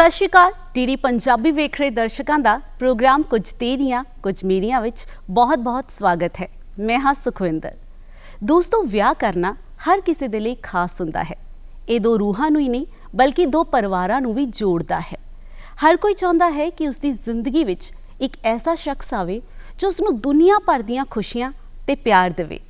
ਸਤਿ ਸ਼੍ਰੀ ਅਕਾਲ। ਡੀਡੀ ਪੰਜਾਬੀ ਵੇਖ ਰਹੇ ਦਰਸ਼ਕਾਂ ਦਾ ਪ੍ਰੋਗਰਾਮ ਕੁਝ ਤੇਰੀਆਂ ਕੁਝ ਮੇਰੀਆਂ ਵਿੱਚ ਬਹੁਤ-ਬਹੁਤ ਸਵਾਗਤ ਹੈ। ਮੈਂ ਹਾਂ ਸੁਖਵਿੰਦਰ। ਦੋਸਤੋ, ਵਿਆਹ ਕਰਨਾ ਹਰ ਕਿਸੇ ਦੇ ਲਈ ਖਾਸ ਹੁੰਦਾ ਹੈ। ਇਹ ਦੋ ਰੂਹਾਂ ਨੂੰ ਹੀ ਨਹੀਂ ਬਲਕਿ ਦੋ ਪਰਿਵਾਰਾਂ ਨੂੰ ਵੀ ਜੋੜਦਾ ਹੈ। ਹਰ ਕੋਈ ਚਾਹੁੰਦਾ ਹੈ ਕਿ ਉਸਦੀ ਜ਼ਿੰਦਗੀ ਵਿੱਚ ਇੱਕ ਐਸਾ ਸ਼ਖਸ ਆਵੇ ਜੋ ਉਸਨੂੰ ਦੁਨੀਆ ਭਰ ਦੀਆਂ ਖੁਸ਼ੀਆਂ ਤੇ ਪਿਆਰ ਦੇਵੇ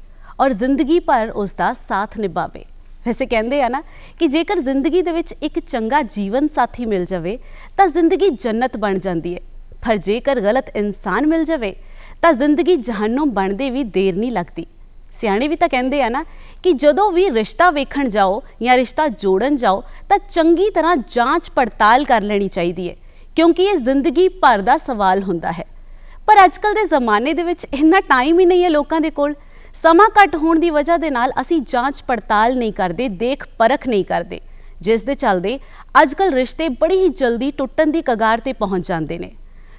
ਔਰ ਜ਼ਿੰਦਗੀ ਭਰ ਉਸ ਦਾ ਸਾਥ ਨਿਭਾਵੇ। ਵੈਸੇ ਕਹਿੰਦੇ ਆ ਨਾ ਕਿ ਜੇਕਰ ਜ਼ਿੰਦਗੀ ਦੇ ਵਿੱਚ ਇੱਕ ਚੰਗਾ ਜੀਵਨ ਸਾਥੀ ਮਿਲ ਜਾਵੇ ਤਾਂ ਜ਼ਿੰਦਗੀ ਜੰਨਤ ਬਣ ਜਾਂਦੀ ਹੈ, ਪਰ ਜੇਕਰ ਗਲਤ ਇਨਸਾਨ ਮਿਲ ਜਾਵੇ ਤਾਂ ਜ਼ਿੰਦਗੀ ਜਹੰਨਮ ਬਣਦੇ ਵੀ ਦੇਰ ਨਹੀਂ ਲੱਗਦੀ। ਸਿਆਣੇ ਵੀ ਤਾਂ ਕਹਿੰਦੇ ਆ ਨਾ ਕਿ ਜਦੋਂ ਵੀ ਰਿਸ਼ਤਾ ਵੇਖਣ ਜਾਓ ਜਾਂ ਰਿਸ਼ਤਾ ਜੋੜਨ ਜਾਓ ਤਾਂ ਚੰਗੀ ਤਰ੍ਹਾਂ ਜਾਂਚ ਪੜਤਾਲ ਕਰ ਲੈਣੀ ਚਾਹੀਦੀ ਹੈ, ਕਿਉਂਕਿ ਇਹ ਜ਼ਿੰਦਗੀ ਭਰ ਦਾ ਸਵਾਲ ਹੁੰਦਾ ਹੈ। ਪਰ ਅੱਜ ਕੱਲ੍ਹ ਦੇ ਜ਼ਮਾਨੇ ਦੇ ਵਿੱਚ ਇੰਨਾ ਟਾਈਮ ਹੀ ਨਹੀਂ ਹੈ ਲੋਕਾਂ ਦੇ ਕੋਲ। ਸਮਾਂ ਘੱਟ ਹੋਣ ਦੀ ਵਜ੍ਹਾ ਦੇ ਨਾਲ ਅਸੀਂ ਜਾਂਚ ਪੜਤਾਲ ਨਹੀਂ ਕਰਦੇ, ਦੇਖ ਪਰਖ ਨਹੀਂ ਕਰਦੇ, ਜਿਸ ਦੇ ਚੱਲਦੇ ਅੱਜ ਕੱਲ੍ਹ ਰਿਸ਼ਤੇ ਬੜੀ ਹੀ ਜਲਦੀ ਟੁੱਟਣ ਦੀ ਕਗਾਰ ਤੇ ਪਹੁੰਚ ਜਾਂਦੇ ਨੇ।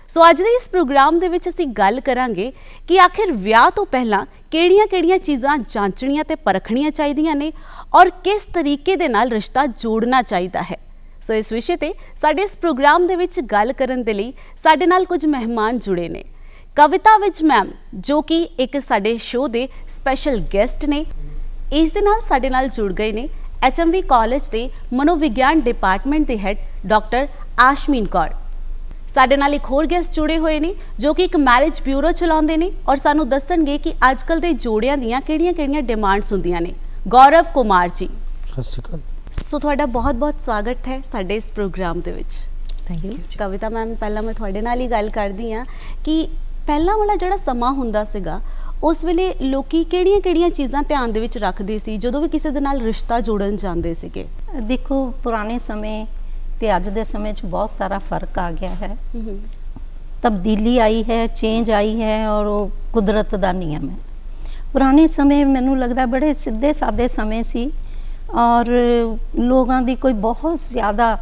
ਸੋ ਅੱਜ ਦੇ ਇਸ ਪ੍ਰੋਗਰਾਮ ਦੇ ਵਿੱਚ ਅਸੀਂ ਗੱਲ ਕਰਾਂਗੇ ਕਿ ਆਖਿਰ ਵਿਆਹ ਤੋਂ ਪਹਿਲਾਂ ਕਿਹੜੀਆਂ-ਕਿਹੜੀਆਂ ਚੀਜ਼ਾਂ ਜਾਂਚਣੀਆਂ ਤੇ ਪਰਖਣੀਆਂ ਚਾਹੀਦੀਆਂ ਨੇ ਔਰ ਕਿਸ ਤਰੀਕੇ ਦੇ ਨਾਲ ਰਿਸ਼ਤਾ ਜੋੜਨਾ ਚਾਹੀਦਾ ਹੈ। ਸੋ ਇਸ ਵਿਸ਼ੇ ਤੇ ਸਾਡੇ ਇਸ ਪ੍ਰੋਗਰਾਮ ਦੇ ਵਿੱਚ ਗੱਲ ਕਰਨ ਦੇ ਲਈ ਸਾਡੇ ਨਾਲ ਕੁਝ ਮਹਿਮਾਨ ਜੁੜੇ ਨੇ। ਕਵਿਤਾ ਵਿਜ ਮੈਮ, ਜੋ ਕਿ ਇੱਕ ਸਾਡੇ ਸ਼ੋਅ ਦੇ ਸਪੈਸ਼ਲ ਗੈਸਟ ਨੇ, ਇਸ ਦੇ ਨਾਲ ਸਾਡੇ ਨਾਲ ਜੁੜ ਗਏ ਨੇ HMV ਕਾਲਜ ਦੇ ਮਨੋਵਿਗਿਆਨ ਡਿਪਾਰਟਮੈਂਟ ਦੇ ਹੈਡ ਡਾਕਟਰ ਆਸ਼ਮੀਨ ਕੌਰ। ਸਾਡੇ ਨਾਲ ਇੱਕ ਹੋਰ ਗੈਸਟ ਜੁੜੇ ਹੋਏ ਨੇ ਜੋ ਕਿ ਇੱਕ ਮੈਰਿਜ ਬਿਊਰੋ ਚਲਾਉਂਦੇ ਨੇ ਔਰ ਸਾਨੂੰ ਦੱਸਣਗੇ ਕਿ ਅੱਜ ਕੱਲ੍ਹ ਦੇ ਜੋੜਿਆਂ ਦੀਆਂ ਕਿਹੜੀਆਂ-ਕਿਹੜੀਆਂ ਡਿਮਾਂਡਸ ਹੁੰਦੀਆਂ ਨੇ। ਗੌਰਵ ਕੁਮਾਰ ਜੀ, ਸਤਿ ਸ਼੍ਰੀ ਅਕਾਲ। ਸੋ ਤੁਹਾਡਾ ਬਹੁਤ-ਬਹੁਤ ਸਵਾਗਤ ਹੈ ਸਾਡੇ ਇਸ ਪ੍ਰੋਗਰਾਮ ਦੇ ਵਿੱਚ। Thank you. ਕਵਿਤਾ ਮੈਮ, ਪਹਿਲਾਂ ਮੈਂ ਤੁਹਾਡੇ ਨਾਲ ਹੀ ਗੱਲ ਕਰਦੀ ਹਾਂ ਕਿ ਪਹਿਲਾਂ ਵਾਲਾ ਜਿਹੜਾ ਸਮਾਂ ਹੁੰਦਾ ਸੀਗਾ ਉਸ ਵੇਲੇ ਲੋਕੀ ਕਿਹੜੀਆਂ-ਕਿਹੜੀਆਂ ਚੀਜ਼ਾਂ ਧਿਆਨ ਦੇ ਵਿੱਚ ਰੱਖਦੇ ਸੀ ਜਦੋਂ ਵੀ ਕਿਸੇ ਦੇ ਨਾਲ ਰਿਸ਼ਤਾ ਜੋੜਨ ਜਾਂਦੇ ਸੀਗੇ? ਦੇਖੋ, ਪੁਰਾਣੇ ਸਮੇਂ ਤੇ ਅੱਜ ਦੇ ਸਮੇਂ 'ਚ ਬਹੁਤ ਸਾਰਾ ਫਰਕ ਆ ਗਿਆ ਹੈ। ਤਬਦੀਲੀ ਆਈ ਹੈ, ਚੇਂਜ ਆਈ ਹੈ ਔਰ ਉਹ ਕੁਦਰਤ ਦਾ ਨਿਯਮ ਹੈ। ਪੁਰਾਣੇ ਸਮੇਂ ਮੈਨੂੰ ਲੱਗਦਾ ਬੜੇ ਸਿੱਧੇ ਸਾਦੇ ਸਮੇਂ ਸੀ ਔਰ ਲੋਕਾਂ ਦੀ ਕੋਈ ਬਹੁਤ ਜ਼ਿਆਦਾ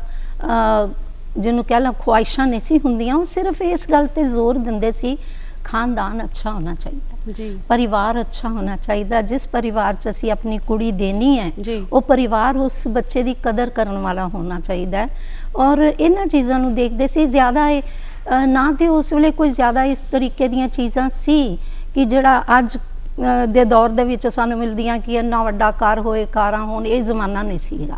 ਜਿਹਨੂੰ ਕਹਿ ਲਾਂ ਖੁਆਇਸ਼ਾਂ ਨਹੀਂ ਸੀ ਹੁੰਦੀਆਂ। ਉਹ ਸਿਰਫ ਇਸ ਗੱਲ ਤੇ ਜ਼ੋਰ ਦਿੰਦੇ ਸੀ ਖਾਨਦਾਨ ਅੱਛਾ ਹੋਣਾ ਚਾਹੀਦਾ ਜੀ, ਪਰਿਵਾਰ ਅੱਛਾ ਹੋਣਾ ਚਾਹੀਦਾ। ਜਿਸ ਪਰਿਵਾਰ 'ਚ ਅਸੀਂ ਆਪਣੀ ਕੁੜੀ ਦੇਣੀ ਹੈ ਉਹ ਪਰਿਵਾਰ ਉਸ ਬੱਚੇ ਦੀ ਕਦਰ ਕਰਨ ਵਾਲਾ ਹੋਣਾ ਚਾਹੀਦਾ ਹੈ। ਔਰ ਇਹਨਾਂ ਚੀਜ਼ਾਂ ਨੂੰ ਦੇਖਦੇ ਸੀ ਜ਼ਿਆਦਾ। ਨਾ ਤੇ ਉਸ ਵੇਲੇ ਕੋਈ ਜ਼ਿਆਦਾ ਇਸ ਤਰੀਕੇ ਦੀਆਂ ਚੀਜ਼ਾਂ ਸੀ ਕਿ ਜਿਹੜਾ ਅੱਜ ਦੇ ਦੌਰ ਦੇ ਵਿੱਚ ਸਾਨੂੰ ਮਿਲਦੀਆਂ ਕਿ ਇੰਨਾ ਵੱਡਾ ਘਰ ਹੋਏ, ਕਾਰਾਂ ਹੋਣ, ਇਹ ਜ਼ਮਾਨਾ ਨਹੀਂ ਸੀਗਾ।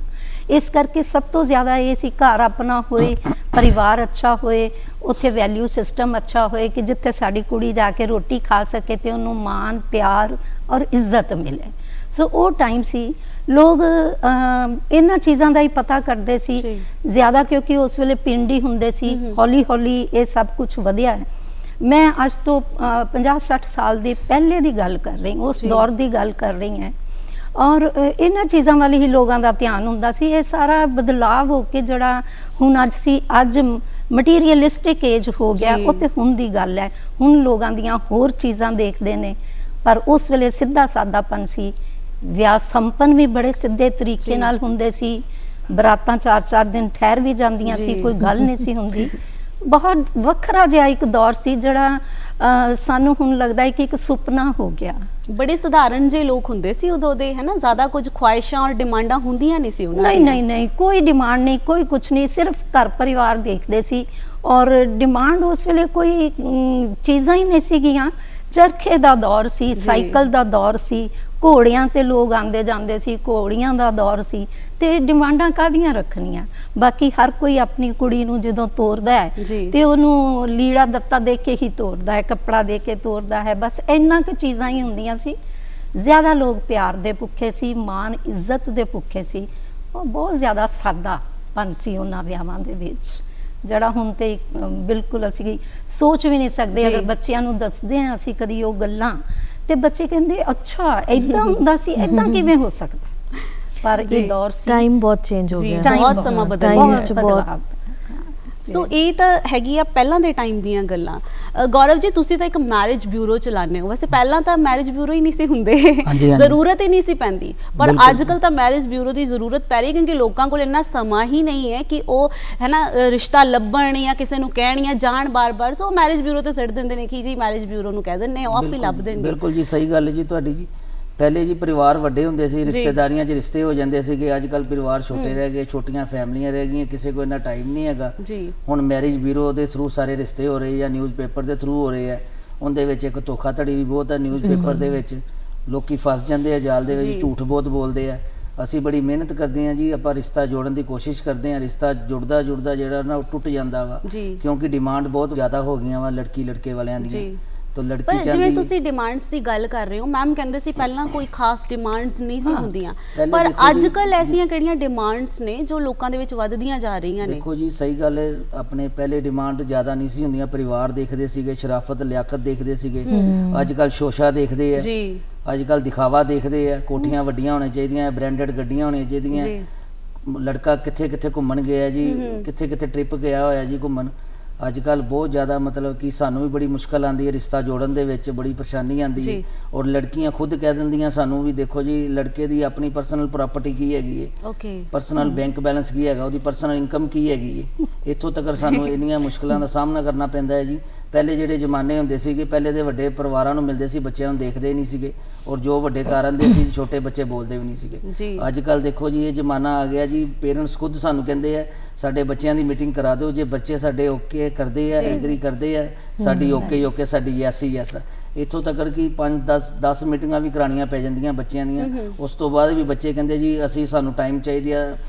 ਇਸ ਕਰਕੇ ਸਭ ਤੋਂ ਜ਼ਿਆਦਾ ਇਹ ਸੀ ਘਰ ਆਪਣਾ ਹੋਏ, ਪਰਿਵਾਰ ਅੱਛਾ ਹੋਏ, ਉੱਥੇ ਵੈਲਿਊ ਸਿਸਟਮ ਅੱਛਾ ਹੋਏ ਕਿ ਜਿੱਥੇ ਸਾਡੀ ਕੁੜੀ ਜਾ ਕੇ ਰੋਟੀ ਖਾ ਸਕੇ ਤੇ ਉਹਨੂੰ ਮਾਣ, ਪਿਆਰ ਔਰ ਇੱਜ਼ਤ ਮਿਲੇ। ਸੋ ਉਹ ਟਾਈਮ ਸੀ। ਲੋਕ ਇਹਨਾਂ ਚੀਜ਼ਾਂ ਦਾ ਹੀ ਪਤਾ ਕਰਦੇ ਸੀ ਜ਼ਿਆਦਾ, ਕਿਉਂਕਿ ਉਸ ਵੇਲੇ ਪਿੰਡ ਹੀ ਹੁੰਦੇ ਸੀ। ਹੌਲੀ ਹੌਲੀ ਇਹ ਸਭ ਕੁਝ ਵਧਿਆ ਹੈ। ਮੈਂ ਅੱਜ ਤੋਂ 50-60 ਸਾਲ ਦੇ ਪਹਿਲੇ ਦੀ ਗੱਲ ਕਰ ਰਹੀ, ਉਸ ਦੌਰ ਦੀ ਗੱਲ ਕਰ ਰਹੀ ਹਾਂ ਔਰ ਇਹਨਾਂ ਚੀਜ਼ਾਂ ਵੱਲ ਹੀ ਲੋਕਾਂ ਦਾ ਧਿਆਨ ਹੁੰਦਾ ਸੀ। ਇਹ ਸਾਰਾ ਬਦਲਾਵ ਹੋ ਕੇ ਜਿਹੜਾ ਹੁਣ ਅੱਜ ਮਟੀਰੀਅਲਿਸਟਿਕ ਏਜ ਹੋ ਗਿਆ, ਉਹ ਤੇ ਹੁਣ ਦੀ ਗੱਲ ਹੈ। ਹੁਣ ਲੋਕਾਂ ਦੀਆਂ ਹੋਰ ਚੀਜ਼ਾਂ ਦੇਖਦੇ ਨੇ, ਪਰ ਉਸ ਵੇਲੇ ਸਿੱਧਾ ਸਾਦਾਪਨ ਸੀ। ਵਿਆਹ ਸੰਪੰਨ ਵੀ ਬੜੇ ਸਿੱਧੇ ਤਰੀਕੇ ਨਾਲ ਹੁੰਦੇ ਸੀ। ਬਰਾਤਾਂ 4-4 ਦਿਨ ਠਹਿਰ ਵੀ ਜਾਂਦੀਆਂ ਸੀ, ਕੋਈ ਗੱਲ ਨਹੀਂ ਸੀ ਹੁੰਦੀ। ਬਹੁਤ ਵੱਖਰਾ ਜਿਹਾ ਇੱਕ ਦੌਰ ਸੀ ਜਿਹੜਾ ਸਾਨੂੰ ਹੁਣ ਲੱਗਦਾ ਹੈ ਕਿ ਇੱਕ ਸੁਪਨਾ ਹੋ ਗਿਆ। ਬੜੇ ਸਧਾਰਨ ਜਿਹੇ ਲੋਕ ਹੁੰਦੇ ਸੀ ਉਦੋਂ ਦੇ, ਹੈ ਨਾ? ਜ਼ਿਆਦਾ ਕੁਝ ਖੁਆਇਸ਼ਾਂ ਔਰ ਡਿਮਾਂਡਾਂ ਹੁੰਦੀਆਂ ਨਹੀਂ ਸੀ ਉਹਨਾਂ ਦੀਆਂ। ਨਹੀਂ, ਕੋਈ ਡਿਮਾਂਡ ਨਹੀਂ, ਕੋਈ ਕੁਛ ਨਹੀਂ, ਸਿਰਫ ਘਰ ਪਰਿਵਾਰ ਦੇਖਦੇ ਸੀ। ਔਰ ਡਿਮਾਂਡ ਉਸ ਵੇਲੇ ਕੋਈ ਚੀਜ਼ਾਂ ਹੀ ਨਹੀਂ ਸੀਗੀਆਂ। ਚਰਖੇ ਦਾ ਦੌਰ ਸੀ, ਸਾਈਕਲ ਦਾ ਦੌਰ ਸੀ, ਘੋੜਿਆਂ ਤੇ ਲੋਕ ਆਉਂਦੇ ਜਾਂਦੇ ਸੀ, ਘੋੜੀਆਂ ਦਾ ਦੌਰ ਸੀ। ਤੇ ਡਿਮਾਂਡਾਂ ਕਾਹਦੀਆਂ ਰੱਖਣੀਆਂ? ਬਾਕੀ ਹਰ ਕੋਈ ਆਪਣੀ ਕੁੜੀ ਨੂੰ ਜਦੋਂ ਤੋਰਦਾ ਹੈ ਤੇ ਉਹਨੂੰ ਲੀੜਾ ਦਿੱਤਾ ਦੇ ਕੇ ਹੀ ਤੋਰਦਾ ਹੈ, ਕੱਪੜਾ ਦੇ ਕੇ ਤੋਰਦਾ ਹੈ। ਬਸ ਇੰਨਾ ਕੁ ਚੀਜ਼ਾਂ ਹੀ ਹੁੰਦੀਆਂ ਸੀ। ਜ਼ਿਆਦਾ ਲੋਕ ਪਿਆਰ ਦੇ ਭੁੱਖੇ ਸੀ, ਮਾਣ ਇੱਜ਼ਤ ਦੇ ਭੁੱਖੇ ਸੀ। ਉਹ ਬਹੁਤ ਜ਼ਿਆਦਾ ਸਾਦਾਪਨ ਸੀ ਉਹਨਾਂ ਵਿਆਹਾਂ ਦੇ ਵਿੱਚ, ਜਿਹੜਾ ਹੁਣ ਤੇ ਬਿਲਕੁਲ ਅਸੀਂ ਸੋਚ ਵੀ ਨਹੀਂ ਸਕਦੇ। ਅਗਰ ਬੱਚਿਆਂ ਨੂੰ ਦੱਸਦੇ ਹਾਂ ਅਸੀਂ ਕਦੀ ਉਹ ਗੱਲਾਂ ਤੇ ਬੱਚੇ ਕਹਿੰਦੇ ਅੱਛਾ ਏਦਾਂ ਹੁੰਦਾ ਸੀ, ਏਦਾਂ ਕਿਵੇਂ ਹੋ ਸਕਦਾ? ਪਰ ਇਹ ਦੌਰ ਸੀ, ਟਾਈਮ ਬਹੁਤ ਚੇਂਜ ਹੋ ਗਿਆ, ਬਹੁਤ ਸਮਾਂ ਬਦਲ ਗਿਆ। ਸੋ ਇਹ ਤਾਂ ਹੈਗੀ ਆ ਪਹਿਲਾਂ ਦੇ ਟਾਈਮ ਦੀਆਂ ਗੱਲਾਂ। ਗੌਰਵ ਜੀ, ਤੁਸੀਂ ਤਾਂ ਇੱਕ ਮੈਰਿਜ ਬਿਊਰੋ ਚਲਾਉਂਦੇ ਹੋ। ਵੈਸੇ ਪਹਿਲਾਂ ਤਾਂ ਮੈਰਿਜ ਬਿਊਰੋ ਹੀ ਨਹੀਂ ਸੀ ਹੁੰਦੇ, ਜ਼ਰੂਰਤ ਹੀ ਨਹੀਂ ਸੀ ਪੈਂਦੀ, ਪਰ ਅੱਜ ਕੱਲ੍ਹ ਤਾਂ ਮੈਰਿਜ ਬਿਊਰੋ ਦੀ ਜ਼ਰੂਰਤ ਪੈ ਰਹੀ ਕਿਉਂਕਿ ਲੋਕਾਂ ਕੋਲ ਇੰਨਾ ਸਮਾਂ ਹੀ ਨਹੀਂ ਹੈ ਕਿ ਉਹ ਹੈ ਨਾ ਰਿਸ਼ਤਾ ਲੱਭਣ ਜਾਂ ਕਿਸੇ ਨੂੰ ਕਹਿਣ ਜਾਂ ਜਾਣ ਬਾਰ-ਬਾਰ। ਸੋ ਮੈਰਿਜ ਬਿਊਰੋ ਤੇ ਸਿੱਟ ਦਿੰਦੇ ਨੇ ਕਿ ਜੀ ਮੈਰਿਜ ਬਿਊਰੋ ਨੂੰ ਕਹਿ ਦਿੰਦੇ, ਉਹ ਆਪ ਹੀ ਲੱਭ ਦੇਣਗੇ। ਬਿਲਕੁਲ ਜੀ, ਸਹੀ ਗੱਲ ਹੈ ਜੀ ਤੁਹਾਡੀ ਜੀ। ਪਹਿਲੇ ਜੀ ਪਰਿਵਾਰ ਵੱਡੇ ਹੁੰਦੇ ਸੀ, ਰਿਸ਼ਤੇਦਾਰੀਆਂ 'ਚ ਰਿਸ਼ਤੇ ਹੋ ਜਾਂਦੇ ਸੀਗੇ। ਅੱਜ ਕੱਲ ਪਰਿਵਾਰ ਛੋਟੇ ਰਹਿ ਗਏ, ਛੋਟੀਆਂ ਫੈਮਲੀਆਂ ਰਹਿ ਗਈਆਂ, ਕਿਸੇ ਕੋਲ ਇੰਨਾ ਟਾਈਮ ਨਹੀਂ ਹੈਗਾ। ਹੁਣ ਮੈਰਿਜ ਬਿਊਰੋ ਦੇ ਥਰੂ ਸਾਰੇ ਰਿਸ਼ਤੇ ਹੋ ਰਹੇ ਜਾਂ ਨਿਊਜ਼ਪੇਪਰ ਦੇ ਥਰੂ ਹੋ ਰਹੇ ਆ। ਉਹਦੇ ਵਿੱਚ ਇੱਕ ਧੋਖਾਧੜੀ ਵੀ ਬਹੁਤ ਹੈ। ਨਿਊਜ਼ਪੇਪਰ ਦੇ ਵਿੱਚ ਲੋਕੀ ਫਸ ਜਾਂਦੇ ਆ ਜਾਲ ਦੇ ਵਿੱਚ, ਝੂਠ ਬਹੁਤ ਬੋਲਦੇ ਆ। ਅਸੀਂ ਬੜੀ ਮਿਹਨਤ ਕਰਦੇ ਹਾਂ ਜੀ, ਆਪਾਂ ਰਿਸ਼ਤਾ ਜੋੜਨ ਦੀ ਕੋਸ਼ਿਸ਼ ਕਰਦੇ ਹਾਂ। ਰਿਸ਼ਤਾ ਜੁੜਦਾ ਜਿਹੜਾ ਨਾ ਉਹ ਟੁੱਟ ਜਾਂਦਾ ਵਾ, ਕਿਉਂਕਿ ਡਿਮਾਂਡ ਬਹੁਤ ਜ਼ਿਆਦਾ ਹੋ ਗਈਆਂ ਵਾ ਲੜਕੀ ਲੜਕੇ ਵਾਲਿਆਂ ਦੀਆਂ। ਤਾਂ ਲੜਕੀ ਪਰ ਚਾਹੁੰਦੀ, ਜਿਵੇਂ ਤੁਸੀਂ ਡਿਮਾਂਡਸ ਦੀ ਗੱਲ ਕਰ ਰਹੇ ਹੋ, ਮੈਮ ਕਹਿੰਦੇ ਸੀ ਪਹਿਲਾਂ ਕੋਈ ਖਾਸ ਡਿਮਾਂਡਸ ਨਹੀਂ ਸੀ ਹੁੰਦੀਆਂ, ਪਰ ਅੱਜ ਕੱਲ ਐਸੀਆਂ ਕਿਹੜੀਆਂ ਡਿਮਾਂਡਸ ਨੇ ਜੋ ਲੋਕਾਂ ਦੇ ਵਿੱਚ ਵੱਧਦੀਆਂ ਜਾ ਰਹੀਆਂ ਨੇ? ਦੇਖੋ ਜੀ, ਸਹੀ ਗੱਲ ਹੈ, ਆਪਣੇ ਪਹਿਲੇ ਡਿਮਾਂਡ ਜ਼ਿਆਦਾ ਨਹੀਂ ਸੀ ਹੁੰਦੀਆਂ। ਪਰਿਵਾਰ ਦੇਖਦੇ ਸੀਗੇ, ਸ਼ਰਾਫਤ ਲਿਆਕਤ ਦੇਖਦੇ ਸੀਗੇ। ਅੱਜ ਕੱਲ ਸ਼ੋਸ਼ਾ ਦੇਖਦੇ ਆ, ਅੱਜ ਕੱਲ ਦਿਖਾਵਾ ਦੇਖਦੇ ਆ। ਕੋਠੀਆਂ ਵੱਡੀਆਂ ਹੋਣੀਆਂ ਚਾਹੀਦੀਆਂ, ਬ੍ਰਾਂਡਡ ਗੱਡੀਆਂ ਹੋਣੀਆਂ ਚਾਹੀਦੀਆਂ। ਲੜਕਾ ਕਿੱਥੇ ਕਿੱਥੇ ਘੁੰਮਣ ਗਿਆ ਜੀ, ਕਿੱਥੇ ਕਿੱਥੇ ਟ੍ਰਿਪ ਗਿਆ ਹੋਇਆ ਜੀ ਘੁੰਮਣ। ਅੱਜ ਕੱਲ ਬਹੁਤ ਜ਼ਿਆਦਾ ਮਤਲਬ ਕਿ ਸਾਨੂੰ ਵੀ ਬੜੀ ਮੁਸ਼ਕਲ ਆਉਂਦੀ ਹੈ ਰਿਸ਼ਤਾ ਜੋੜਨ ਦੇ ਵਿੱਚ, ਬੜੀ ਪਰੇਸ਼ਾਨੀ ਆਉਂਦੀ ਹੈ। ਔਰ ਲੜਕੀਆਂ ਖੁਦ ਕਹਿ ਦਿੰਦੀਆਂ ਸਾਨੂੰ ਵੀ, ਦੇਖੋ ਜੀ ਲੜਕੇ ਦੀ ਆਪਣੀ ਪਰਸਨਲ ਪ੍ਰਾਪਰਟੀ ਕੀ ਹੈਗੀ ਹੈ, ਪਰਸਨਲ ਬੈਂਕ ਬੈਲੈਂਸ ਕੀ ਹੈਗਾ, ਉਹਦੀ ਪਰਸਨਲ ਇਨਕਮ ਕੀ ਹੈਗੀ ਹੈ। ਇੱਥੋਂ ਤੱਕ ਸਾਨੂੰ ਇੰਨੀਆਂ ਮੁਸ਼ਕਲਾਂ ਦਾ ਸਾਹਮਣਾ ਕਰਨਾ ਪੈਂਦਾ ਹੈ ਜੀ। ਪਹਿਲੇ ਜਿਹੜੇ ਜ਼ਮਾਨੇ ਹੁੰਦੇ ਸੀਗੇ, ਪਹਿਲੇ ਦੇ ਵੱਡੇ ਪਰਿਵਾਰਾਂ ਨੂੰ ਮਿਲਦੇ ਸੀ, ਬੱਚਿਆਂ ਨੂੰ ਦੇਖਦੇ ਨਹੀਂ ਸੀਗੇ। ਔਰ ਜੋ ਵੱਡੇ ਘਰ ਆਉਂਦੇ ਸੀ, ਛੋਟੇ ਬੱਚੇ ਬੋਲਦੇ ਵੀ ਨਹੀਂ ਸੀਗੇ। ਅੱਜ ਕੱਲ ਦੇਖੋ ਜੀ ਇਹ ਜ਼ਮਾਨਾ ਆ ਗਿਆ ਜੀ, ਪੇਰੈਂਟਸ ਖੁਦ ਸਾਨੂੰ ਕਹਿੰਦੇ ਆ ਸਾਡੇ ਬੱਚਿਆਂ ਦੀ ਮੀਟਿੰਗ ਕਰਾ ਦਿਓ। ਜੇ ਬੱਚੇ ਸਾਡੇ ਓਕੇ ਕਰਦੇ ਆ, ਐਗਰੀ ਕਰਦੇ ਆ, ਸਾਡੀ ਓਕੇ ਸਾਡੀ ਯੈਸ ਹੀ ਯੈਸ। ਇੱਥੋਂ ਤੱਕ ਕਿ 5-10 ਮੀਟਿੰਗਾਂ ਵੀ ਕਰਾਉਣੀਆਂ ਪੈ ਜਾਂਦੀਆਂ ਬੱਚਿਆਂ ਦੀਆਂ। ਉਸ ਤੋਂ ਬਾਅਦ ਵੀ ਬੱਚੇ ਕਹਿੰਦੇ ਜੀ ਅਸੀਂ ਸਾਨੂੰ ਟਾਈਮ ਚਾਹੀਦੀ ਆ,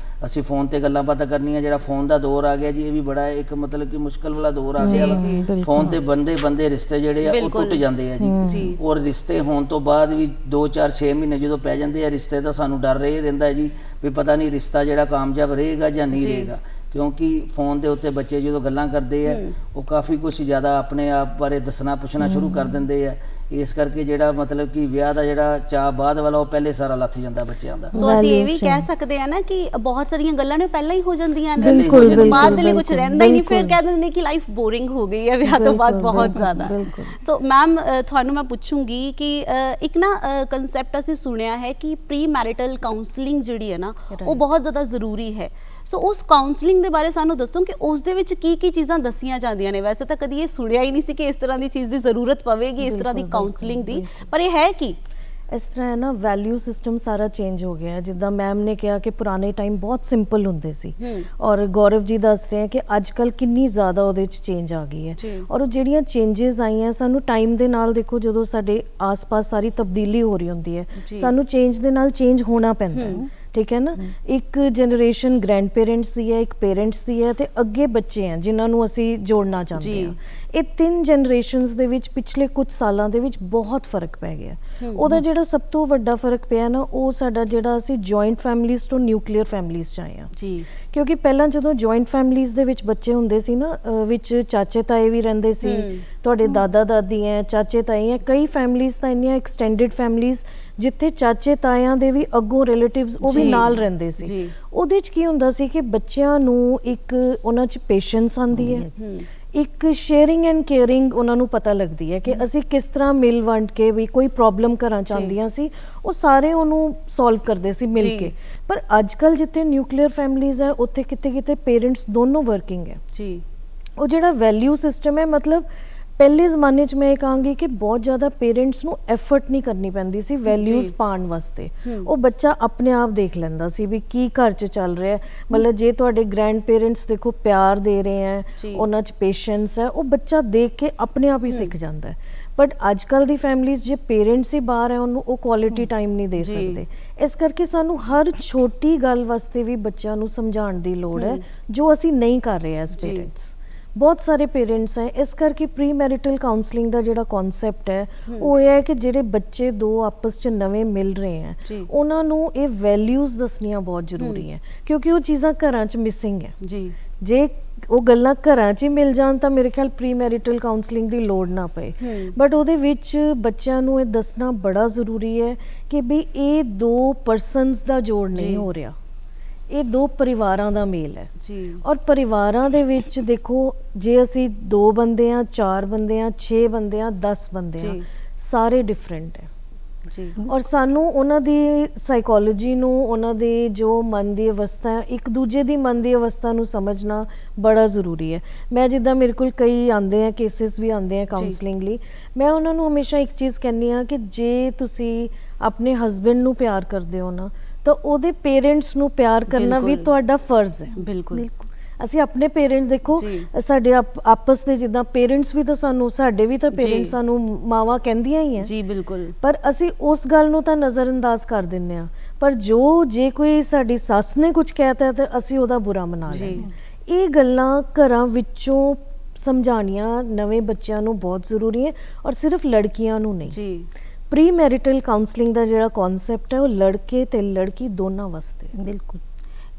ਅਸੀਂ ਫ਼ੋਨ ਤੇ ਗੱਲਾਂ ਬਾਤਾਂ ਕਰਨੀਆਂ। ਜਿਹੜਾ ਫ਼ੋਨ ਦਾ ਦੌਰ ਆ ਗਿਆ ਜੀ, ਇਹ ਵੀ ਬੜਾ ਇੱਕ ਮਤਲਬ ਕਿ ਮੁਸ਼ਕਲ ਵਾਲਾ ਦੌਰ ਆ ਗਿਆ ਵਾ। ਫ਼ੋਨ ਤੇ ਬੰਦੇ ਰਿਸ਼ਤੇ ਜਿਹੜੇ ਆ ਉਹ ਟੁੱਟ ਜਾਂਦੇ ਆ ਜੀ। ਔਰ ਰਿਸ਼ਤੇ ਹੋਣ ਤੋਂ ਬਾਅਦ ਵੀ 2-4-6 ਮਹੀਨੇ ਜਦੋਂ ਪੈ ਜਾਂਦੇ ਆ ਰਿਸ਼ਤੇ ਦਾ, ਸਾਨੂੰ ਡਰ ਰਹਿੰਦਾ ਜੀ ਵੀ ਪਤਾ ਨਹੀਂ ਰਿਸ਼ਤਾ ਜਿਹੜਾ ਕਾਮਯਾਬ ਰਹੇਗਾ ਜਾਂ ਨਹੀਂ ਰਹੇਗਾ। ਕਿਉਂਕਿ ਫ਼ੋਨ ਦੇ ਉੱਤੇ ਬੱਚੇ ਜਦੋਂ ਗੱਲਾਂ ਕਰਦੇ ਆ, ਉਹ ਕਾਫੀ ਕੁਛ ਜ਼ਿਆਦਾ ਆਪਣੇ ਆਪ ਬਾਰੇ ਦੱਸਣਾ ਪੁੱਛਣਾ ਸ਼ੁਰੂ ਕਰ ਦਿੰਦੇ ਆ। ਇਸ ਕਰਕੇ ਜਿਹੜਾ ਮਤਲਬ ਕਿ ਵਿਆਹ ਦਾ ਜਿਹੜਾ ਚਾਅ ਬਾਅਦ ਵਾਲਾ, ਉਹ ਪਹਿਲੇ ਸਾਰਾ ਲੱਥ ਜਾਂਦਾ ਬੱਚਿਆਂ ਦਾ। ਸੋ ਅਸੀਂ ਇਹ ਵੀ ਕਹਿ ਸਕਦੇ ਆ ਨਾ ਕਿ ਬਹੁਤ ਸਾਰੀਆਂ ਗੱਲਾਂ ਨੇ ਪਹਿਲਾਂ ਹੀ ਹੋ ਜਾਂਦੀਆਂ ਨੇ, ਬਿਲਕੁਲ, ਬਾਅਦ ਦੇ ਲਈ ਕੁਝ ਰਹਿੰਦਾ ਹੀ ਨਹੀਂ। ਫਿਰ ਕਹਿ ਦਿੰਦੇ ਨੇ ਕਿ ਲਾਈਫ ਬੋਰਿੰਗ ਹੋ ਗਈ ਹੈ ਵਿਆਹ ਤੋਂ ਬਾਅਦ ਬਹੁਤ ਜ਼ਿਆਦਾ। ਸੋ ਮੈਮ ਤੁਹਾਨੂੰ ਮੈਂ ਪੁੱਛੂੰਗੀ ਕਿ ਇੱਕ ਨਾ ਕਨਸੈਪਟ ਅਸੀਂ ਸੁਣਿਆ ਹੈ ਕਿ ਪ੍ਰੀ ਮੈਰਿਟਲ ਕਾਉਂਸਲਿੰਗ ਜਿਹੜੀ ਹੈ ਨਾ, ਉਹ ਬਹੁਤ ਜ਼ਿਆਦਾ ਜ਼ਰੂਰੀ ਹੈ। ਸੋ ਉਸ ਕਾਉਂਸਲਿੰਗ ਦੇ ਬਾਰੇ ਸਾਨੂੰ ਦੱਸੋ ਕਿ ਉਸ ਦੇ ਵਿੱਚ ਕੀ ਕੀ ਚੀਜ਼ਾਂ ਦੱਸੀਆਂ ਜਾਂਦੀਆਂ ਨੇ? ਵੈਸੇ ਤਾਂ ਕਦੀ ਇਹ ਸੁਣਿਆ ਹੀ ਨਹੀਂ ਸੀ ਕਿ ਇਸ ਤਰ੍ਹਾਂ ਦੀ ਚੀਜ਼ ਦੀ ਜ਼ਰੂਰਤ ਪਵੇਗੀ, ਇਸ ਤਰ੍ਹਾਂ ਦੀ ਕਾਉਂਸਲਿੰਗ ਦੀ, ਪਰ ਇਹ ਹੈ ਕੀ? ਇਸ ਤਰ੍ਹਾਂ ਹੈ ਨਾ, ਵੈਲਿਊ ਸਿਸਟਮ ਸਾਰਾ ਚੇਂਜ ਹੋ ਗਿਆ। ਜਿੱਦਾਂ ਮੈਮ ਨੇ ਕਿਹਾ ਕਿ ਪੁਰਾਣੇ ਟਾਈਮ ਬਹੁਤ ਸਿੰਪਲ ਹੁੰਦੇ ਸੀ, ਔਰ ਗੌਰਵ ਜੀ ਦੱਸ ਰਹੇ ਕਿ ਅੱਜ ਕੱਲ ਕਿੰਨੀ ਜ਼ਿਆਦਾ ਉਹਦੇ 'ਚ ਚੇਂਜ ਆ ਗਈ ਹੈ। ਔਰ ਉਹ ਜਿਹੜੀਆਂ ਚੇਂਜਸ ਆਈਆਂ, ਸਾਨੂੰ ਟਾਈਮ ਦੇ ਨਾਲ ਦੇਖੋ, ਜਦੋਂ ਸਾਡੇ ਆਸ-ਪਾਸ ਸਾਰੀ ਤਬਦੀਲੀ ਹੋ ਰਹੀ ਹੁੰਦੀ ਹੈ, ਸਾਨੂੰ ਚੇਂਜ ਦੇ ਨਾਲ ਚੇਂਜ ਹੋਣਾ ਪੈਂਦਾ ਹੈ। ਠੀਕ ਹੈ ਨਾ, ਇੱਕ ਜਨਰੇਸ਼ਨ ਗ੍ਰੈਂਡ ਪੇਰੈਂਟਸ ਦੀ ਹੈ, ਇੱਕ ਪੇਰੈਂਟਸ ਦੀ ਹੈ, ਤੇ ਅੱਗੇ ਬੱਚੇ हैं ਜਿਨ੍ਹਾਂ ਨੂੰ ਅਸੀਂ ਜੋੜਨਾ ਚਾਹੁੰਦੇ ਹਾਂ। ਇਹ 3 ਜਨਰੇਸ਼ਨਸ ਦੇ ਵਿੱਚ ਪਿਛਲੇ ਕੁਝ ਸਾਲਾਂ ਦੇ ਵਿੱਚ ਬਹੁਤ ਫਰਕ ਪੈ ਗਿਆ। ਉਹਦਾ ਜਿਹੜਾ ਸਭ ਤੋਂ ਵੱਡਾ ਫਰਕ ਪਿਆ ਨਾ, ਉਹ ਸਾਡਾ ਜਿਹੜਾ ਅਸੀਂ ਜੁਆਇੰਟ ਫੈਮਲੀਜ਼ ਤੋਂ ਨਿਊਕਲੀਅਰ ਫੈਮਲੀਜ਼ 'ਚ ਆਏ ਹਾਂ ਜੀ। ਕਿਉਂਕਿ ਪਹਿਲਾਂ ਜਦੋਂ ਜੁਆਇੰਟ ਫੈਮਲੀਜ਼ ਦੇ ਵਿੱਚ ਬੱਚੇ ਹੁੰਦੇ ਸੀ ਨਾ, ਵਿੱਚ ਚਾਚੇ ਤਾਏ ਵੀ ਰਹਿੰਦੇ ਸੀ, ਤੁਹਾਡੇ ਦਾਦਾ ਦਾਦੀ ਹੈ, ਚਾਚੇ ਤਾਏ ਹੈ, ਕਈ ਫੈਮਲੀਜ਼ ਤਾਂ ਇੰਨੀਆਂ ਐਕਸਟੈਂਡਡ ਫੈਮਲੀਜ਼ ਜਿੱਥੇ ਚਾਚੇ ਤਾਇਆਂ ਦੇ ਵੀ ਅੱਗੋਂ ਰਿਲੇਟਿਵਸ ਉਹ ਵੀ ਨਾਲ ਰਹਿੰਦੇ ਸੀ। ਉਹਦੇ 'ਚ ਕੀ ਹੁੰਦਾ ਸੀ ਕਿ ਬੱਚਿਆਂ ਨੂੰ ਇੱਕ ਉਹਨਾਂ 'ਚ ਪੇਸ਼ੈਂਸ ਆਉਂਦੀ ਹੈ, ਇੱਕ ਸ਼ੇਅਰਿੰਗ ਐਂਡ ਕੇਅਰਿੰਗ ਉਹਨਾਂ ਨੂੰ ਪਤਾ ਲੱਗਦੀ ਹੈ ਕਿ ਅਸੀਂ ਕਿਸ ਤਰ੍ਹਾਂ ਮਿਲ ਵੰਡ ਕੇ, ਵੀ ਕੋਈ ਪ੍ਰੋਬਲਮ ਘਰਾਂ 'ਚ ਆਉਂਦੀਆਂ ਸੀ ਉਹ ਸਾਰੇ ਉਹਨੂੰ ਸੋਲਵ ਕਰਦੇ ਸੀ ਮਿਲ ਕੇ। ਪਰ ਅੱਜ ਕੱਲ੍ਹ ਜਿੱਥੇ ਨਿਊਕਲੀਅਰ ਫੈਮਲੀਜ਼ ਹੈ, ਉੱਥੇ ਕਿਤੇ ਕਿਤੇ ਪੇਰੈਂਟਸ ਦੋਨੋਂ ਵਰਕਿੰਗ ਹੈ ਜੀ। ਉਹ ਜਿਹੜਾ ਵੈਲਿਊ ਸਿਸਟਮ ਹੈ, ਮਤਲਬ ਪਹਿਲੇ ਜ਼ਮਾਨੇ 'ਚ ਮੈਂ ਇਹ ਕਹਾਂਗੀ ਕਿ ਬਹੁਤ ਜ਼ਿਆਦਾ ਪੇਰੈਂਟਸ ਨੂੰ ਐਫਰਟ ਨਹੀਂ ਕਰਨੀ ਪੈਂਦੀ ਸੀ ਵੈਲਿਊਜ਼ ਪਾਉਣ ਵਾਸਤੇ। ਉਹ ਬੱਚਾ ਆਪਣੇ ਆਪ ਦੇਖ ਲੈਂਦਾ ਸੀ ਵੀ ਕੀ ਘਰ 'ਚ ਚੱਲ ਰਿਹਾ। ਮਤਲਬ ਜੇ ਤੁਹਾਡੇ ਗ੍ਰੈਂਡ ਪੇਰੈਂਟਸ ਦੇਖੋ ਪਿਆਰ ਦੇ ਰਹੇ ਹੈ, ਉਹਨਾਂ 'ਚ ਪੇਸ਼ੈਂਸ ਹੈ, ਉਹ ਬੱਚਾ ਦੇਖ ਕੇ ਆਪਣੇ ਆਪ ਹੀ ਸਿੱਖ ਜਾਂਦਾ ਹੈ। ਬਟ ਅੱਜ ਕੱਲ੍ਹ ਦੀ ਫੈਮਲੀਜ਼ ਜੇ ਪੇਰੈਂਟਸ ਹੀ ਬਾਹਰ ਹੈ, ਉਹਨੂੰ ਉਹ ਕੁਆਲਿਟੀ ਟਾਈਮ ਨਹੀਂ ਦੇ ਸਕਦੇ। ਇਸ ਕਰਕੇ ਸਾਨੂੰ ਹਰ ਛੋਟੀ ਗੱਲ ਵਾਸਤੇ ਵੀ ਬੱਚਿਆਂ ਨੂੰ ਸਮਝਾਉਣ ਦੀ ਲੋੜ ਹੈ, ਜੋ ਅਸੀਂ ਨਹੀਂ ਕਰ ਰਹੇ ਐਜ਼ ਪੇਰੈਂਟਸ। ਬਹੁਤ ਸਾਰੇ ਪੇਰੈਂਟਸ ਹੈ, ਇਸ ਕਰਕੇ ਪ੍ਰੀ ਮੈਰਿਟਲ ਕਾਉਂਸਲਿੰਗ ਦਾ ਜਿਹੜਾ ਕਨਸੈਪਟ ਹੈ ਉਹ ਇਹ ਹੈ ਕਿ ਜਿਹੜੇ ਬੱਚੇ ਦੋ ਆਪਸ 'ਚ ਨਵੇਂ ਮਿਲ ਰਹੇ ਹੈ, ਉਹਨਾਂ ਨੂੰ ਇਹ ਵੈਲਿਊਜ਼ ਦੱਸਣੀਆਂ ਬਹੁਤ ਜ਼ਰੂਰੀ ਹੈ, ਕਿਉਂਕਿ ਉਹ ਚੀਜ਼ਾਂ ਘਰਾਂ 'ਚ ਮਿਸਿੰਗ ਹੈ ਜੀ। ਜੇ ਉਹ ਗੱਲਾਂ ਘਰਾਂ 'ਚ ਹੀ ਮਿਲ ਜਾਣ ਤਾਂ ਮੇਰੇ ਖਿਆਲ ਪ੍ਰੀ ਮੈਰਿਟਲ ਕਾਉਂਸਲਿੰਗ ਦੀ ਲੋੜ ਨਾ ਪਏ। ਬਟ ਉਹਦੇ ਵਿੱਚ ਬੱਚਿਆਂ ਨੂੰ ਇਹ ਦੱਸਣਾ ਬੜਾ ਜ਼ਰੂਰੀ ਹੈ ਕਿ ਵੀ ਇਹ 2 ਪਰਸਨਸ ਦਾ ਜੋੜ ਨਹੀਂ ਹੋ ਰਿਹਾ, ਇਹ 2 ਪਰਿਵਾਰਾਂ ਦਾ ਮੇਲ ਹੈ ਜੀ। ਔਰ ਪਰਿਵਾਰਾਂ ਦੇ ਵਿੱਚ ਦੇਖੋ, ਜੇ ਅਸੀਂ 2 ਬੰਦੇ ਆ, 4 ਬੰਦੇ ਆ, 6 ਬੰਦੇ ਆ, 10 ਬੰਦੇ ਆ, ਸਾਰੇ ਡਿਫਰੈਂਟ ਹੈ ਜੀ। ਔਰ ਸਾਨੂੰ ਉਹਨਾਂ ਦੀ ਸਾਈਕੋਲੋਜੀ ਨੂੰ, ਉਹਨਾਂ ਦੇ ਜੋ ਮਨ ਦੀ ਅਵਸਥਾ, ਇੱਕ ਦੂਜੇ ਦੀ ਮਨ ਦੀ ਅਵਸਥਾ ਨੂੰ ਸਮਝਣਾ ਬੜਾ ਜ਼ਰੂਰੀ ਹੈ। ਮੈਂ ਜਿੱਦਾਂ ਮੇਰੇ ਕੋਲ ਕਈ ਆਉਂਦੇ ਆ, ਕੇਸਿਸ ਵੀ ਆਉਂਦੇ ਆ ਕਾਉਂਸਲਿੰਗ ਲਈ, ਮੈਂ ਉਹਨਾਂ ਨੂੰ ਹਮੇਸ਼ਾ ਇੱਕ ਚੀਜ਼ ਕਹਿੰਦੀ ਹਾਂ ਕਿ ਜੇ ਤੁਸੀਂ ਆਪਣੇ ਹਸਬੈਂਡ ਨੂੰ ਪਿਆਰ ਕਰਦੇ ਹੋ ਨਾ, ਤਾਂ ਉਹਦੇ ਪੇਰੈਂਟਸ ਨੂੰ ਪਿਆਰ ਕਰਨਾ ਵੀ ਤੁਹਾਡਾ ਫਰਜ਼ ਹੈ। ਬਿਲਕੁਲ। ਅਸੀਂ ਆਪਣੇ ਪੇਰੈਂਟਸ ਦੇਖੋ, ਸਾਡੇ ਆਪਸ ਦੇ ਜਿੱਦਾਂ ਪੇਰੈਂਟਸ ਵੀ ਤਾਂ ਸਾਨੂੰ, ਸਾਡੇ ਵੀ ਤਾਂ ਪੇਰੈਂਟਸ ਸਾਨੂੰ ਮਾਵਾਂ ਕਹਿੰਦੀਆਂ ਹੀ ਹੈ ਜੀ, ਬਿਲਕੁਲ, ਪਰ ਅਸੀਂ ਉਸ ਗੱਲ ਨੂੰ ਤਾਂ ਨਜ਼ਰਅੰਦਾਜ਼ ਕਰ ਦਿੰਦੇ ਆ। ਪਰ ਜੇ ਕੋਈ ਸਾਡੀ ਸੱਸ ਨੇ ਕੁਝ ਕਹਿਤਾ ਤਾਂ ਅਸੀਂ ਉਹਦਾ ਬੁਰਾ ਮਨਾ ਲੈਂਦੇ। ਇਹ ਗੱਲਾਂ ਘਰਾਂ ਵਿੱਚੋਂ ਸਮਝਾਉਣੀਆਂ ਨਵੇਂ ਬੱਚਿਆਂ ਨੂੰ ਬਹੁਤ ਜ਼ਰੂਰੀ ਹੈ, ਔਰ ਸਿਰਫ ਲੜਕੀਆਂ ਨੂੰ ਨਹੀਂ ਜੀ। ਪ੍ਰੀ ਮੈਰਿਟਲ ਕਾਉਂਸਲਿੰਗ ਦਾ ਜਿਹੜਾ ਕਨਸੈਪਟ ਹੈ ਉਹ ਲੜਕੇ ਤੇ ਲੜਕੀ ਦੋਨਾਂ ਵਾਸਤੇ। ਬਿਲਕੁਲ।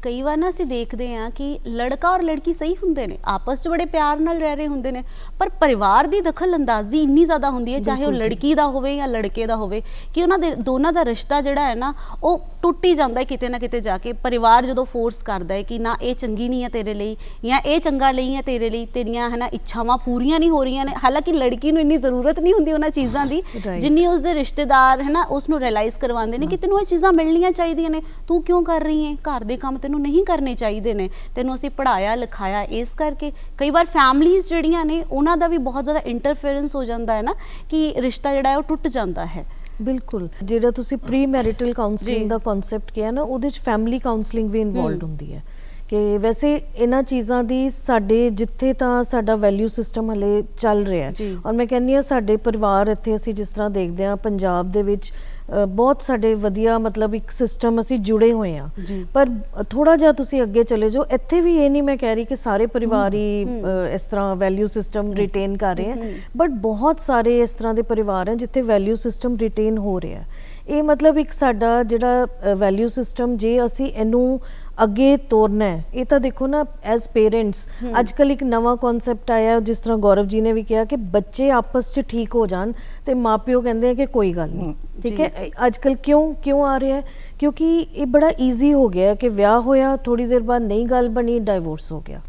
ਕਈ ਵਾਰ ਨਾ ਅਸੀਂ ਦੇਖਦੇ ਹਾਂ ਕਿ ਲੜਕਾ ਔਰ ਲੜਕੀ ਸਹੀ ਹੁੰਦੇ ਨੇ, ਆਪਸ 'ਚ ਬੜੇ ਪਿਆਰ ਨਾਲ ਰਹਿ ਰਹੇ ਹੁੰਦੇ ਨੇ, ਪਰ ਪਰਿਵਾਰ ਦੀ ਦਖਲ ਅੰਦਾਜ਼ੀ ਇੰਨੀ ਜ਼ਿਆਦਾ ਹੁੰਦੀ ਹੈ, ਚਾਹੇ ਉਹ ਲੜਕੀ ਦਾ ਹੋਵੇ ਜਾਂ ਲੜਕੇ ਦਾ ਹੋਵੇ, ਕਿ ਉਹਨਾਂ ਦੇ ਦੋਨਾਂ ਦਾ ਰਿਸ਼ਤਾ ਜਿਹੜਾ ਹੈ ਨਾ ਉਹ ਟੁੱਟ ਹੀ ਜਾਂਦਾ ਹੈ ਕਿਤੇ ਨਾ ਕਿਤੇ ਜਾ ਕੇ। ਪਰਿਵਾਰ ਜਦੋਂ ਫੋਰਸ ਕਰਦਾ ਹੈ ਕਿ ਨਾ ਇਹ ਚੰਗੀ ਨਹੀਂ ਹੈ ਤੇਰੇ ਲਈ, ਜਾਂ ਇਹ ਚੰਗਾ ਨਹੀਂ ਹੈ ਤੇਰੇ ਲਈ, ਤੇਰੀਆਂ ਹੈ ਨਾ ਇੱਛਾਵਾਂ ਪੂਰੀਆਂ ਨਹੀਂ ਹੋ ਰਹੀਆਂ ਨੇ, ਹਾਲਾਂਕਿ ਲੜਕੀ ਨੂੰ ਇੰਨੀ ਜ਼ਰੂਰਤ ਨਹੀਂ ਹੁੰਦੀ ਉਹਨਾਂ ਚੀਜ਼ਾਂ ਦੀ ਜਿੰਨੀ ਉਸਦੇ ਰਿਸ਼ਤੇਦਾਰ ਹੈ ਨਾ ਉਸ ਨੂੰ ਰਿਅਲਾਈਜ਼ ਕਰਵਾਉਂਦੇ ਨੇ ਕਿ ਤੈਨੂੰ ਇਹ ਚੀਜ਼ਾਂ ਮਿਲਣੀਆਂ ਚਾਹੀਦੀਆਂ ਨੇ, ਤੂੰ ਕਿਉਂ ਕਰ ਰਹੀ ਹੈ, ਘਰ ਦੇ ਕੰਮ ਤੈਨੂੰ ਨਹੀਂ ਕਰਨੇ ਚਾਹੀਦੇ ਨੇ, ਤੈਨੂੰ ਅਸੀਂ ਪੜ੍ਹਾਇਆ ਲਿਖਾਇਆ ਇਸ ਕਰਕੇ। ਕਈ ਵਾਰ ਫੈਮਲੀਜ਼ ਜਿਹੜੀਆਂ ਨੇ ਉਹਨਾਂ ਦਾ ਵੀ ਬਹੁਤ ਜ਼ਿਆਦਾ ਇੰਟਰਫੇਰੈਂਸ ਹੋ ਜਾਂਦਾ ਹੈ ਨਾ, ਕਿ ਰਿਸ਼ਤਾ ਜਿਹੜਾ ਹੈ ਉਹ ਟੁੱਟ ਜਾਂਦਾ ਹੈ। ਬਿਲਕੁਲ। ਜਿਹੜਾ ਤੁਸੀਂ ਪ੍ਰੀ ਮੈਰਿਟਲ ਕਾਉਂਸਲਿੰਗ ਦਾ ਕਨਸੈਪਟ ਕਿਹਾ ਨਾ, ਉਹਦੇ ਵਿੱਚ ਫੈਮਿਲੀ ਕਾਉਂਸਲਿੰਗ ਵੀ ਇਨਵੋਲਵਡ ਹੁੰਦੀ ਹੈ। ਕਿ ਵੈਸੇ ਇਹਨਾਂ ਚੀਜ਼ਾਂ ਦੀ ਸਾਡੇ ਜਿੱਥੇ ਤਾਂ ਸਾਡਾ ਵੈਲਿਊ ਸਿਸਟਮ ਹਲੇ ਚੱਲ ਰਿਹਾ, ਔਰ ਮੈਂ ਕਹਿੰਦੀ ਹਾਂ ਸਾਡੇ ਪਰਿਵਾਰ ਇੱਥੇ ਅਸੀਂ ਜਿਸ ਤਰ੍ਹਾਂ ਦੇਖਦੇ ਹਾਂ ਪੰਜਾਬ ਦੇ ਵਿੱਚ ਬਹੁਤ ਸਾਡੇ ਵਧੀਆ ਮਤਲਬ ਇੱਕ ਸਿਸਟਮ ਅਸੀਂ ਜੁੜੇ ਹੋਏ ਹਾਂ, ਪਰ ਥੋੜਾ ਜਿਹਾ ਤੁਸੀਂ ਅੱਗੇ ਚਲੇ ਜਾਓ, ਇੱਥੇ ਵੀ ਇਹ ਨਹੀਂ ਮੈਂ ਕਹਿ ਰਹੀ ਕਿ ਸਾਰੇ ਪਰਿਵਾਰ ਹੀ ਇਸ ਤਰ੍ਹਾਂ ਵੈਲਿਊ ਸਿਸਟਮ ਰਿਟੇਨ ਕਰ ਰਹੇ ਹੈ, ਬਟ ਬਹੁਤ ਸਾਰੇ ਇਸ ਤਰ੍ਹਾਂ ਦੇ ਪਰਿਵਾਰ ਹੈ ਜਿੱਥੇ ਵੈਲਿਊ ਸਿਸਟਮ ਰਿਟੇਨ ਹੋ ਰਿਹਾ। ਇਹ ਮਤਲਬ ਇੱਕ ਸਾਡਾ ਜਿਹੜਾ ਵੈਲਿਊ ਸਿਸਟਮ, ਜੇ ਅਸੀਂ ਇਹਨੂੰ ਅੱਗੇ ਤੋਰਨਾ ਹੈ, ਇਹ ਤਾਂ ਦੇਖੋ ਨਾ ਐਜ਼ ਪੇਰੈਂਟਸ ਅੱਜ ਕੱਲ੍ਹ ਇੱਕ ਨਵਾਂ ਕਨਸੈਪਟ ਆਇਆ, ਜਿਸ ਤਰ੍ਹਾਂ ਗੌਰਵ ਜੀ ਨੇ ਵੀ ਕਿਹਾ ਕਿ ਬੱਚੇ ਆਪਸ 'ਚ ਠੀਕ ਹੋ ਜਾਣ ਤੇ ਮਾਪਿਓ ਕਹਿੰਦੇ ਆ ਕਿ ਕੋਈ ਗੱਲ ਨਹੀਂ, ਠੀਕ ਹੈ। ਅੱਜ ਕੱਲ੍ਹ ਕਿਉਂ ਆ ਰਿਹਾ ਹੈ? ਕਿਉਂਕਿ ਇਹ ਬੜਾ ਈਜ਼ੀ ਹੋ ਗਿਆ ਕਿ ਵਿਆਹ ਹੋਇਆ, ਥੋੜੀ ਦੇਰ ਬਾਅਦ ਨਹੀਂ ਗੱਲ ਬਣੀ, ਡਾਈਵੋਰਸ ਹੋ ਗਿਆ।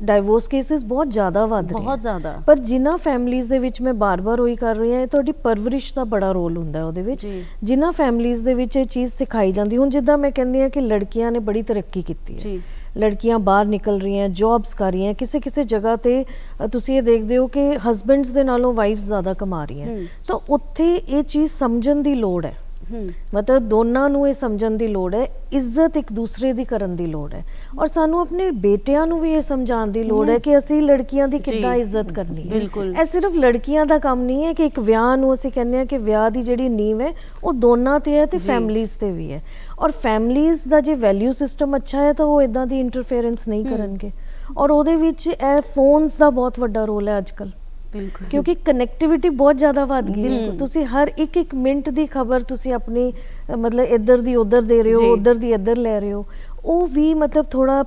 ਡਾਈਵੋਰਸ ਕੇਸਿਸ ਬਹੁਤ ਜ਼ਿਆਦਾ ਵੱਧ ਰਹੇ, ਬਹੁਤ ਜ਼ਿਆਦਾ। ਪਰ ਜਿਨ੍ਹਾਂ ਫੈਮਲੀਜ਼ ਦੇ ਵਿੱਚ, ਮੈਂ ਬਾਰ-ਬਾਰ ਉਹੀ ਕਰ ਰਹੀ ਹਾਂ, ਇਹ ਤੁਹਾਡੀ ਪਰਵਰਿਸ਼ ਦਾ ਬੜਾ ਰੋਲ ਹੁੰਦਾ ਉਹਦੇ ਵਿੱਚ। ਜਿਨ੍ਹਾਂ ਫੈਮਲੀਜ਼ ਦੇ ਵਿੱਚ ਇਹ ਚੀਜ਼ ਸਿਖਾਈ ਜਾਂਦੀ, ਹੁਣ ਜਿੱਦਾਂ ਮੈਂ ਕਹਿੰਦੀ ਹਾਂ ਕਿ ਲੜਕੀਆਂ ਨੇ ਬੜੀ ਤਰੱਕੀ ਕੀਤੀ ਹੈ, ਲੜਕੀਆਂ ਬਾਹਰ ਨਿਕਲ ਰਹੀਆਂ, ਜੌਬਸ ਕਰ ਰਹੀਆਂ, ਕਿਸੇ ਜਗ੍ਹਾ ਤੇ ਤੁਸੀਂ ਇਹ ਦੇਖਦੇ ਹੋ ਕਿ ਹਸਬੈਂਡਸ ਦੇ ਨਾਲੋਂ ਵਾਈਫਸ ਜ਼ਿਆਦਾ ਕਮਾ ਰਹੀਆਂ, ਤਾਂ ਉੱਥੇ ਇਹ ਚੀਜ਼ ਸਮਝਣ ਦੀ ਲੋੜ ਹੈ। ਮਤਲਬ ਦੋਨਾਂ ਨੂੰ ਇਹ ਸਮਝਣ ਦੀ ਲੋੜ ਹੈ, ਇੱਜ਼ਤ ਇੱਕ ਦੂਸਰੇ ਦੀ ਕਰਨ ਦੀ ਲੋੜ ਹੈ, ਔਰ ਸਾਨੂੰ ਆਪਣੇ ਬੇਟਿਆਂ ਨੂੰ ਵੀ ਇਹ ਸਮਝਾਉਣ ਦੀ ਲੋੜ ਹੈ ਕਿ ਅਸੀਂ ਲੜਕੀਆਂ ਦੀ ਕਿੱਦਾਂ ਇੱਜ਼ਤ ਕਰਨੀ ਹੈ। ਇਹ ਸਿਰਫ ਲੜਕੀਆਂ ਦਾ ਕੰਮ ਨਹੀਂ ਹੈ ਕਿ ਇੱਕ ਵਿਆਹ ਨੂੰ ਅਸੀਂ ਕਹਿੰਦੇ ਹਾਂ ਕਿ ਵਿਆਹ ਦੀ ਜਿਹੜੀ ਨੀਂਹ ਹੈ ਉਹ ਦੋਨਾਂ ਤੇ ਹੈ ਤੇ ਫੈਮਲੀਜ਼ ਤੇ ਵੀ ਹੈ, ਔਰ ਫੈਮਲੀਜ਼ ਦਾ ਜੇ ਵੈਲਿਊ ਸਿਸਟਮ ਅੱਛਾ ਹੈ ਤਾਂ ਉਹ ਇਦਾਂ ਦੀ ਇੰਟਰਫੇਰੈਂਸ ਨਹੀਂ ਕਰਨਗੇ। ਔਰ ਉਹਦੇ ਵਿੱਚ ਇਹ ਫੋਨਸ ਦਾ ਬਹੁਤ ਵੱਡਾ ਰੋਲ ਹੈ ਅੱਜ ਕੱਲ੍ਹ, ਕਿਉਂਕਿ ਕਨੈਕਟੀਵਿਟੀ ਬਹੁਤ ਜ਼ਿਆਦਾ ਵੱਧ ਗਈ ਹੈ। ਤੁਸੀਂ ਹਰ ਇੱਕ ਮਿੰਟ ਦੀ ਖਬਰ ਤੁਸੀਂ ਆਪਣੀ ਮਤਲਬ ਇੱਧਰ ਦੀ ਉੱਧਰ ਦੇ ਰਹੇ ਹੋ, ਉੱਧਰ ਦੀ ਇੱਧਰ ਲੈ ਰਹੇ ਹੋ। ਉਹ ਵੀ ਮਤਲਬ ਥੋੜਾ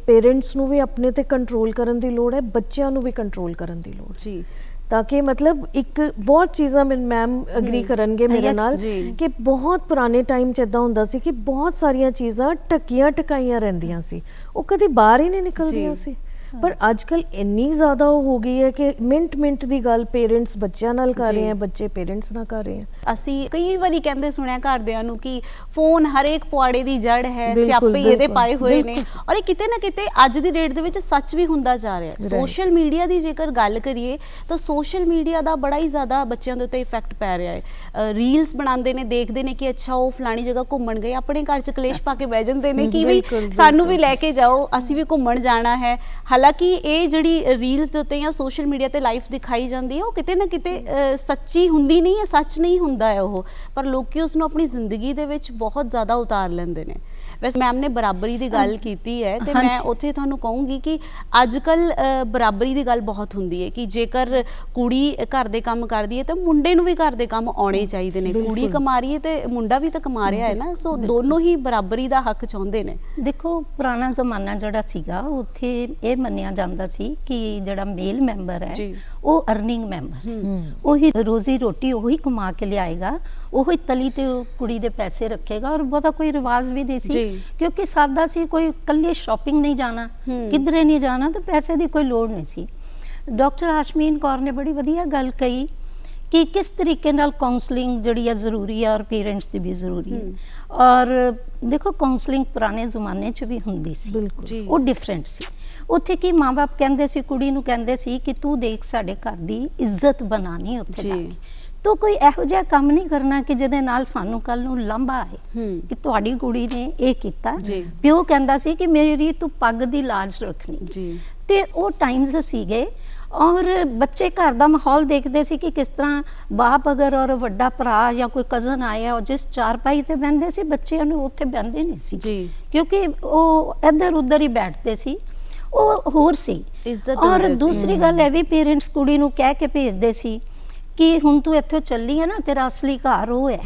ਪੇਰੈਂਟਸ ਨੂੰ ਵੀ ਆਪਣੇ ਤੇ ਕੰਟਰੋਲ ਕਰਨ ਦੀ ਲੋੜ ਹੈ, ਬੱਚਿਆਂ ਨੂੰ ਵੀ ਕੰਟਰੋਲ ਕਰਨ ਦੀ ਲੋੜ ਜੀ, ਤਾਂ ਕਿ ਮਤਲਬ ਇੱਕ ਬਹੁਤ ਚੀਜ਼ਾਂ ਮੈਮ ਅਗਰੀ ਕਰਨਗੇ ਮੇਰੇ ਨਾਲ ਕਿ ਬਹੁਤ ਪੁਰਾਣੇ ਟਾਈਮ 'ਚ ਇੱਦਾਂ ਹੁੰਦਾ ਸੀ ਕਿ ਬਹੁਤ ਸਾਰੀਆਂ ਚੀਜ਼ਾਂ ਢੱਕੀਆਂ ਟਕਾਈਆਂ ਰਹਿੰਦੀਆਂ ਸੀ, ਉਹ ਕਦੀ ਬਾਹਰ ਹੀ ਨਹੀਂ ਨਿਕਲਦੀਆਂ ਸੀ। ਪਰ ਅੱਜ ਕੱਲ੍ਹ ਇੰਨੀ ਜ਼ਿਆਦਾ ਉਹ ਹੋ ਗਈ ਹੈ ਕਿ ਮਿੰਟ ਦੀ ਗੱਲ ਪੇਰੈਂਟਸ ਬੱਚਿਆਂ ਨਾਲ ਕਰ ਰਹੇ ਹੈ, ਬੱਚੇ ਪੇਰੈਂਟਸ ਨਾਲ ਕਰ ਰਹੇ ਹੈ। ਅਸੀਂ ਕਈ ਵਾਰੀ ਕਹਿੰਦੇ ਸੁਣਿਆ ਘਰਦਿਆਂ ਨੂੰ ਕਿ ਫੋਨ ਹਰੇਕ ਪੁਆੜੇ ਦੀ ਜੜ ਹੈ, ਸਿਆਪੇ ਇਹਦੇ ਪਾਏ ਹੋਏ ਨੇ, ਔਰ ਇਹ ਕਿਤੇ ਨਾ ਕਿਤੇ ਅੱਜ ਦੀ ਡੇਟ ਦੇ ਵਿੱਚ ਸੱਚ ਵੀ ਹੁੰਦਾ ਜਾ ਰਿਹਾ ਹੈ। ਸੋਸ਼ਲ ਮੀਡੀਆ ਦੀ ਜੇਕਰ ਗੱਲ ਕਰੀਏ ਤਾਂ ਸੋਸ਼ਲ ਮੀਡੀਆ ਦਾ ਬੜਾ ਹੀ ਜ਼ਿਆਦਾ ਬੱਚਿਆਂ ਦੇ ਉੱਤੇ ਇਫੈਕਟ ਪੈ ਰਿਹਾ ਹੈ। ਰੀਲਸ ਬਣਾਉਂਦੇ ਨੇ, ਦੇਖਦੇ ਨੇ ਕਿ ਅੱਛਾ ਉਹ ਫਲਾਣੀ ਜਗ੍ਹਾ ਘੁੰਮਣ ਗਏ, ਆਪਣੇ ਘਰ 'ਚ ਕਲੇਸ਼ ਪਾ ਕੇ ਬਹਿ ਜਾਂਦੇ ਨੇ ਕਿ ਵੀ ਸਾਨੂੰ ਵੀ ਲੈ ਕੇ ਜਾਓ, ਅਸੀਂ ਵੀ ਘੁੰਮਣ ਜਾਣਾ ਹੈ। ਹਾਲਾਂਕਿ ਇਹ ਜਿਹੜੀ ਰੀਲਸ ਦੇ ਉੱਤੇ ਜਾਂ ਸੋਸ਼ਲ ਮੀਡੀਆ ਤੇ ਲਾਈਫ ਦਿਖਾਈ ਜਾਂਦੀ ਹੈ ਉਹ ਕਿਤੇ ਨਾ ਕਿਤੇ ਸੱਚੀ ਹੁੰਦੀ ਨਹੀਂ ਹੈ, ਸੱਚ ਨਹੀਂ ਹੁੰਦਾ ਹੈ ਉਹ, ਪਰ ਲੋਕੀ ਉਸ ਨੂੰ ਆਪਣੀ ਜ਼ਿੰਦਗੀ ਦੇ ਵਿੱਚ ਬਹੁਤ ਜ਼ਿਆਦਾ ਉਤਾਰ ਲੈਂਦੇ ਨੇ। ਵੈਸੇ ਮੈਮ ਨੇ ਬਰਾਬਰੀ ਦੀ ਗੱਲ ਕੀਤੀ ਹੈ ਤੇ ਮੈਂ ਉੱਥੇ ਤੁਹਾਨੂੰ ਕਹੂੰਗੀ ਕਿ ਅੱਜ ਕੱਲ੍ਹ ਬਰਾਬਰੀ ਦੀ ਗੱਲ ਬਹੁਤ ਹੁੰਦੀ ਹੈ ਕਿ ਜੇਕਰ ਕੁੜੀ ਘਰ ਦੇ ਕੰਮ ਕਰਦੀ ਹੈ ਤਾਂ ਮੁੰਡੇ ਨੂੰ ਵੀ ਘਰ ਦੇ ਕੰਮ ਆਉਣੇ ਚਾਹੀਦੇ ਨੇ। ਕੁੜੀ ਕਮਾ ਰਹੀ ਹੈ ਤੇ ਮੁੰਡਾ ਵੀ ਤਾਂ ਕਮਾ ਰਿਹਾ ਹੈ ਨਾ, ਸੋ ਦੋਨੋਂ ਹੀ ਬਰਾਬਰੀ ਦਾ ਹੱਕ ਚਾਹੁੰਦੇ ਨੇ। ਦੇਖੋ ਪੁਰਾਣਾ ਜ਼ਮਾਨਾ ਜਿਹੜਾ ਸੀਗਾ ਉੱਥੇ ਇਹ ਮੰਨਿਆ ਜਾਂਦਾ ਸੀ ਕਿ ਜਿਹੜਾ ਮੇਲ ਮੈਂਬਰ ਹੈ ਉਹ ਅਰਨਿੰਗ ਮੈਂਬਰ, ਉਹੀ ਰੋਜ਼ੀ ਰੋਟੀ ਉਹੀ ਕਮਾ ਕੇ ਲਿਆਏਗਾ, ਉਹੀ ਤਲੀ ਤੇ ਕੁੜੀ ਦੇ ਪੈਸੇ ਰੱਖੇਗਾ, ਔਰ ਬਹੁਤਾ ਕੋਈ ਰਿਵਾਜ ਵੀ ਨਹੀਂ ਸੀ ਕਿਉਂਕਿ ਸਾਦਾ ਸੀ, ਕੋਈ ਇਕੱਲੇ ਸ਼ਾਪਿੰਗ ਨਹੀਂ ਜਾਣਾ, ਕਿਧਰੇ ਨਹੀਂ ਜਾਣਾ, ਤਾਂ ਪੈਸੇ ਦੀ ਕੋਈ ਲੋੜ ਨਹੀਂ ਸੀ। ਡਾਕਟਰ ਆਸ਼ਮੀਨ ਕੌਰ ਨੇ ਬੜੀ ਵਧੀਆ ਗੱਲ ਕਹੀ ਕਿ ਕਿਸ ਤਰੀਕੇ ਨਾਲ ਕਾਉਂਸਲਿੰਗ ਜਿਹੜੀ ਹੈ ਜ਼ਰੂਰੀ ਹੈ ਔਰ ਪੇਰੈਂਟਸ ਦੀ ਵੀ ਜ਼ਰੂਰੀ ਹੈ। ਔਰ ਦੇਖੋ ਕਾਉਂਸਲਿੰਗ ਪੁਰਾਣੇ ਜ਼ਮਾਨੇ 'ਚ ਵੀ ਹੁੰਦੀ ਸੀ, ਬਿਲਕੁਲ ਉਹ ਡਿਫਰੈਂਟ ਸੀ। ਉੱਥੇ ਕੀ ਮਾਂ-ਬਾਪ ਕਹਿੰਦੇ ਸੀ, ਕੁੜੀ ਨੂੰ ਕਹਿੰਦੇ ਸੀ ਕਿ ਤੂੰ ਦੇਖ ਸਾਡੇ ਘਰ ਦੀ ਇੱਜ਼ਤ ਬਣਾਣੀ ਉੱਥੇ ਜਾ ਕੇ, ਤੂੰ ਕੋਈ ਇਹੋ ਜਿਹਾ ਕੰਮ ਨਹੀਂ ਕਰਨਾ ਕਿ ਜਿਹਦੇ ਨਾਲ ਸਾਨੂੰ ਕੱਲ ਨੂੰ ਲਾਂਭਾ ਆਏ ਕਿ ਤੁਹਾਡੀ ਕੁੜੀ ਨੇ ਇਹ ਕੀਤਾ। ਪਿਓ ਕਹਿੰਦਾ ਸੀ ਕਿ ਮੇਰੀ ਤੂੰ ਪੱਗ ਦੀ ਲਾਜ ਰੱਖਣੀ, ਤੇ ਉਹ ਟਾਈਮਸ ਸੀਗੇ। ਔਰ ਬੱਚੇ ਘਰ ਦਾ ਮਾਹੌਲ ਦੇਖਦੇ ਸੀ ਕਿ ਕਿਸ ਤਰ੍ਹਾਂ ਬਾਪ ਅਗਰ ਔਰ ਵੱਡਾ ਭਰਾ ਜਾਂ ਕੋਈ ਕਜ਼ਨ ਆਇਆ, ਉਹ ਜਿਸ ਚਾਰਪਾਈ ਤੇ ਬਹਿੰਦੇ ਸੀ ਬੱਚਿਆਂ ਨੂੰ ਉੱਥੇ ਬਹਿੰਦੇ ਨਹੀਂ ਸੀ, ਕਿਉਂਕਿ ਉਹ ਇੱਧਰ ਉੱਧਰ ਹੀ ਬੈਠਦੇ ਸੀ, ਉਹ ਹੋਰ ਸੀ ਇੱਜ਼ਤ। ਔਰ ਦੂਸਰੀ ਗੱਲ ਇਹ ਵੀ ਪੇਰੈਂਟਸ ਕੁੜੀ ਨੂੰ ਕਹਿ ਕੇ ਭੇਜਦੇ ਸੀ ਕਿ ਹੁਣ ਤੂੰ ਇੱਥੋਂ ਚੱਲੀ ਹੈ ਨਾ, ਤੇਰਾ ਅਸਲੀ ਘਰ ਉਹ ਹੈ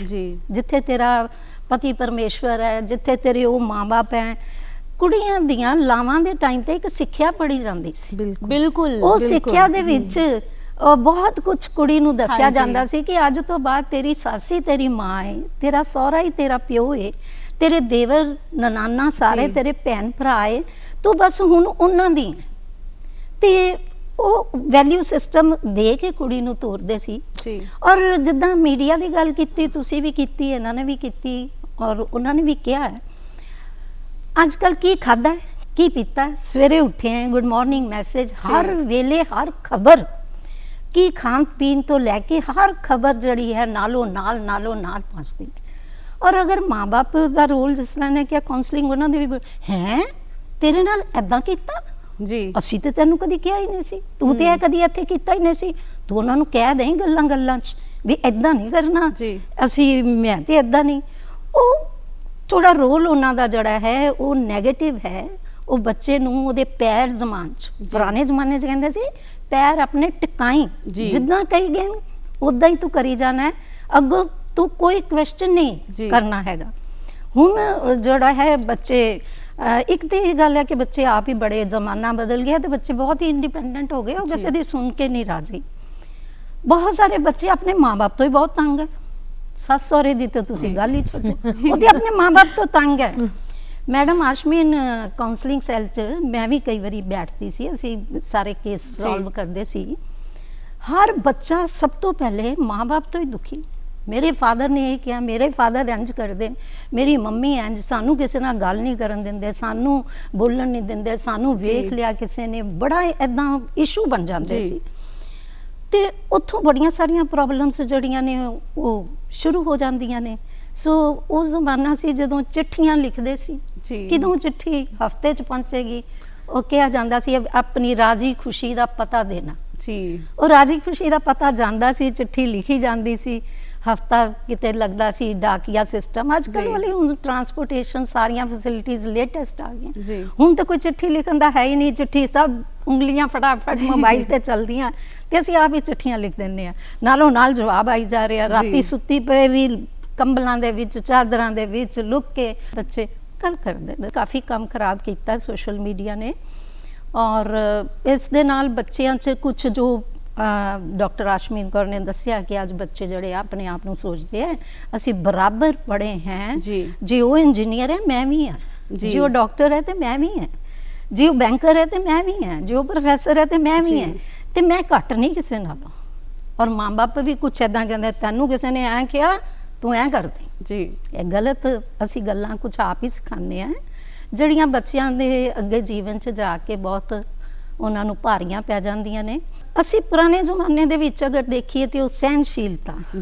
ਜਿੱਥੇ ਤੇਰਾ ਪਤੀ ਪਰਮੇਸ਼ਵਰ ਹੈ, ਜਿੱਥੇ ਤੇਰੇ ਉਹ ਮਾਂ-ਬਾਪ ਹੈ। ਕੁੜੀਆਂ ਦੀਆਂ ਲਾਵਾਂ ਦੇ ਟਾਈਮ ਤੇ ਇੱਕ ਸਿੱਖਿਆ ਪੜ੍ਹੀ ਜਾਂਦੀ ਸੀ, ਬਿਲਕੁਲ ਉਹ ਸਿੱਖਿਆ ਦੇ ਵਿੱਚ ਬਹੁਤ ਕੁਝ ਕੁੜੀ ਨੂੰ ਦੱਸਿਆ ਜਾਂਦਾ ਸੀ ਕਿ ਅੱਜ ਤੋਂ ਬਾਅਦ ਤੇਰੀ ਸਾਸੀ ਤੇਰੀ ਮਾਂ ਹੈ, ਤੇਰਾ ਸਹੁਰਾ ਹੀ ਤੇਰਾ ਪਿਓ ਹੈ, ਤੇਰੇ ਦੇਵਰ ਨਨਾਨਾ ਸਾਰੇ ਤੇਰੇ ਭੈਣ ਭਰਾ ਹੈ, ਤੂੰ ਬਸ ਹੁਣ ਉਹਨਾਂ ਦੀ। ਤੇ ਉਹ ਵੈਲਿਊ ਸਿਸਟਮ ਦੇ ਕੇ ਕੁੜੀ ਨੂੰ ਤੋਰਦੇ ਸੀ। ਔਰ ਜਿੱਦਾਂ ਮੀਡੀਆ ਦੀ ਗੱਲ ਕੀਤੀ, ਤੁਸੀਂ ਵੀ ਕੀਤੀ, ਇਹਨਾਂ ਨੇ ਵੀ ਕੀਤੀ, ਔਰ ਉਹਨਾਂ ਨੇ ਵੀ ਕਿਹਾ ਹੈ ਅੱਜ ਕੱਲ ਕੀ ਖਾਦਾ ਹੈ, ਕੀ ਪੀਤਾ ਹੈ, ਸਵੇਰੇ ਉੱਠੇ हैं गुड मॉर्निंग मैसेज, हर वेले हर खबर की खान पीन तो लैके हर खबर जड़ी है नालों नाल पहुँचती है। और अगर माँ बाप का रोल जिस तरह ने क्या काउंसलिंग उन्होंने भी है तेरे नाल ऐदा कीता जी, ਅਸੀਂ ਤੇ ਤੈਨੂੰ ਕਦੀ ਕਿਹਾ ਹੀ ਨਹੀਂ ਸੀ, ਤੂੰ ਤੇ ਇਹ ਕਦੀ ਇੱਥੇ ਕੀਤਾ ਹੀ ਨਹੀਂ ਸੀ, ਤੂੰ ਉਹਨਾਂ ਨੂੰ ਕਹਿ ਦੇਂ ਗੱਲਾਂ 'ਚ ਵੀ ਐਦਾਂ ਨਹੀਂ ਕਰਨਾ ਅਸੀਂ, ਮੈਂ ਤੇ ਐਦਾਂ ਨਹੀਂ। ਉਹ ਥੋੜਾ ਰੋਲ ਉਹਨਾਂ ਦਾ ਜਿਹੜਾ ਹੈ ਉਹ ਨੈਗੇਟਿਵ ਹੈ। ਉਹ ਬੱਚੇ ਨੂੰ ਉਹਦੇ ਪੈਰ ਜ਼ਮਾਨ 'ਚ, ਪੁਰਾਣੇ ਜ਼ਮਾਨੇ 'ਚ ਕਹਿੰਦੇ ਸੀ ਪੈਰ ਆਪਣੇ ਟਿਕਾਈ, ਜਿੱਦਾਂ ਕਹੀ ਗਏ ਉਦਾਂ ਹੀ ਤੂੰ ਕਰੀ ਜਾਣਾ, ਅੱਗੋਂ ਤੂੰ ਕੋਈ ਕੁਐਸਚਨ ਨਹੀਂ ਕਰਨਾ ਹੈਗਾ। ਹੁਣ ਜਿਹੜਾ ਹੈ ਬੱਚੇ, ਇੱਕ ਤੇ ਇਹ ਗੱਲ ਹੈ ਕਿ ਬੱਚੇ ਆਪ ਹੀ ਬੜੇ, ਜ਼ਮਾਨਾ ਬਦਲ ਗਿਆ ਤੇ ਬੱਚੇ ਬਹੁਤ ਹੀ ਇੰਡੀਪੈਂਡੈਂਟ ਹੋ ਗਏ, ਉਹ ਕਿਸੇ ਦੀ ਸੁਣ ਕੇ ਨਹੀਂ ਰਾਜ਼ੀ। ਬਹੁਤ ਸਾਰੇ ਬੱਚੇ ਆਪਣੇ ਮਾਂ-ਬਾਪ ਤੋਂ ਹੀ ਬਹੁਤ ਤੰਗ ਹੈ, ਸੱਸ ਸਹੁਰੇ ਦੀ ਤਾਂ ਤੁਸੀਂ ਗੱਲ ਹੀ ਛੱਡੋ, ਉਹ ਤੇ ਆਪਣੇ ਮਾਂ-ਬਾਪ ਤੋਂ ਤੰਗ ਹੈ। ਮੈਡਮ ਆਸ਼ਮੀਨ ਕਾਉਂਸਲਿੰਗ ਸੈੱਲ 'ਚ ਮੈਂ ਵੀ ਕਈ ਵਾਰੀ ਬੈਠਦੀ ਸੀ, ਅਸੀਂ ਸਾਰੇ ਕੇਸ ਸੋਲਵ ਕਰਦੇ ਸੀ। ਹਰ ਬੱਚਾ ਸਭ ਤੋਂ ਪਹਿਲੇ ਮਾਂ-ਬਾਪ ਤੋਂ ਹੀ ਦੁਖੀ। ਮੇਰੇ ਫਾਦਰ ਨੇ ਇਹ ਕਿਹਾ, ਮੇਰੇ ਫਾਦਰ ਇੰਜ ਕਰਦੇ, ਮੇਰੀ ਮੰਮੀ ਇੰਜ, ਸਾਨੂੰ ਕਿਸੇ ਨਾਲ ਗੱਲ ਨਹੀਂ ਕਰਨ ਦਿੰਦੇ, ਸਾਨੂੰ ਬੋਲਣ ਨਹੀਂ ਦਿੰਦੇ, ਸਾਨੂੰ ਵੇਖ ਲਿਆ ਕਿਸੇ ਨੇ, ਬੜਾ ਇੱਦਾਂ ਇਸ਼ੂ ਬਣ ਜਾਂਦੇ ਸੀ। ਤੇ ਉੱਥੋਂ ਬੜੀਆਂ ਸਾਰੀਆਂ ਪ੍ਰੋਬਲਮਸ ਜਿਹੜੀਆਂ ਨੇ ਉਹ ਸ਼ੁਰੂ ਹੋ ਜਾਂਦੀਆਂ ਨੇ। ਸੋ ਉਹ ਜ਼ਮਾਨਾ ਸੀ ਜਦੋਂ ਚਿੱਠੀਆਂ ਲਿਖਦੇ ਸੀ, ਕਿਦੋਂ ਚਿੱਠੀ ਹਫਤੇ 'ਚ ਪਹੁੰਚੇਗੀ, ਉਹ ਕਿਹਾ ਜਾਂਦਾ ਸੀ ਆਪਣੀ ਰਾਜੀ ਖੁਸ਼ੀ ਦਾ ਪਤਾ ਦੇਣਾ। ਉਹ ਰਾਜੀ ਖੁਸ਼ੀ ਦਾ ਪਤਾ ਜਾਂਦਾ ਸੀ, ਚਿੱਠੀ ਲਿਖੀ ਜਾਂਦੀ ਸੀ, ਹਫਤਾ ਕਿਤੇ ਲੱਗਦਾ ਸੀ, ਡਾਕੀਆ ਸਿਸਟਮ। ਅੱਜ ਕੱਲ੍ਹ ਵਾਲੀ ਹੁਣ ਟਰਾਂਸਪੋਰਟੇਸ਼ਨ ਸਾਰੀਆਂ ਫੈਸਿਲਿਟੀਜ਼ ਲੇਟੈਸਟ ਆ ਗਈਆਂ, ਹੁਣ ਤਾਂ ਕੋਈ ਚਿੱਠੀ ਲਿਖਣ ਦਾ ਹੈ ਹੀ ਨਹੀਂ, ਚਿੱਠੀ ਸਭ ਉਂਗਲੀਆਂ ਫਟਾਫਟ ਮੋਬਾਈਲ ਤੇ ਚੱਲਦੀਆਂ ਤੇ ਅਸੀਂ ਆਪ ਹੀ ਚਿੱਠੀਆਂ ਲਿਖ ਦਿੰਦੇ ਹਾਂ, ਨਾਲੋਂ ਨਾਲ ਜਵਾਬ ਆਈ ਜਾ ਰਿਹਾ। ਰਾਤੀ ਸੁੱਤੀ ਪਏ ਵੀ ਕੰਬਲਾਂ ਦੇ ਵਿੱਚ, ਚਾਦਰਾਂ ਦੇ ਵਿੱਚ ਲੁਕ ਕੇ ਬੱਚੇ ਗੱਲ ਕਰਦੇ ਨੇ। ਕਾਫੀ ਕੰਮ ਖਰਾਬ ਕੀਤਾ ਸੋਸ਼ਲ ਮੀਡੀਆ ਨੇ, ਔਰ ਇਸ ਦੇ ਨਾਲ ਬੱਚਿਆਂ 'ਚ ਕੁਝ ਜੋ ਡਾਕਟਰ ਆਸ਼ਮੀਨ ਕੌਰ ਨੇ ਦੱਸਿਆ ਕਿ ਅੱਜ ਬੱਚੇ ਜਿਹੜੇ ਆਪਣੇ ਆਪ ਨੂੰ ਸੋਚਦੇ ਹੈ ਅਸੀਂ ਬਰਾਬਰ ਪੜ੍ਹੇ ਹੈ, ਜੇ ਉਹ ਇੰਜੀਨੀਅਰ ਹੈ ਮੈਂ ਵੀ ਹਾਂ, ਜੇ ਉਹ ਡਾਕਟਰ ਹੈ ਤੇ ਮੈਂ ਵੀ ਹਾਂ, ਜੇ ਉਹ ਬੈਂਕਰ ਹੈ ਤੇ ਮੈਂ ਵੀ ਹਾਂ, ਜੇ ਉਹ ਪ੍ਰੋਫੈਸਰ ਹੈ ਤੇ ਮੈਂ ਵੀ ਹਾਂ, ਤੇ ਮੈਂ ਘੱਟ ਨਹੀਂ ਕਿਸੇ ਨਾਲੋਂ। ਔਰ ਮਾਂ ਬਾਪ ਵੀ ਕੁਛ ਇੱਦਾਂ ਕਹਿੰਦੇ, ਤੈਨੂੰ ਕਿਸੇ ਨੇ ਐਂ ਕਿਹਾ ਤੂੰ ਐਂ ਕਰਦੀ ਜੀ, ਇਹ ਗਲਤ ਅਸੀਂ ਗੱਲਾਂ ਕੁਛ ਆਪ ਹੀ ਸਿਖਾਉਂਦੇ ਹਾਂ, ਜਿਹੜੀਆਂ ਬੱਚਿਆਂ ਦੇ ਅੱਗੇ ਜੀਵਨ 'ਚ ਜਾ ਕੇ ਬਹੁਤ ਉਹਨਾਂ ਨੂੰ ਭਾਰੀਆਂ ਪੈ ਜਾਂਦੀਆਂ ਨੇ। ਅਸੀਂ ਪੁਰਾਣੇ ਜ਼ਮਾਨੇ ਦੇ ਵਿੱਚ ਅਗਰ ਦੇਖੀਏ ਤੇ ਉਹ ਸਹਿਨਸ਼ੀਲਤਾ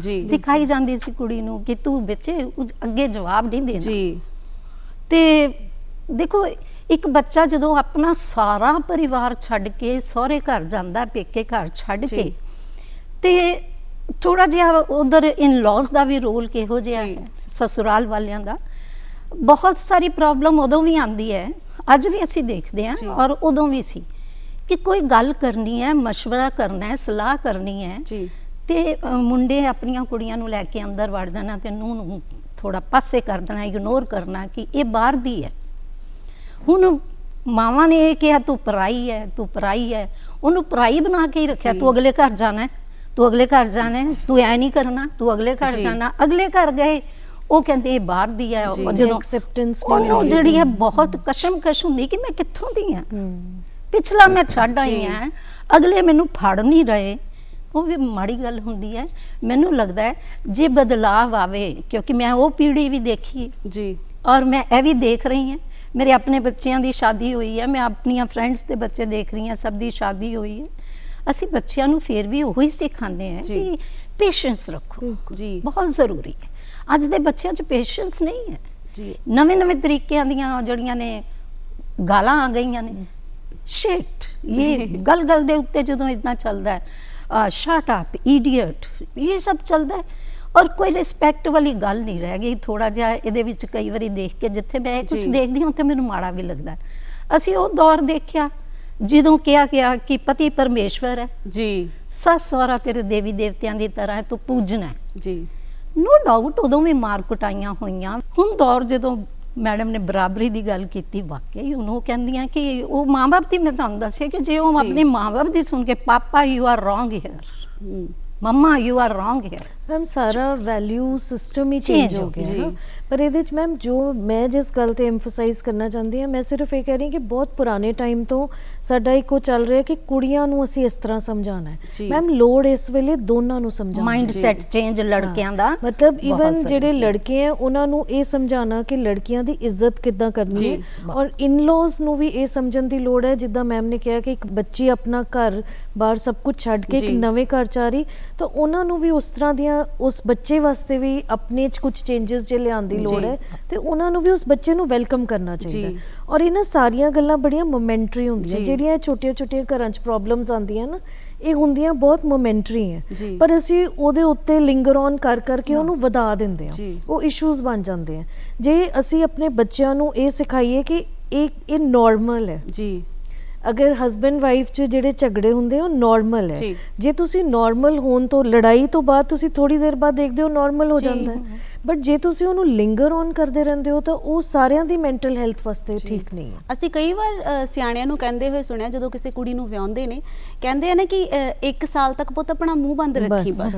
ਸਿਖਾਈ ਜਾਂਦੀ ਸੀ ਕੁੜੀ ਨੂੰ ਕਿ ਤੂੰ ਬੱਚੇ ਅੱਗੇ ਜਵਾਬ ਨਹੀਂ ਦੇਣਾ। ਤੇ ਦੇਖੋ ਇੱਕ ਬੱਚਾ ਜਦੋਂ ਆਪਣਾ ਸਾਰਾ ਪਰਿਵਾਰ ਛੱਡ ਕੇ ਸਹੁਰੇ ਘਰ ਜਾਂਦਾ, ਪੇਕੇ ਘਰ ਛੱਡ ਕੇ, ਤੇ ਥੋੜਾ ਜਿਹਾ ਉਧਰ ਇਨ-ਲॉज ਦਾ ਵੀ ਰੋਲ ਕਿਹੋ ਜਿਹਾ ਹੈ, ਸਸੁਰਾਲ ਵਾਲਿਆਂ ਦਾ। ਬਹੁਤ ਸਾਰੀ ਪ੍ਰੋਬਲਮ ਉਦੋਂ ਵੀ ਆਉਂਦੀ ਹੈ, ਅੱਜ ਵੀ ਅਸੀਂ ਦੇਖਦੇ ਹਾਂ ਔਰ ਉਦੋਂ ਵੀ ਸੀ ਕਿ ਕੋਈ ਗੱਲ ਕਰਨੀ ਹੈ, ਮਸ਼ਵਰਾ ਕਰਨਾ ਹੈ, ਸਲਾਹ ਕਰਨੀ ਹੈ, ਤੇ ਮੁੰਡੇ ਆਪਣੀਆਂ ਕੁੜੀਆਂ ਨੂੰ ਲੈ ਕੇ ਅੰਦਰ ਵੜ ਜਾਣਾ ਤੇ ਨੂੰਹ ਨੂੰ ਥੋੜਾ ਪਾਸੇ ਕਰ ਦੇਣਾ, ਇਗਨੋਰ ਕਰਨਾ ਕਿ ਇਹ ਬਾਹਰ ਦੀ ਹੈ। ਹੁਣ ਮਾਵਾਂ ਨੇ ਇਹ ਕਿਹਾ ਤੂੰ ਪਰਾਈ ਹੈ, ਤੂੰ ਪਰਾਈ ਹੈ, ਉਹਨੂੰ ਪਰਾਈ ਬਣਾ ਕੇ ਹੀ ਰੱਖਿਆ। ਤੂੰ ਅਗਲੇ ਘਰ ਜਾਣਾ, ਤੂੰ ਅਗਲੇ ਘਰ ਜਾਣਾ, ਤੂੰ ਐ ਨਹੀਂ ਕਰਨਾ, ਤੂੰ ਅਗਲੇ ਘਰ ਜਾਣਾ। ਅਗਲੇ ਘਰ ਗਏ, ਉਹ ਕਹਿੰਦੇ ਇਹ ਬਾਹਰ ਦੀ ਹੈ। ਜਦੋਂ ਉਹਨੂੰ ਜਿਹੜੀ ਹੈ ਬਹੁਤ ਕਸ਼ਮਕਸ਼ ਹੁੰਦੀ ਕਿ ਮੈਂ ਕਿੱਥੋਂ ਦੀ ਹਾਂ, ਪਿਛਲਾ ਮੈਂ ਛੱਡ ਆਈ ਹਾਂ, ਅਗਲੇ ਮੈਨੂੰ ਫੜ ਨਹੀਂ ਰਹੇ, ਉਹ ਵੀ ਮਾੜੀ ਗੱਲ ਹੁੰਦੀ ਹੈ। ਮੈਨੂੰ ਲੱਗਦਾ ਹੈ ਜੇ ਬਦਲਾਵ ਆਵੇ, ਕਿਉਂਕਿ ਮੈਂ ਉਹ ਪੀੜ੍ਹੀ ਵੀ ਦੇਖੀ ਜੀ ਔਰ ਮੈਂ ਇਹ ਵੀ ਦੇਖ ਰਹੀ ਹਾਂ, ਮੇਰੇ ਆਪਣੇ ਬੱਚਿਆਂ ਦੀ ਸ਼ਾਦੀ ਹੋਈ ਹੈ, ਮੈਂ ਆਪਣੀਆਂ ਫਰੈਂਡਸ ਦੇ ਬੱਚੇ ਦੇਖ ਰਹੀ ਹਾਂ, ਸਭ ਦੀ ਸ਼ਾਦੀ ਹੋਈ ਹੈ। ਅਸੀਂ ਬੱਚਿਆਂ ਨੂੰ ਫਿਰ ਵੀ ਉਹੀ ਸਿਖਾਉਂਦੇ ਹਾਂ ਕਿ ਪੇਸ਼ੈਂਸ ਰੱਖੋ ਜੀ, ਬਹੁਤ ਜ਼ਰੂਰੀ ਹੈ। ਅੱਜ ਦੇ ਬੱਚਿਆਂ 'ਚ ਪੇਸ਼ੈਂਸ ਨਹੀਂ ਹੈ ਜੀ, ਨਵੇਂ ਤਰੀਕਿਆਂ ਦੀਆਂ ਜਿਹੜੀਆਂ ਨੇ ਗਾਲਾਂ ਆ ਗਈਆਂ ਨੇ, ਸ਼ਿਟ, ਇਹ ਗੱਲ ਦੇ ਉੱਤੇ ਜਦੋਂ ਇਦਾਂ ਚੱਲਦਾ ਹੈ, ਸ਼ਟ ਅਪ, ਇਡੀਅਟ, ਇਹ ਸਭ ਚੱਲਦਾ ਹੈ ਔਰ ਕੋਈ ਰਿਸਪੈਕਟ ਵਾਲੀ ਗੱਲ ਨਹੀਂ ਰਹਿ ਗਈ। ਥੋੜਾ ਜਿਹਾ ਇਹਦੇ ਵਿੱਚ ਕਈ ਵਾਰੀ ਦੇਖ ਕੇ, ਜਿੱਥੇ ਮੈਂ ਕੁਝ ਦੇਖਦੀ ਹਾਂ ਉੱਥੇ ਮੈਨੂੰ ਮਾੜਾ ਵੀ ਲੱਗਦਾ। ਅਸੀਂ ਉਹ ਦੌਰ ਦੇਖਿਆ ਜਦੋਂ ਕਿਹਾ ਗਿਆ ਕਿ ਪਤੀ ਪਰਮੇਸ਼ਵਰ ਹੈ ਜੀ, ਸੱਸ ਸਹੁਰਾ ਤੇਰੇ ਦੇਵੀ ਦੇਵਤਿਆਂ ਦੀ ਤਰ੍ਹਾਂ ਹੈ, ਤੂੰ ਪੂਜਣਾ ਹੈ। ਜੀ, ਨੋ ਡਾਊਟ ਉਦੋਂ ਵੀ ਮਾਰ ਕੁਟਾਈਆਂ ਹੋਈਆਂ। ਹੁਣ ਦੌਰ ਜਦੋਂ ਮੈਡਮ ਨੇ ਬਰਾਬਰੀ ਦੀ ਗੱਲ ਕੀਤੀ, ਵਾਕਈ ਉਹਨੂੰ ਕਹਿੰਦੀਆਂ ਕਿ ਉਹ ਮਾਂ-ਬਾਪ ਦੀ, ਮੈਂ ਤੁਹਾਨੂੰ ਦੱਸਿਆ ਕਿ ਜੇ ਉਹ ਆਪਣੇ ਮਾਂ-ਬਾਪ ਦੀ ਸੁਣ ਕੇ papa you are wrong here, mamma you are wrong here, ma'am ਸਾਰਾ ਵੈਲਿਊ ਸਿਸਟਮ ਹੀ ਚੇਂਜ ਹੋ ਗਿਆ ਨਾ। ਪਰ ਇਹਦੇ ਵਿੱਚ ਮੈਮ ਜੋ ਮੈਂ ਜਿਸ ਗੱਲ ਤੇ ਐਮਫਸਾਈਜ਼ ਕਰਨਾ ਚਾਹੁੰਦੀ ਹਾਂ, ਮੈਂ ਸਿਰਫ ਇਹ ਕਹਿ ਰਹੀ ਕਿ ਬਹੁਤ ਪੁਰਾਣੇ ਟਾਈਮ ਤੋਂ ਸਾਡਾ ਇੱਕੋ ਚੱਲ ਰਿਹਾ ਕਿ ਕੁੜੀਆਂ ਨੂੰ ਅਸੀਂ ਇਸ ਤਰ੍ਹਾਂ ਸਮਝਾਉਣਾ ਹੈ। ਮੈਮ ਲੋੜ ਇਸ ਵੇਲੇ ਦੋਨਾਂ ਨੂੰ ਸਮਝਾਉਣਾ, ਮਾਈਂਡ ਸੈਟ ਚੇਂਜ ਲੜਕਿਆਂ ਦਾ, ਮਤਲਬ ਈਵਨ ਜਿਹੜੇ ਲੜਕੇ ਹੈ ਉਹਨਾਂ ਨੂੰ ਇਹ ਸਮਝਾਉਣਾ ਕਿ ਲੜਕੀਆਂ ਦੀ ਇੱਜ਼ਤ ਕਿੱਦਾਂ ਕਰਨੀ ਹੈ, ਔਰ ਇਨ-ਲॉज ਨੂੰ ਵੀ ਇਹ ਸਮਝਣ ਦੀ ਲੋੜ ਹੈ। ਜਿੱਦਾਂ ਮੈਮ ਨੇ ਕਿਹਾ ਕਿ ਇੱਕ ਬੱਚੀ ਆਪਣਾ ਘਰ ਬਾਹਰ ਸਭ ਕੁਝ ਛੱਡ ਕੇ ਇੱਕ ਨਵੇਂ ਘਰ ਚ ਆ ਰਹੀ, ਤਾਂ ਉਹਨਾਂ ਨੂੰ ਵੀ ਉਸ ਤਰ੍ਹਾਂ ਦੀਆਂ, ਉਸ ਬੱਚੇ ਵਾਸਤੇ ਵੀ ਆਪਣੇ ਚ ਕੁਝ ਚੇਂਜਸ ਜੇ ਲਿਆਉਣ ਦੀ ਲੋੜ ਹੈ, ਤੇ ਉਹਨਾਂ ਨੂੰ ਵੀ ਉਸ ਬੱਚੇ ਨੂੰ ਵੈਲਕਮ ਕਰਨਾ ਚਾਹੀਦਾ। ਔਰ ਇਹਨਾਂ ਸਾਰੀਆਂ ਗੱਲਾਂ ਬੜੀਆਂ ਮੋਮੈਂਟਰੀ ਹੁੰਦੀਆਂ, ਜਿਹੜੀਆਂ ਛੋਟੀਆਂ-ਛੋਟੀਆਂ ਘਰਾਂ 'ਚ ਪ੍ਰੋਬਲਮਸ ਆਉਂਦੀਆਂ ਨਾ, ਇਹ ਹੁੰਦੀਆਂ ਬਹੁਤ ਮੋਮੈਂਟਰੀ ਹੈ, ਪਰ ਅਸੀਂ ਉਹਦੇ ਉੱਤੇ ਲਿੰਗਰ ਔਨ ਕਰ ਕਰਕੇ ਉਹਨੂੰ ਵਧਾ ਦਿੰਦੇ ਹਾਂ, ਉਹ ਇਸ਼ੂਜ਼ ਬਣ ਜਾਂਦੇ ਆ। ਜੇ ਅਸੀਂ ਆਪਣੇ ਬੱਚਿਆਂ ਨੂੰ ਇਹ ਸਿਖਾਈਏ ਕਿ ਇਹ ਨੋਰਮਲ ਹੈ, ਜੀ, ਅਗਰ ਹਸਬੈਂਡ ਵਾਈਫ 'ਚ ਜਿਹੜੇ ਝਗੜੇ ਹੁੰਦੇ ਉਹ ਨਾਰਮਲ ਹੈ, ਜੇ ਤੁਸੀਂ ਨਾਰਮਲ ਹੋਣ ਤੋਂ, ਲੜਾਈ ਤੋਂ ਬਾਅਦ ਤੁਸੀਂ ਥੋੜੀ ਦੇਰ ਬਾਅਦ ਦੇਖਦੇ ਹੋ ਨਾਰਮਲ ਹੋ ਜਾਂਦਾ ਹੈ, ਬਟ ਜੇ ਤੁਸੀਂ ਉਹਨੂੰ ਲਿੰਗਰ ਔਨ ਕਰਦੇ ਰਹਿੰਦੇ ਹੋ ਤਾਂ ਉਹ ਸਾਰਿਆਂ ਦੀ ਮੈਂਟਲ ਹੈਲਥ ਵਾਸਤੇ ਠੀਕ ਨਹੀਂ ਹੈ। ਅਸੀਂ ਕਈ ਵਾਰ ਸਿਆਣਿਆਂ ਨੂੰ ਕਹਿੰਦੇ ਹੋਏ ਸੁਣਿਆ, ਜਦੋਂ ਕਿਸੇ ਕੁੜੀ ਨੂੰ ਵਿਆਹੁੰਦੇ ਨੇ, ਕਹਿੰਦੇ ਆ ਨਾ ਕਿ 1 ਸਾਲ ਤੱਕ ਪੁੱਤ ਆਪਣਾ ਮੂੰਹ ਬੰਦ ਰੱਖੀ ਬਸ,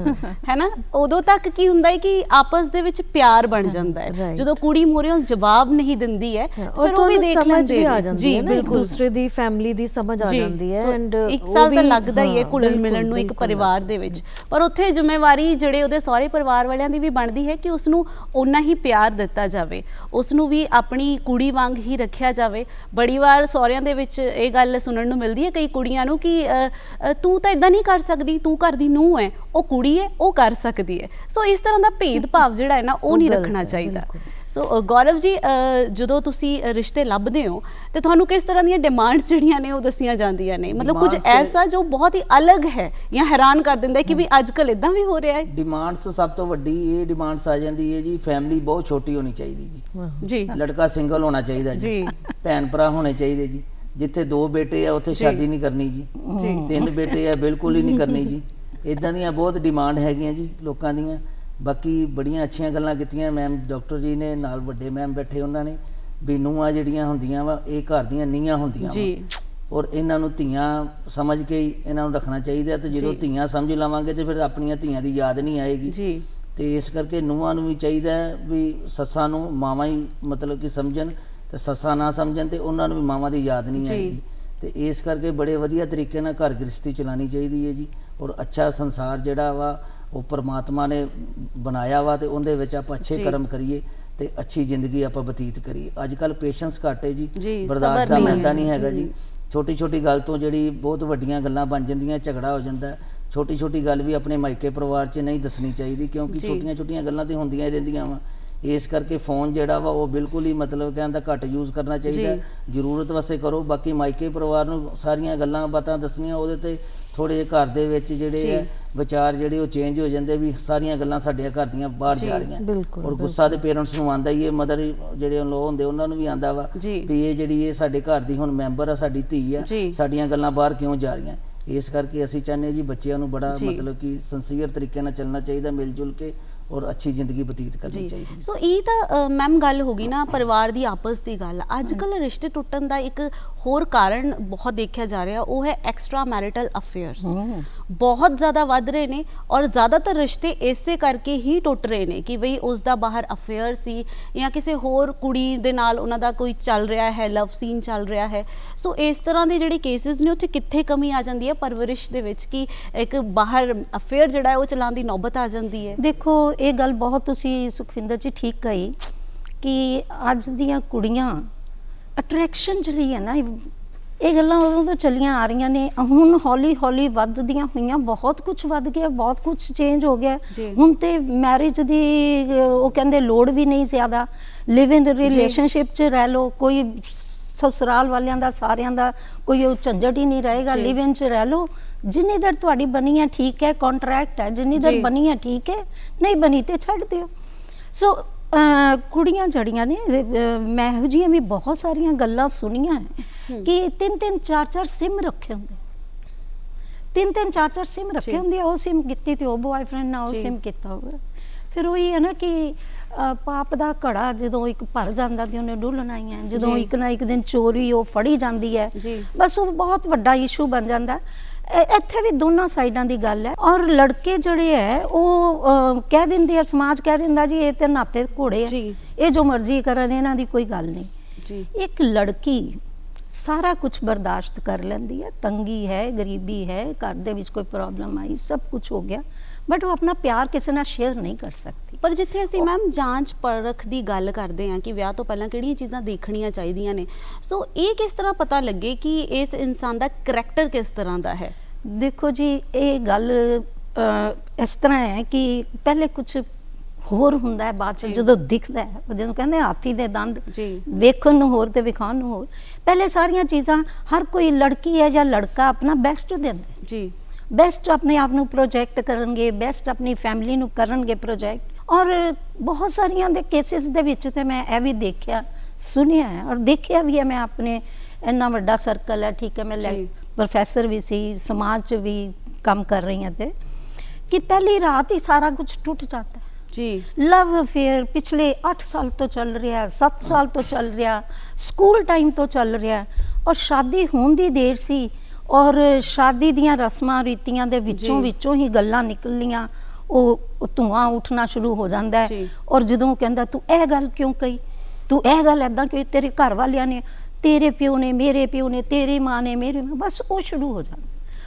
ਹੈ ਨਾ। ਉਦੋਂ ਤੱਕ ਕੀ ਹੁੰਦਾ ਹੈ ਕਿ ਆਪਸ ਦੇ ਵਿੱਚ ਪਿਆਰ ਬਣ ਜਾਂਦਾ ਹੈ, ਜਦੋਂ ਕੁੜੀ ਮੂਹਰੇ ਜਵਾਬ ਨਹੀਂ ਦਿੰਦੀ ਹੈ ਫਿਰ ਉਹ ਵੀ ਦੇਖ ਲੈਂਦੇ ਨੇ, ਜੀ ਬਿਲਕੁਲ, ਦੂਸਰੇ ਦੀ ਫੈਮਿਲੀ ਦੀ ਸਮਝ ਆ ਜਾਂਦੀ ਹੈ। ਐਂਡ 1 ਸਾਲ ਤਾਂ ਲੱਗਦਾ ਹੀ ਹੈ ਘੁਲਣ ਮਿਲਣ ਨੂੰ ਇੱਕ ਪਰਿਵਾਰ ਦੇ ਵਿੱਚ, ਪਰ ਉੱਥੇ ਜ਼ਿੰਮੇਵਾਰੀ ਜਿਹੜੇ ਉਹਦੇ ਸਹੁਰੇ ਪਰਿਵਾਰ ਵਾਲਿਆਂ ਦੀ ਵੀ ਬਣਦੀ ਹੈ ਕਿ ਉਸਨੂੰ ਓਨਾ ਹੀ ਪਿਆਰ ਦਿੱਤਾ ਜਾਵੇ, ਉਸਨੂੰ ਵੀ ਆਪਣੀ ਕੁੜੀ ਵਾਂਗ ਹੀ ਰੱਖਿਆ ਜਾਵੇ। ਬੜੀ ਵਾਰ ਸਹੁਰਿਆਂ ਦੇ ਵਿੱਚ ਇਹ ਗੱਲ ਸੁਣਨ ਨੂੰ ਮਿਲਦੀ ਹੈ ਕਈ ਕੁੜੀਆਂ ਨੂੰ ਕਿ ਤੂੰ ਤਾਂ ਇਦਾਂ ਨਹੀਂ ਕਰ ਸਕਦੀ, ਤੂੰ ਘਰ ਦੀ ਨੂੰਹ ਹੈ, ਉਹ ਕੁੜੀ ਹੈ, ਉਹ ਕਰ ਸਕਦੀ ਹੈ। ਸੋ ਇਸ ਤਰ੍ਹਾਂ ਦਾ ਭੇਦਭਾਵ ਜਿਹੜਾ ਹੈ ਨਾ ਉਹ ਨਹੀਂ ਰੱਖਣਾ ਚਾਹੀਦਾ। ਸੋ ਗੌਰਵ ਜੀ, ਜਦੋਂ ਤੁਸੀਂ ਰਿਸ਼ਤੇ ਲੱਭਦੇ ਹੋ ਤੇ ਤੁਹਾਨੂੰ ਕਿਸ ਤਰ੍ਹਾਂ ਦੀਆਂ ਡਿਮਾਂਡਸ ਜਿਹੜੀਆਂ ਨੇ ਉਹ ਦੱਸੀਆਂ ਜਾਂਦੀਆਂ ਨੇ, ਮਤਲਬ ਕੁਝ ਐਸਾ ਜੋ ਬਹੁਤ ਹੀ ਅਲੱਗ ਹੈ ਜਾਂ ਹੈਰਾਨ ਕਰ ਦਿੰਦਾ ਹੈ ਕਿ ਵੀ ਅੱਜ ਕੱਲ੍ਹ ਇਦਾਂ ਵੀ ਹੋ ਰਿਹਾ ਹੈ? ਡਿਮਾਂਡਸ ਸਭ ਤੋਂ ਵੱਡੀ ਇਹ ਡਿਮਾਂਡਸ ਆ ਜਾਂਦੀ ਹੈ ਜੀ, ਫੈਮਿਲੀ ਬਹੁਤ ਛੋਟੀ ਹੋਣੀ ਚਾਹੀਦੀ ਜੀ, ਲੜਕਾ ਸਿੰਗਲ ਹੋਣਾ ਚਾਹੀਦਾ ਜੀ, ਭੈਣ ਭਰਾ ਹੋਣੇ ਚਾਹੀਦੇ ਜੀ, ਜਿੱਥੇ 2 ਬੇਟੇ ਆ ਉੱਥੇ ਸ਼ਾਦੀ ਨਹੀਂ ਕਰਨੀ ਜੀ, 3 ਬੇਟੇ ਆ ਬਿਲਕੁਲ ਹੀ ਨਹੀਂ ਕਰਨੀ ਜੀ। ਇਦਾਂ ਦੀਆਂ ਬਹੁਤ ਡਿਮਾਂਡ ਹੈਗੀਆਂ ਜੀ ਲੋਕਾਂ ਦੀਆਂ। ਬਾਕੀ ਬੜੀਆਂ ਅੱਛੀਆਂ ਗੱਲਾਂ ਕੀਤੀਆਂ ਮੈਮ ਡਾਕਟਰ ਜੀ ਨੇ, ਨਾਲ ਵੱਡੇ ਮੈਮ ਬੈਠੇ, ਉਹਨਾਂ ਨੇ ਵੀ ਨੂੰਹਾਂ ਜਿਹੜੀਆਂ ਹੁੰਦੀਆਂ ਵਾ ਇਹ ਘਰ ਦੀਆਂ ਨੀਹਾਂ ਹੁੰਦੀਆਂ ਵਾ, ਔਰ ਇਹਨਾਂ ਨੂੰ ਧੀਆਂ ਸਮਝ ਕੇ ਹੀ ਇਹਨਾਂ ਨੂੰ ਰੱਖਣਾ ਚਾਹੀਦਾ। ਤੇ ਜਦੋਂ ਧੀਆਂ ਸਮਝ ਲਵਾਂਗੇ ਤੇ ਫਿਰ ਆਪਣੀਆਂ ਧੀਆਂ ਦੀ ਯਾਦ ਨਹੀਂ ਆਏਗੀ ਜੀ। ਤੇ ਇਸ ਕਰਕੇ ਨੂੰਹਾਂ ਨੂੰ ਵੀ ਚਾਹੀਦਾ ਵੀ ਸੱਸਾਂ ਨੂੰ ਮਾਵਾਂ ਹੀ ਮਤਲਬ ਕਿ ਸਮਝਣ, ਤੇ ਸੱਸਾਂ ਨਾ ਸਮਝਣ ਤੇ ਉਹਨਾਂ ਨੂੰ ਵੀ ਮਾਵਾਂ ਦੀ ਯਾਦ ਨਹੀਂ ਆਏਗੀ। ਤੇ ਇਸ ਕਰਕੇ ਬੜੇ ਵਧੀਆ ਤਰੀਕੇ ਨਾਲ ਘਰ ਗ੍ਰਸਤੀ ਚਲਾਉਣੀ ਚਾਹੀਦੀ ਹੈ ਜੀ। ਔਰ ਅੱਛਾ ਸੰਸਾਰ ਜਿਹੜਾ ਵਾ ਉਹ ਪਰਮਾਤਮਾ ਨੇ ਬਣਾਇਆ ਵਾ, ਤੇ ਉਹਦੇ ਵਿੱਚ ਆਪਾਂ ਅੱਛੇ ਕਰਮ ਕਰੀਏ ਤੇ ਅੱਛੀ ਜ਼ਿੰਦਗੀ ਆਪਾਂ ਬਤੀਤ ਕਰੀਏ। ਅੱਜ ਕੱਲ੍ਹ ਪੇਸ਼ੈਂਸ ਘੱਟ ਹੈ ਜੀ, ਬਰਦਾਸ਼ਤ ਦਾ ਮੈਦਾ ਨਹੀਂ ਹੈਗਾ ਜੀ। ਛੋਟੀ ਛੋਟੀ ਗੱਲ ਤੋਂ ਜਿਹੜੀ ਬਹੁਤ ਵੱਡੀਆਂ ਗੱਲਾਂ ਬਣ ਜਾਂਦੀਆਂ, ਝਗੜਾ ਹੋ ਜਾਂਦਾ। ਛੋਟੀ ਛੋਟੀ ਗੱਲ ਵੀ ਆਪਣੇ ਮਾਇਕੇ ਪਰਿਵਾਰ 'ਚ ਨਹੀਂ ਦੱਸਣੀ ਚਾਹੀਦੀ, ਕਿਉਂਕਿ ਛੋਟੀਆਂ ਛੋਟੀਆਂ ਗੱਲਾਂ ਤੇ ਹੁੰਦੀਆਂ ਹੀ ਰਹਿੰਦੀਆਂ ਵਾ। ਇਸ ਕਰਕੇ ਫੋਨ ਜਿਹੜਾ ਵਾ ਉਹ ਬਿਲਕੁਲ ਹੀ ਮਤਲਬ ਕਹਿੰਦਾ ਘੱਟ ਯੂਜ਼ ਕਰਨਾ ਚਾਹੀਦਾ, ਜ਼ਰੂਰਤ ਵਾਸਤੇ ਕਰੋ। ਬਾਕੀ ਮਾਇਕੇ ਪਰਿਵਾਰ ਨੂੰ ਸਾਰੀਆਂ ਗੱਲਾਂ ਬਾਤਾਂ ਦੱਸਣੀਆਂ, ਉਹਦੇ ਤੇ ਥੋੜ੍ਹੇ ਜਿਹੇ ਘਰ ਦੇ ਵਿੱਚ ਜਿਹੜੇ ਆ ਵਿਚਾਰ ਜਿਹੜੇ ਉਹ ਚੇਂਜ ਹੋ ਜਾਂਦੇ ਵੀ ਸਾਰੀਆਂ ਗੱਲਾਂ ਸਾਡੇ ਘਰ ਦੀਆਂ ਬਾਹਰ ਜਾ ਰਹੀਆਂ। ਔਰ ਗੁੱਸਾ ਤੇ ਪੇਰੈਂਟਸ ਨੂੰ ਆਉਂਦਾ ਹੀ ਹੈ, ਮਦਰ ਜਿਹੜੇ ਲੋਕ ਹੁੰਦੇ ਉਹਨਾਂ ਨੂੰ ਵੀ ਆਉਂਦਾ ਵਾ ਵੀ ਇਹ ਜਿਹੜੀ ਇਹ ਸਾਡੇ ਘਰ ਦੀ ਹੁਣ ਮੈਂਬਰ ਆ, ਸਾਡੀ ਧੀ ਆ, ਸਾਡੀਆਂ ਗੱਲਾਂ ਬਾਹਰ ਕਿਉਂ ਜਾ ਰਹੀਆਂ। ਇਸ ਕਰਕੇ ਅਸੀਂ ਚਾਹੁੰਦੇ ਜੀ ਬੱਚਿਆਂ ਨੂੰ ਬੜਾ ਮਤਲਬ ਕਿ ਸਿੰਸੀਅਰ ਤਰੀਕੇ ਨਾਲ ਚੱਲਣਾ ਚਾਹੀਦਾ, ਮਿਲ ਜੁਲ ਕੇ, ਔਰ ਅੱਛੀ ਜ਼ਿੰਦਗੀ ਬਤੀਤ ਕਰਨੀ ਚਾਹੀਦੀ। ਸੋ ਇਹ ਤਾਂ ਮੈਮ ਗੱਲ ਹੋ ਗਈ ਨਾ ਪਰਿਵਾਰ ਦੀ ਆਪਸ ਦੀ ਗੱਲ। ਅੱਜ ਕੱਲ੍ਹ ਰਿਸ਼ਤੇ ਟੁੱਟਣ ਦਾ ਇੱਕ ਹੋਰ ਕਾਰਨ ਬਹੁਤ ਦੇਖਿਆ ਜਾ ਰਿਹਾ, ਉਹ ਹੈ ਐਕਸਟਰਾ ਮੈਰਿਟਲ ਅਫੇਅਰਸ। ਬਹੁਤ ਜ਼ਿਆਦਾ ਵੱਧ ਰਹੇ ਨੇ ਔਰ ਜ਼ਿਆਦਾਤਰ ਰਿਸ਼ਤੇ ਇਸੇ ਕਰਕੇ ਹੀ ਟੁੱਟ ਰਹੇ ਨੇ ਕਿ ਬਈ ਉਸ ਦਾ ਬਾਹਰ ਅਫੇਅਰ ਸੀ ਜਾਂ ਕਿਸੇ ਹੋਰ ਕੁੜੀ ਦੇ ਨਾਲ ਉਹਨਾਂ ਦਾ ਕੋਈ ਚੱਲ ਰਿਹਾ ਹੈ, ਲਵ ਸੀਨ ਚੱਲ ਰਿਹਾ ਹੈ। ਸੋ ਇਸ ਤਰ੍ਹਾਂ ਦੇ ਜਿਹੜੇ ਕੇਸਿਸ ਨੇ ਉੱਥੇ ਕਿੱਥੇ ਕਮੀ ਆ ਜਾਂਦੀ ਹੈ ਪਰਵਰਿਸ਼ ਦੇ ਵਿੱਚ ਕਿ ਇੱਕ ਬਾਹਰ ਅਫੇਅਰ ਜਿਹੜਾ ਹੈ ਉਹ ਚਲਾਉਣ ਦੀ ਨੌਬਤ ਆ ਜਾਂਦੀ ਹੈ। ਦੇਖੋ ਇਹ ਗੱਲ ਬਹੁਤ ਤੁਸੀਂ ਸੁਖਵਿੰਦਰ ਜੀ ਠੀਕ ਕਹੀ ਕਿ ਅੱਜ ਦੀਆਂ ਕੁੜੀਆਂ ਅਟਰੈਕਸ਼ਨ ਜਿਹੜੀ ਹੈ ਨਾ, ਇਹ ਗੱਲਾਂ ਉਦੋਂ ਤੋਂ ਚੱਲੀਆਂ ਆ ਰਹੀਆਂ ਨੇ, ਹੁਣ ਹੌਲੀ ਹੌਲੀ ਵੱਧਦੀਆਂ ਹੋਈਆਂ, ਬਹੁਤ ਕੁਝ ਵੱਧ ਗਿਆ, ਬਹੁਤ ਕੁਝ ਚੇਂਜ ਹੋ ਗਿਆ। ਹੁਣ ਤੇ ਮੈਰਿਜ ਦੀ ਉਹ ਕਹਿੰਦੇ ਲੋੜ ਵੀ ਨਹੀਂ ਜ਼ਿਆਦਾ, ਲਿਵ ਇਨ ਰਿਲੇਸ਼ਨਸ਼ਿਪ 'ਚ ਰਹਿ ਲਓ, ਕੋਈ ਸਸੁਰਾਲ ਵਾਲਿਆਂ ਦਾ ਸਾਰਿਆਂ ਦਾ ਕੋਈ ਉਹ ਝੰਜਟ ਹੀ ਨਹੀਂ ਰਹੇਗਾ, ਲਿਵ ਇਨ 'ਚ ਰਹਿ ਲਓ, ਜਿੰਨੀ ਦੇਰ ਤੁਹਾਡੀ ਬਣੀ ਹੈ ਠੀਕ ਹੈ, ਕੰਟਰੈਕਟ ਹੈ, ਜਿੰਨੀ ਦੇਰ ਬਣੀ ਹੈ ਠੀਕ ਹੈ, ਨਹੀਂ ਬਣੀ ਤੇ ਛੱਡ ਦਿਓ। ਸੋ ਕੁੜੀਆਂ ਜੜੀਆਂ ਨੇ, ਮੈਂ ਇਹੋ ਜਿਹੀਆਂ ਵੀ ਬਹੁਤ ਸਾਰੀਆਂ ਗੱਲਾਂ ਸੁਣੀਆਂ ਕਿ 3-3 4-4 ਸਿਮ ਰੱਖੇ ਹੁੰਦੇ, 3-3 4-4 ਸਿਮ ਰੱਖੇ ਹੁੰਦੇ, ਉਹ ਸਿਮ ਕੀਤੀ ਤੇ ਉਹ ਬॉयਫ੍ਰੈਂਡ ਨਾਲ ਉਹ ਸਿਮ ਕੀਤਾ ਹੋਵੇ। ਫਿਰ ਉਹੀ ਹੈ ਨਾ ਕਿ ਪਾਪ ਦਾ ਘੜਾ ਜਦੋਂ ਇੱਕ ਭਰ ਜਾਂਦਾ ਤੇ ਉਹਨੇ ਡੁੱਲਣਾ ਹੀ ਹੈ, ਜਦੋਂ ਇੱਕ ਨਾ ਇੱਕ ਦਿਨ ਚੋਰੀ ਉਹ ਫੜੀ ਜਾਂਦੀ ਹੈ, ਬਸ ਉਹ ਬਹੁਤ ਵੱਡਾ ਇਸ਼ੂ ਬਣ ਜਾਂਦਾ। ਇੱਥੇ ਵੀ ਦੋਨਾਂ ਸਾਈਡਾਂ ਦੀ ਗੱਲ ਹੈ। ਔਰ ਲੜਕੇ ਜਿਹੜੇ ਹੈ ਉਹ ਕਹਿ ਦਿੰਦੇ ਆ, ਸਮਾਜ ਕਹਿ ਦਿੰਦਾ ਜੀ ਇਹ ਤੇ ਨਾਤੇ ਘੋੜੇ ਆ, ਇਹ ਜੋ ਮਰਜ਼ੀ ਕਰਨ, ਇਹਨਾਂ ਦੀ ਕੋਈ ਗੱਲ ਨਹੀਂ। ਇੱਕ ਲੜਕੀ ਸਾਰਾ ਕੁਝ ਬਰਦਾਸ਼ਤ ਕਰ ਲੈਂਦੀ ਹੈ, ਤੰਗੀ ਹੈ, ਗਰੀਬੀ ਹੈ, ਘਰ ਦੇ ਵਿੱਚ ਕੋਈ ਪ੍ਰੋਬਲਮ ਆਈ, ਸਭ ਕੁਝ ਹੋ ਗਿਆ, ਬਟ ਉਹ ਆਪਣਾ ਪਿਆਰ ਕਿਸੇ ਨਾਲ ਸ਼ੇਅਰ ਨਹੀਂ ਕਰ ਸਕਦੀ। ਪਰ ਜਿੱਥੇ ਅਸੀਂ ਮੈਮ ਜਾਂਚ ਪਰਖ ਦੀ ਗੱਲ ਕਰਦੇ ਹਾਂ ਕਿ ਵਿਆਹ ਤੋਂ ਪਹਿਲਾਂ ਕਿਹੜੀਆਂ ਚੀਜ਼ਾਂ ਦੇਖਣੀਆਂ ਚਾਹੀਦੀਆਂ ਨੇ, ਸੋ ਇਹ ਕਿਸ ਤਰ੍ਹਾਂ ਪਤਾ ਲੱਗੇ ਕਿ ਇਸ ਇਨਸਾਨ ਦਾ ਕਰੈਕਟਰ ਕਿਸ ਤਰ੍ਹਾਂ ਦਾ ਹੈ? ਦੇਖੋ ਜੀ ਇਹ ਗੱਲ ਇਸ ਤਰ੍ਹਾਂ ਹੈ ਕਿ ਪਹਿਲੇ ਕੁਝ ਹੋਰ ਹੁੰਦਾ ਹੈ, ਬਾਅਦ ਚ ਜਦੋਂ ਦਿਖਦਾ ਹੈ, ਜਦੋਂ ਕਹਿੰਦੇ ਹਾਥੀ ਦੇ ਦੰਦ ਵੇਖਣ ਨੂੰ ਹੋਰ ਤੇ ਵਿਖਾਉਣ ਨੂੰ ਹੋਰ। ਪਹਿਲੇ ਸਾਰੀਆਂ ਚੀਜ਼ਾਂ ਹਰ ਕੋਈ ਲੜਕੀ ਹੈ ਜਾਂ ਲੜਕਾ ਆਪਣਾ ਬੈਸਟ ਦਿੰਦੇ ਜੀ, ਬੈਸਟ ਆਪਣੇ ਆਪ ਨੂੰ ਪ੍ਰੋਜੈਕਟ ਕਰਨਗੇ, ਬੈਸਟ ਆਪਣੀ ਫੈਮਿਲੀ ਨੂੰ ਕਰਨਗੇ ਪ੍ਰੋਜੈਕਟ। ਔਰ ਬਹੁਤ ਸਾਰੀਆਂ ਦੇ ਕੇਸਿਸ ਦੇ ਵਿੱਚ ਤੇ ਮੈਂ ਇਹ ਵੀ ਦੇਖਿਆ, ਸੁਣਿਆ ਹੈ ਔਰ ਦੇਖਿਆ ਵੀ ਹੈ। ਮੈਂ ਆਪਣੇ ਇੰਨਾ ਵੱਡਾ ਸਰਕਲ ਹੈ, ਠੀਕ ਹੈ, ਮੈਂ ਪ੍ਰੋਫੈਸਰ ਵੀ ਸੀ, ਸਮਾਜ 'ਚ ਵੀ ਕੰਮ ਕਰ ਰਹੀ ਹਾਂ, ਤੇ ਕਿ ਪਹਿਲੀ ਰਾਤ ਹੀ ਸਾਰਾ ਕੁਝ ਟੁੱਟ ਜਾਂਦਾ ਹੈ ਜੀ। ਲਵ ਅਫੇਅਰ ਪਿਛਲੇ 8 ਸਾਲ ਤੋਂ ਚੱਲ ਰਿਹਾ, 7 ਸਾਲ ਤੋਂ ਚੱਲ ਰਿਹਾ, ਸਕੂਲ ਟਾਈਮ ਤੋਂ ਚੱਲ ਰਿਹਾ, ਔਰ ਸ਼ਾਦੀ ਹੋਣ ਦੀ ਦੇਰ ਸੀ ਔਰ ਸ਼ਾਦੀ ਦੀਆਂ ਰਸਮਾਂ ਰੀਤੀਆਂ ਦੇ ਵਿੱਚੋਂ ਹੀ ਗੱਲਾਂ ਨਿਕਲਣੀਆਂ, ਉਹ ਧੂਆਂ ਉੱਠਣਾ ਸ਼ੁਰੂ ਹੋ ਜਾਂਦਾ ਹੈ। ਔਰ ਜਦੋਂ ਕਹਿੰਦਾ ਤੂੰ ਇਹ ਗੱਲ ਕਿਉਂ ਕਹੀ, ਤੂੰ ਇਹ ਗੱਲ ਐਦਾਂ ਕਿਉਂ, ਤੇਰੇ ਘਰ ਵਾਲਿਆਂ ਨੇ, ਤੇਰੇ ਪਿਓ ਨੇ, ਮੇਰੇ ਪਿਓ ਨੇ, ਤੇਰੀ ਮਾਂ ਨੇ, ਮੇਰੀ ਮਾਂ, ਬਸ ਉਹ ਸ਼ੁਰੂ ਹੋ ਜਾਂਦਾ।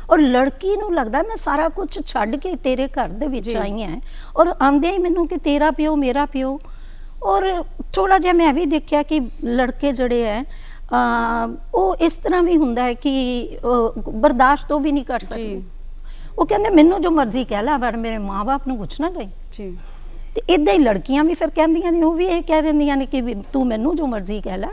ਔਰ ਲੜਕੀ ਨੂੰ ਲੱਗਦਾ ਮੈਂ ਸਾਰਾ ਕੁਝ ਛੱਡ ਕੇ ਤੇਰੇ ਘਰ ਦੇ ਵਿੱਚ ਆਈ ਹਾਂ, ਔਰ ਆਂਦੇ ਹੀ ਮੈਨੂੰ ਕਿ ਤੇਰਾ ਪਿਓ, ਮੇਰਾ ਪਿਓ। ਔਰ ਥੋੜਾ ਜਿਹਾ ਮੈਂ ਵੀ ਦੇਖਿਆ ਕਿ ਲੜਕੇ ਜਿਹੜੇ ਹੈ ਉਹ ਇਸ ਤਰ੍ਹਾਂ ਵੀ ਹੁੰਦਾ ਹੈ ਕਿ ਬਰਦਾਸ਼ਤ ਉਹ ਵੀ ਨਹੀਂ ਕਰ ਸਕਦੇ। ਉਹ ਕਹਿੰਦੇ ਮੈਨੂੰ ਜੋ ਮਰਜ਼ੀ ਕਹਿ ਲੈ, ਪਰ ਮੇਰੇ ਮਾਂ-ਬਾਪ ਨੂੰ ਕੁਛ ਨਾ ਕਹੀ। ਤੇ ਇਦਾਂ ਹੀ ਲੜਕੀਆਂ ਵੀ ਫਿਰ ਕਹਿੰਦੀਆਂ ਨੇ, ਉਹ ਵੀ ਇਹ ਕਹਿ ਦਿੰਦੀਆਂ ਨੇ ਕਿ ਤੂੰ ਮੈਨੂੰ ਜੋ ਮਰਜ਼ੀ ਕਹਿ ਲੈ,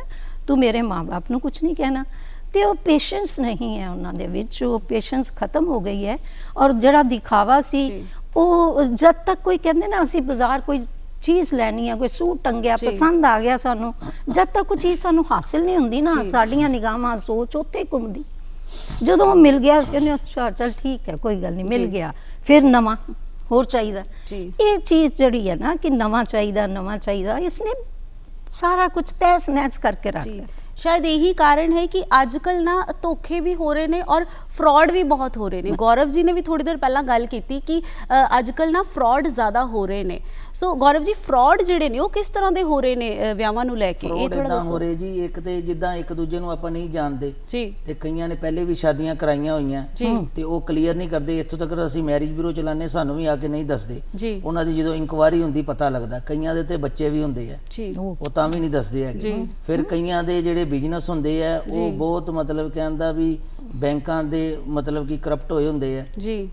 ਤੂੰ ਮੇਰੇ ਮਾਂ-ਬਾਪ ਨੂੰ ਕੁਛ ਨਹੀਂ ਕਹਿਣਾ। ਤੇ ਉਹ ਪੇਸ਼ੈਂਸ ਨਹੀਂ ਹੈ ਉਹਨਾਂ ਦੇ ਵਿੱਚ, ਉਹ ਪੇਸ਼ੈਂਸ ਖਤਮ ਹੋ ਗਈ ਹੈ। ਔਰ ਜਿਹੜਾ ਦਿਖਾਵਾ ਸੀ ਉਹ ਜਦ ਤੱਕ ਕੋਈ ਕਹਿੰਦੇ ਨਾ ਅਸੀਂ ਬਾਜ਼ਾਰ ਕੋਈ ਚੀਜ਼ ਲੈਣੀ ਹੈ, ਕੋਈ ਸੂਟ ਟੰਗਿਆ ਪਸੰਦ ਆ ਗਿਆ ਸਾਨੂੰ, ਜਦ ਤੱਕ ਉਹ ਚੀਜ਼ ਸਾਨੂੰ ਹਾਸਿਲ ਨਹੀਂ ਹੁੰਦੀ ਨਾ, ਸਾਡੀਆਂ ਨਿਗਾਹਾਂ ਸੋਚ ਉੱਥੇ ਘੁੰਮਦੀ। ਜਦੋਂ ਮਿਲ ਗਿਆ ਕਹਿੰਦੇ ਅੱਛਾ ਚੱਲ ਠੀਕ ਹੈ, ਕੋਈ ਗੱਲ ਨਹੀਂ, ਮਿਲ ਗਿਆ, ਫਿਰ ਨਵਾਂ ਹੋਰ ਚਾਹੀਦਾ। ਇਹ ਚੀਜ਼ ਜਿਹੜੀ ਹੈ ਨਾ ਕਿ ਨਵਾਂ ਚਾਹੀਦਾ, ਇਸਨੇ ਸਾਰਾ ਕੁਝ ਤਹਿਸ ਨਹਿਸ ਕਰਕੇ ਰੱਖ ਲਿਆ। शायद यही कारण है कि आजकल ना धोखे भी हो रहे हैं और फ्रॉड भी बहुत हो रहे हैं। गौरव जी ने भी थोड़ी देर पहला गल की थी कि आजकल ना फ्रॉड ज़्यादा हो रहे हैं। सो गौरव जी फ्रॉड जिहड़े ने वो किस तरह के हो रहे हैं ਵਿਆਹਾਂ ਨੂੰ ਲੈ ਕੇ? ਇਹ ਥੋੜਾ ਹੋ ਰਹੇ ਜੀ, ਇੱਕ ਤੇ ਜਿੱਦਾਂ ਇੱਕ ਦੂਜੇ ਨੂੰ ਆਪਾਂ ਨਹੀਂ ਜਾਣਦੇ ਜੀ, ਤੇ ਕਈਆਂ ਨੇ ਪਹਿਲੇ ਵੀ ਸ਼ਾਦੀਆਂ ਕਰਾਈਆਂ ਹੋਈਆਂ ਤੇ ਉਹ ਕਲੀਅਰ ਨਹੀਂ ਕਰਦੇ। ਇੱਥੋਂ ਤੱਕ ਅਸੀਂ ਮੈਰਿਜ ਬਿਊਰੋ ਚਲਾਉਂਦੇ, ਸਾਨੂੰ ਵੀ ਆ ਕੇ ਨਹੀਂ ਦੱਸਦੇ। ਉਹਨਾਂ ਦੀ ਜਦੋਂ ਇਨਕੁਆਇਰੀ ਹੁੰਦੀ ਪਤਾ ਲੱਗਦਾ। ਕਈਆਂ ਦੇ ਤੇ ਬੱਚੇ ਵੀ ਹੁੰਦੇ ਆ, ਉਹ ਤਾਂ ਵੀ ਨਹੀਂ ਦੱਸਦੇ ਹੈਗੇ। ਫਿਰ ਕਈਆਂ ਦੇ ਜਿਹੜੇ ਬਿਜ਼ਨਸ ਹੁੰਦੇ ਆ ਉਹ ਬਹੁਤ ਮਤਲਬ ਕਹਿੰਦਾ ਵੀ ਬੈਂਕਾਂ ਦੇ ਮਤਲਬ ਕਿ ਕਰਪਟ ਹੋਏ ਹੁੰਦੇ ਆ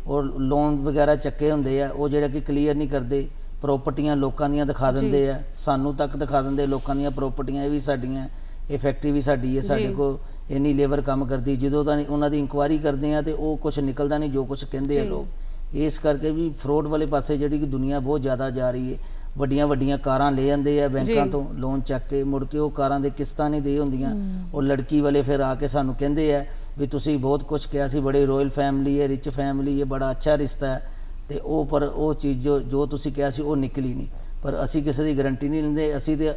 ਔਰ ਲੋਨ ਵਗੈਰਾ ਚੱਕੇ ਹੁੰਦੇ ਆ, ਉਹ ਜਿਹੜਾ ਕਿ ਕਲੀਅਰ ਨਹੀਂ ਕਰਦੇ। ਪ੍ਰੋਪਰਟੀਆਂ ਲੋਕਾਂ ਦੀਆਂ ਦਿਖਾ ਦਿੰਦੇ ਆ, ਸਾਨੂੰ ਤੱਕ ਦਿਖਾ ਦਿੰਦੇ ਲੋਕਾਂ ਦੀਆਂ ਪ੍ਰੋਪਰਟੀਆਂ, ਇਹ ਵੀ ਸਾਡੀਆਂ, ਇਹ ਫੈਕਟਰੀ ਵੀ ਸਾਡੀ ਹੈ, ਸਾਡੇ ਕੋਲ ਇੰਨੀ ਲੇਬਰ ਕੰਮ ਕਰਦੀ। ਜਦੋਂ ਤਾਂ ਉਹਨਾਂ ਦੀ ਇਨਕੁਆਇਰੀ ਕਰਦੇ ਆ ਤੇ ਉਹ ਕੁਝ ਨਿਕਲਦਾ ਨਹੀਂ ਜੋ ਕੁਝ ਕਹਿੰਦੇ ਆ ਲੋਕ। ਇਸ ਕਰਕੇ ਵੀ ਫਰੋਡ ਵਾਲੇ ਪਾਸੇ ਜਿਹੜੀ ਕਿ ਦੁਨੀਆ ਬਹੁਤ ਜ਼ਿਆਦਾ ਜਾ ਰਹੀ ਹੈ। ਵੱਡੀਆਂ ਵੱਡੀਆਂ ਕਾਰਾਂ ਲੈ ਜਾਂਦੇ ਆ ਬੈਂਕਾਂ ਤੋਂ ਲੋਨ ਚੱਕ ਕੇ, ਮੁੜ ਕੇ ਉਹ ਕਾਰਾਂ ਦੇ ਕਿਸ਼ਤਾਂ ਨਹੀਂ ਦੇ ਹੁੰਦੀਆਂ। ਉਹ ਲੜਕੀ ਵਾਲੇ ਫਿਰ ਆ ਕੇ ਸਾਨੂੰ ਕਹਿੰਦੇ ਆ ਵੀ ਤੁਸੀਂ ਬਹੁਤ ਕੁਝ ਕਿਹਾ ਸੀ, ਬੜੇ ਰੋਇਲ ਫੈਮਿਲੀ ਹੈ, ਰਿਚ ਫੈਮਿਲੀ ਹੈ, ਬੜਾ ਅੱਛਾ ਰਿਸ਼ਤਾ ਹੈ, ਤੇ ਉਹ ਪਰ ਉਹ ਚੀਜ਼ ਜੋ ਤੁਸੀਂ ਕਿਹਾ ਸੀ ਉਹ ਨਿਕਲੀ ਨਹੀਂ। ਪਰ ਅਸੀਂ ਕਿਸੇ ਦੀ ਗਾਰੰਟੀ ਨਹੀਂ ਲੈਂਦੇ, ਅਸੀਂ ਤੇ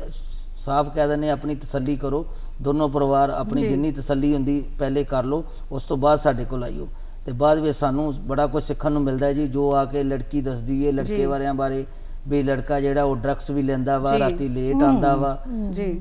ਸਾਫ਼ ਕਹਿ ਦਿੰਦੇ ਆਪਣੀ ਤਸੱਲੀ ਕਰੋ, ਦੋਨੋਂ ਪਰਿਵਾਰ ਆਪਣੀ ਜਿੰਨੀ ਤਸੱਲੀ ਹੁੰਦੀ ਪਹਿਲੇ ਕਰ ਲਓ, ਉਸ ਤੋਂ ਬਾਅਦ ਸਾਡੇ ਕੋਲ ਆਈਓ। ਤੇ ਬਾਅਦ ਵਿੱਚ ਸਾਨੂੰ ਬੜਾ ਕੁਝ ਸਿੱਖਣ ਨੂੰ ਮਿਲਦਾ ਜੀ, ਜੋ ਆ ਕੇ ਲੜਕੀ ਦੱਸਦੀ ਹੈ ਲੜਕੇ ਵਾਲਿਆਂ ਬਾਰੇ ਵੀ ਲੜਕਾ ਜਿਹੜਾ ਉਹ ਡਰੱਗਸ ਵੀ ਲੈਂਦਾ ਵਾ, ਰਾਤੀ ਲੇਟ ਆਉਂਦਾ ਵਾ ਜੀ,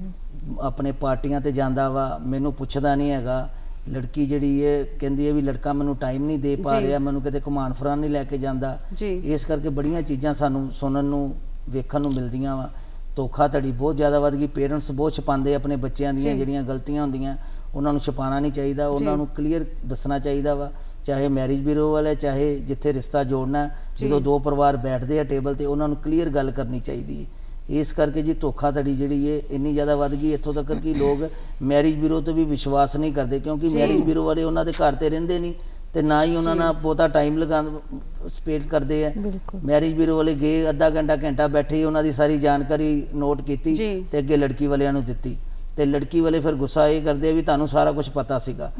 ਆਪਣੇ ਪਾਰਟੀਆਂ ਤੇ ਜਾਂਦਾ ਵਾ, ਮੈਨੂੰ ਪੁੱਛਦਾ ਨਹੀਂ ਹੈਗਾ। ਲੜਕੀ ਜਿਹੜੀ ਹੈ ਕਹਿੰਦੀ ਹੈ ਵੀ ਲੜਕਾ ਮੈਨੂੰ ਟਾਈਮ ਨਹੀਂ ਦੇ ਪਾ ਰਿਹਾ, ਮੈਨੂੰ ਕਿਤੇ ਘੁਮਾਣ ਫਿਰਾਣ ਨਹੀਂ ਲੈ ਕੇ ਜਾਂਦਾ। ਇਸ ਕਰਕੇ ਬੜੀਆਂ ਚੀਜ਼ਾਂ ਸਾਨੂੰ ਸੁਣਨ ਨੂੰ ਵੇਖਣ ਨੂੰ ਮਿਲਦੀਆਂ ਵਾ। ਧੋਖਾਧੜੀ ਬਹੁਤ ਜ਼ਿਆਦਾ ਵੱਧ ਗਈ, ਪੇਰੈਂਟਸ ਬਹੁਤ ਛੁਪਾਉਂਦੇ ਆਪਣੇ ਬੱਚਿਆਂ ਦੀਆਂ ਜਿਹੜੀਆਂ ਗਲਤੀਆਂ ਹੁੰਦੀਆਂ ਉਹਨਾਂ ਨੂੰ ਛੁਪਾਉਣਾ ਨਹੀਂ ਚਾਹੀਦਾ, ਉਹਨਾਂ ਨੂੰ ਕਲੀਅਰ ਦੱਸਣਾ ਚਾਹੀਦਾ ਵਾ। ਚਾਹੇ ਮੈਰਿਜ ਬਿਊਰੋ ਵਾਲੇ, ਚਾਹੇ ਜਿੱਥੇ ਰਿਸ਼ਤਾ ਜੋੜਨਾ, ਜਦੋਂ ਦੋ ਪਰਿਵਾਰ ਬੈਠਦੇ ਆ ਟੇਬਲ ਤੇ ਉਹਨਾਂ ਨੂੰ ਕਲੀਅਰ ਗੱਲ ਕਰਨੀ ਚਾਹੀਦੀ ਹੈ। ਇਸ ਕਰਕੇ ਜੀ ਧੋਖਾਧੜੀ ਜਿਹੜੀ ਹੈ ਇੰਨੀ ਜ਼ਿਆਦਾ ਵੱਧ ਗਈ, ਇੱਥੋਂ ਤੱਕ ਕਿ ਲੋਕ ਮੈਰਿਜ ਬਿਊਰੋ ਤੇ ਵੀ ਵਿਸ਼ਵਾਸ ਨਹੀਂ ਕਰਦੇ, ਕਿਉਂਕਿ ਮੈਰਿਜ ਬਿਊਰੋ ਵਾਲੇ ਉਹਨਾਂ ਦੇ ਘਰ ਤੇ ਰਹਿੰਦੇ ਨਹੀਂ ਤੇ ਨਾ ਹੀ ਉਹਨਾਂ ਨਾਲ ਬਹੁਤਾ ਟਾਈਮ ਸਪੈਂਡ ਕਰਦੇ ਆ। ਮੈਰਿਜ ਬਿਊਰੋ ਵਾਲੇ ਗਏ, ਅੱਧਾ ਘੰਟਾ ਬੈਠੇ, ਉਹਨਾਂ ਦੀ ਸਾਰੀ ਜਾਣਕਾਰੀ ਨੋਟ ਕੀਤੀ ਤੇ ਅੱਗੇ ਲੜਕੀ ਵਾਲਿਆਂ ਨੂੰ ਦਿੱਤੀ। ਤੇ ਲੜਕੀ ਵਾਲੇ ਫਿਰ ਗੁੱਸਾ ਇਹ ਕਰਦੇ ਆ ਵੀ ਤੁਹਾਨੂੰ ਸਾਰਾ ਕੁਝ ਪਤਾ ਸੀਗਾ।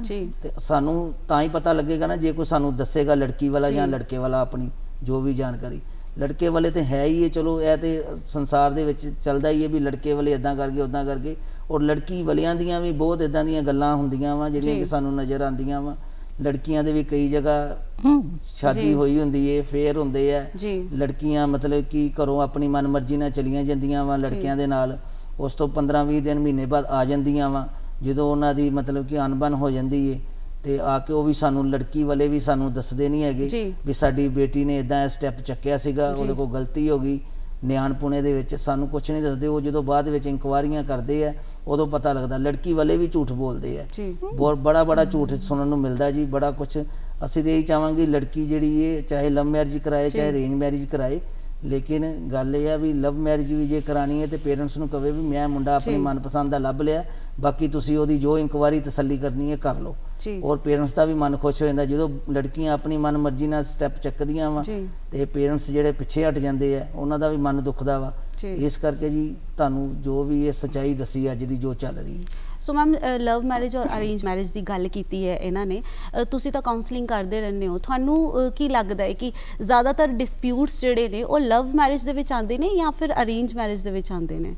ਤੇ ਸਾਨੂੰ ਤਾਂ ਹੀ ਪਤਾ ਲੱਗੇਗਾ ਨਾ ਜੇ ਕੋਈ ਸਾਨੂੰ ਦੱਸੇਗਾ ਲੜਕੀ ਵਾਲਾ ਜਾਂ ਲੜਕੇ ਵਾਲਾ ਆਪਣੀ ਜੋ ਵੀ ਜਾਣਕਾਰੀ। ਲੜਕੇ ਵਾਲੇ ਤੇ ਹੈ ਹੀ ਹੈ, ਚਲੋ ਇਹ ਤੇ ਸੰਸਾਰ ਦੇ ਵਿੱਚ ਚੱਲਦਾ ਹੀ ਹੈ ਵੀ ਲੜਕੇ ਵਾਲੇ ਇੱਦਾਂ ਕਰਕੇ ਉੱਦਾਂ ਕਰਕੇ, ਔਰ ਲੜਕੀ ਵਾਲਿਆਂ ਦੀਆਂ ਵੀ ਬਹੁਤ ਇੱਦਾਂ ਦੀਆਂ ਗੱਲਾਂ ਹੁੰਦੀਆਂ ਵਾ ਜਿਹੜੀਆਂ ਕਿ ਸਾਨੂੰ ਨਜ਼ਰ ਆਉਂਦੀਆਂ ਵਾ। ਲੜਕੀਆਂ ਦੇ ਵੀ ਕਈ ਜਗ੍ਹਾ ਸ਼ਾਦੀ ਹੋਈ ਹੁੰਦੀ ਹੈ, ਫੇਰ ਹੁੰਦੇ ਆ ਲੜਕੀਆਂ, ਮਤਲਬ ਕਿ ਘਰੋਂ ਆਪਣੀ ਮਨਮਰਜ਼ੀ ਨਾਲ ਚਲੀਆਂ ਜਾਂਦੀਆਂ ਵਾ ਲੜਕਿਆਂ ਦੇ ਨਾਲ, ਉਸ ਤੋਂ 15-20 ਦਿਨ ਮਹੀਨੇ ਬਾਅਦ ਆ ਜਾਂਦੀਆਂ ਵਾ। ਜਦੋਂ ਉਹਨਾਂ ਦੀ ਮਤਲਬ ਕਿ ਅਣਬਣ ਹੋ ਜਾਂਦੀ ਹੈ ਤੇ ਆ ਕੇ ਉਹ ਵੀ ਸਾਨੂੰ, ਲੜਕੀ ਵਾਲੇ ਵੀ ਸਾਨੂੰ ਦੱਸਦੇ ਨਹੀਂ ਹੈਗੇ ਵੀ ਸਾਡੀ ਬੇਟੀ ਨੇ ਇਦਾਂ ਸਟੈਪ ਚੱਕਿਆ ਸੀਗਾ, ਉਹਦੇ ਕੋਲ ਗਲਤੀ ਹੋ ਗਈ। ਨਿਆਣਪੁਣੇ ਦੇ ਵਿੱਚ ਸਾਨੂੰ ਕੁਝ ਨਹੀਂ ਦੱਸਦੇ, ਉਹ ਜਦੋਂ ਬਾਅਦ ਵਿੱਚ ਇਨਕੁਆਇਰੀਆਂ ਕਰਦੇ ਆ ਉਦੋਂ ਪਤਾ ਲੱਗਦਾ। ਲੜਕੀ ਵਾਲੇ ਵੀ ਝੂਠ ਬੋਲਦੇ ਆ, ਬਹੁਤ ਬੜਾ ਝੂਠ ਸੁਣਨ ਨੂੰ ਮਿਲਦਾ ਜੀ, ਬੜਾ ਕੁਝ। ਅਸੀਂ ਤਾਂ ਇਹੀ ਚਾਹਾਂਗੇ ਲੜਕੀ ਜਿਹੜੀ ਹੈ ਚਾਹੇ ਲਵ ਮੈਰਿਜ ਕਰਾਏ ਚਾਹੇ ਅਰੇਂਜ ਮੈਰਿਜ ਕਰਾਏ, ਲੇਕਿਨ ਗੱਲ ਇਹ ਆ ਵੀ ਲਵ ਮੈਰਿਜ ਵੀ ਜੇ ਕਰਾਣੀ ਹੈ ਤੇ ਪੇਰੈਂਟਸ ਨੂੰ ਕਵੇ ਵੀ ਮੈਂ ਮੁੰਡਾ ਆਪਣੀ ਮਨਪਸੰਦ ਦਾ ਲੱਭ ਲਿਆ, ਬਾਕੀ ਤੁਸੀਂ ਉਹਦੀ ਜੋ ਇਨਕੁਆਇਰੀ ਤਸੱਲੀ ਕਰਨੀ ਹੈ ਕਰ ਲਓ। ਔਰ ਪੇਰੈਂਟਸ ਦਾ ਵੀ ਮਨ ਖੁਸ਼ ਹੋ ਜਾਂਦਾ ਜਦੋਂ ਲੜਕੀਆਂ ਆਪਣੀ ਮਨਮਰਜ਼ੀ ਨਾਲ ਸਟੈਪ ਚੱਕਦੀਆਂ ਵਾ ਤੇ ਪੇਰੈਂਟਸ ਜਿਹੜੇ ਪਿੱਛੇ ਹਟ ਜਾਂਦੇ ਆ ਉਹਨਾਂ ਦਾ ਵੀ ਮਨ ਦੁਖਦਾ ਵਾ। ਇਸ ਕਰਕੇ ਜੀ ਤੁਹਾਨੂੰ ਜੋ ਵੀ ਇਹ ਸੱਚਾਈ ਦੱਸੀ ਅੱਜ ਦੀ ਜੋ ਚੱਲ ਰਹੀ ਹੈ। ਸੋ ਮੈਮ, ਲਵ ਮੈਰਿਜ ਔਰ ਅਰੇਂਜ ਮੈਰਿਜ ਦੀ ਗੱਲ ਕੀਤੀ ਹੈ ਇਹਨਾਂ ਨੇ, ਤੁਸੀਂ ਤਾਂ ਕਾਉਂਸਲਿੰਗ ਕਰਦੇ ਰਹਿੰਦੇ ਹੋ, ਤੁਹਾਨੂੰ ਕੀ ਲੱਗਦਾ ਹੈ ਕਿ ਜ਼ਿਆਦਾਤਰ ਡਿਸਪਿਊਟਸ ਜਿਹੜੇ ਨੇ ਉਹ ਲਵ ਮੈਰਿਜ ਦੇ ਵਿੱਚ ਆਉਂਦੇ ਨੇ ਜਾਂ ਫਿਰ ਅਰੇਂਜ ਮੈਰਿਜ ਦੇ ਵਿੱਚ ਆਉਂਦੇ ਨੇ?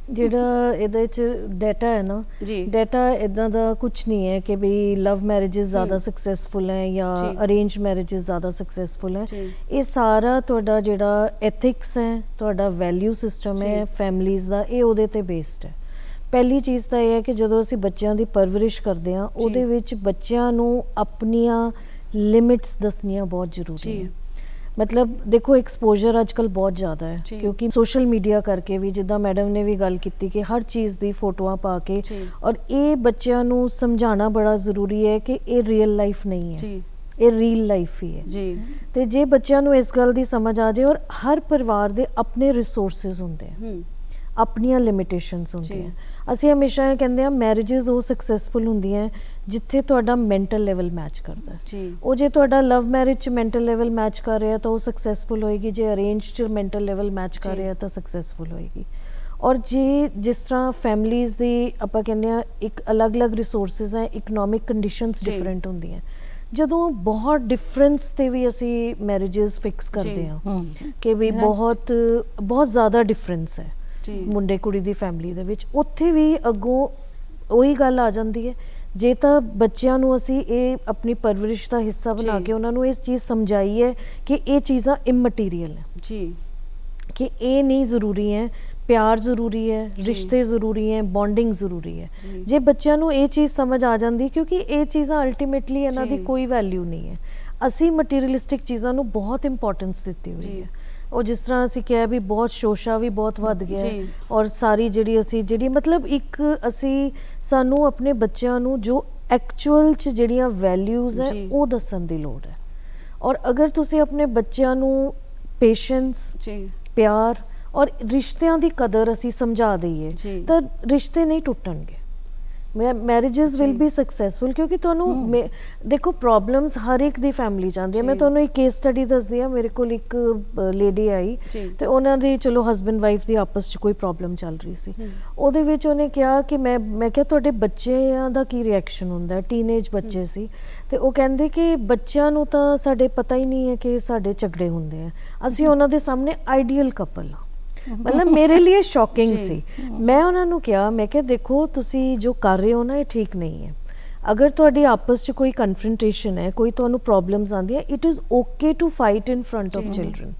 ਜਿਹੜਾ ਇਹਦੇ 'ਚ ਡਾਟਾ ਹੈ ਨਾ, ਡਾਟਾ ਇੱਦਾਂ ਦਾ ਕੁਝ ਨਹੀਂ ਹੈ ਕਿ ਵੀ ਲਵ ਮੈਰਿਜਸ ਜ਼ਿਆਦਾ ਸਕਸੈਸਫੁਲ ਹੈ ਜਾਂ ਅਰੇਂਜ ਮੈਰਿਜਸ ਜ਼ਿਆਦਾ ਸਕਸੈਸਫੁਲ ਹੈ। ਇਹ ਸਾਰਾ ਤੁਹਾਡਾ ਜਿਹੜਾ ਐਥਿਕਸ ਹੈ, ਤੁਹਾਡਾ ਵੈਲਿਊ ਸਿਸਟਮ ਹੈ ਫੈਮਲੀਜ਼ ਦਾ, ਇਹ ਉਹਦੇ ਤੇ ਬੇਸਡ ਹੈ। ਪਹਿਲੀ ਚੀਜ਼ ਤਾਂ ਇਹ ਹੈ ਕਿ ਜਦੋਂ ਅਸੀਂ ਬੱਚਿਆਂ ਦੀ ਪਰਵਰਿਸ਼ ਕਰਦੇ ਹਾਂ ਉਹਦੇ ਵਿੱਚ ਬੱਚਿਆਂ ਨੂੰ ਆਪਣੀਆਂ ਲਿਮਿਟਸ ਦੱਸਣੀਆਂ ਬਹੁਤ ਜ਼ਰੂਰੀ ਹੈ। ਮਤਲਬ ਦੇਖੋ ਐਕਸਪੋਜ਼ਰ ਅੱਜ ਕੱਲ੍ਹ ਬਹੁਤ ਜ਼ਿਆਦਾ ਹੈ ਕਿਉਂਕਿ ਸੋਸ਼ਲ ਮੀਡੀਆ ਕਰਕੇ ਵੀ, ਜਿੱਦਾਂ ਮੈਡਮ ਨੇ ਵੀ ਗੱਲ ਕੀਤੀ ਕਿ ਹਰ ਚੀਜ਼ ਦੀ ਫੋਟੋਆਂ ਪਾ ਕੇ, ਔਰ ਇਹ ਬੱਚਿਆਂ ਨੂੰ ਸਮਝਾਉਣਾ ਬੜਾ ਜ਼ਰੂਰੀ ਹੈ ਕਿ ਇਹ ਰੀਅਲ ਲਾਈਫ ਨਹੀਂ ਹੈ, ਇਹ ਰੀਅਲ ਲਾਈਫ ਹੀ ਹੈ। ਤੇ ਜੇ ਬੱਚਿਆਂ ਨੂੰ ਇਸ ਗੱਲ ਦੀ ਸਮਝ ਆ ਜਾਏ, ਔਰ ਹਰ ਪਰਿਵਾਰ ਦੇ ਆਪਣੇ ਰਿਸੋਰਸਿਸ ਹੁੰਦੇ ਆ, ਆਪਣੀਆਂ ਲਿਮਿਟੇਸ਼ਨਸ ਹੁੰਦੀਆਂ। ਅਸੀਂ ਹਮੇਸ਼ਾ ਇਹ ਕਹਿੰਦੇ ਹਾਂ ਮੈਰਿਜਸ ਉਹ ਸਕਸੈਸਫੁਲ ਹੁੰਦੀਆਂ ਜਿੱਥੇ ਤੁਹਾਡਾ ਮੈਂਟਲ ਲੈਵਲ ਮੈਚ ਕਰਦਾ। ਉਹ ਜੇ ਤੁਹਾਡਾ ਲਵ ਮੈਰਿਜ 'ਚ ਮੈਂਟਲ ਲੈਵਲ ਮੈਚ ਕਰ ਰਿਹਾ ਤਾਂ ਉਹ ਸਕਸੈਸਫੁਲ ਹੋਏਗੀ, ਜੇ ਅਰੇਂਜ 'ਚ ਮੈਂਟਲ ਲੈਵਲ ਮੈਚ ਕਰ ਰਿਹਾ ਤਾਂ ਸਕਸੈਸਫੁਲ ਹੋਏਗੀ। ਔਰ ਜੇ ਜਿਸ ਤਰ੍ਹਾਂ ਫੈਮਲੀਜ਼ ਦੀ ਆਪਾਂ ਕਹਿੰਦੇ ਹਾਂ ਇੱਕ ਅਲੱਗ-ਅਲੱਗ ਰਿਸੋਰਸਿਸ ਹੈ, ਇਕਨੋਮਿਕ ਕੰਡੀਸ਼ਨਸ ਡਿਫਰੈਂਟ ਹੁੰਦੀਆਂ, ਜਦੋਂ ਬਹੁਤ ਡਿਫਰੈਂਸ ਤੇ ਵੀ ਅਸੀਂ ਮੈਰਿਜਸ ਫਿਕਸ ਕਰਦੇ ਹਾਂ ਕਿ ਵੀ ਬਹੁਤ ਜ਼ਿਆਦਾ ਡਿਫਰੈਂਸ ਹੈ ਮੁੰਡੇ ਕੁੜੀ ਦੀ ਫੈਮਿਲੀ ਦੇ ਵਿੱਚ, ਉੱਥੇ ਵੀ ਅੱਗੋਂ ਉਹੀ ਗੱਲ ਆ ਜਾਂਦੀ ਹੈ। ਜੇ ਤਾਂ ਬੱਚਿਆਂ ਨੂੰ ਅਸੀਂ ਇਹ ਆਪਣੀ ਪਰਵਰਿਸ਼ ਦਾ ਹਿੱਸਾ ਬਣਾ ਕੇ ਉਹਨਾਂ ਨੂੰ ਇਸ ਚੀਜ਼ ਸਮਝਾਈ ਹੈ ਕਿ ਇਹ ਚੀਜ਼ਾਂ ਇਮਟੀਰੀਅਲ ਹੈ, ਕਿ ਇਹ ਨਹੀਂ ਜ਼ਰੂਰੀ ਹੈ, ਪਿਆਰ ਜ਼ਰੂਰੀ ਹੈ, ਰਿਸ਼ਤੇ ਜ਼ਰੂਰੀ ਹੈ, ਬੌਂਡਿੰਗ ਜ਼ਰੂਰੀ ਹੈ। ਜੇ ਬੱਚਿਆਂ ਨੂੰ ਇਹ ਚੀਜ਼ ਸਮਝ ਆ ਜਾਂਦੀ, ਕਿਉਂਕਿ ਇਹ ਚੀਜ਼ਾਂ ਅਲਟੀਮੇਟਲੀ ਇਹਨਾਂ ਦੀ ਕੋਈ ਵੈਲਿਊ ਨਹੀਂ ਹੈ, ਅਸੀਂ ਮਟੀਰੀਅਲਿਸਟਿਕ ਚੀਜ਼ਾਂ ਨੂੰ ਬਹੁਤ ਇੰਪੋਰਟੈਂਸ ਦਿੱਤੀ ਹੋਈ ਹੈ। ਉਹ ਜਿਸ ਤਰ੍ਹਾਂ ਅਸੀਂ ਕਿਹਾ ਵੀ ਬਹੁਤ ਸ਼ੋਸ਼ਾ ਵੀ ਬਹੁਤ ਵੱਧ ਗਿਆ, ਔਰ ਸਾਰੀ ਜਿਹੜੀ ਮਤਲਬ ਇੱਕ ਸਾਨੂੰ ਆਪਣੇ ਬੱਚਿਆਂ ਨੂੰ ਜੋ ਐਕਚੁਅਲ 'ਚ ਜਿਹੜੀਆਂ ਵੈਲਿਊਜ਼ ਹੈ ਉਹ ਦੱਸਣ ਦੀ ਲੋੜ ਹੈ। ਔਰ ਅਗਰ ਤੁਸੀਂ ਆਪਣੇ ਬੱਚਿਆਂ ਨੂੰ ਪੇਸ਼ੈਂਸ, ਪਿਆਰ ਔਰ ਰਿਸ਼ਤਿਆਂ ਦੀ ਕਦਰ ਅਸੀਂ ਸਮਝਾ ਦਈਏ ਤਾਂ ਰਿਸ਼ਤੇ ਨਹੀਂ ਟੁੱਟਣਗੇ। ਮੈਰਿजेस ਵਿਲ ਬੀ ਸਕਸੈਸਫੁਲ, ਕਿਉਂਕਿ ਤੁਹਾਨੂੰ ਦੇਖੋ ਪ੍ਰੋਬਲਮਸ ਹਰ ਇੱਕ ਦੀ ਫੈਮਿਲੀ ਚ ਆਉਂਦੀ ਹੈ। ਮੈਂ ਤੁਹਾਨੂੰ ਇੱਕ ਕੇਸ ਸਟੱਡੀ ਦੱਸਦੀ ਹਾਂ। ਮੇਰੇ ਕੋਲ ਇੱਕ ਲੇਡੀ ਆਈ ਤੇ ਉਹਨਾਂ ਦੀ ਚਲੋ ਹਸਬੈਂਡ ਵਾਈਫ ਦੀ ਆਪਸ ਚ ਕੋਈ ਪ੍ਰੋਬਲਮ ਚੱਲ ਰਹੀ ਸੀ। ਉਹਦੇ ਵਿੱਚ ਉਹਨੇ ਕਿਹਾ ਕਿ ਮੈਂ ਕਿਹਾ ਤੁਹਾਡੇ ਬੱਚਿਆਂ ਦਾ ਕੀ ਰਿਐਕਸ਼ਨ ਹੁੰਦਾ, ਟੀਨੇਜ ਬੱਚੇ ਸੀ, ਤੇ ਉਹ ਕਹਿੰਦੇ ਕਿ ਬੱਚਿਆਂ ਨੂੰ ਤਾਂ ਸਾਡੇ ਪਤਾ ਹੀ ਨਹੀਂ ਹੈ ਕਿ ਸਾਡੇ ਝਗੜੇ ਹੁੰਦੇ ਆ, ਅਸੀਂ ਉਹਨਾਂ ਦੇ ਸਾਹਮਣੇ ਆਈਡੀਅਲ ਕਪਲ ਆ। ਮਤਲਬ ਮੇਰੇ ਲਈ ਸ਼ੌਕਿੰਗ ਸੀ। ਮੈਂ ਉਹਨਾਂ ਨੂੰ ਕਿਹਾ, ਮੈਂ ਕਿਹਾ ਦੇਖੋ ਤੁਸੀਂ ਜੋ ਕਰ ਰਹੇ ਹੋ ਨਾ ਇਹ ਠੀਕ ਨਹੀਂ ਹੈ। ਅਗਰ ਤੁਹਾਡੀ ਆਪਸ 'ਚ ਕੋਈ ਕਨਫਰੰਟੇਸ਼ਨ ਹੈ, ਕੋਈ ਤੁਹਾਨੂੰ ਪ੍ਰੋਬਲਮਸ ਆਉਂਦੀਆਂ, it is okay to fight in front of children,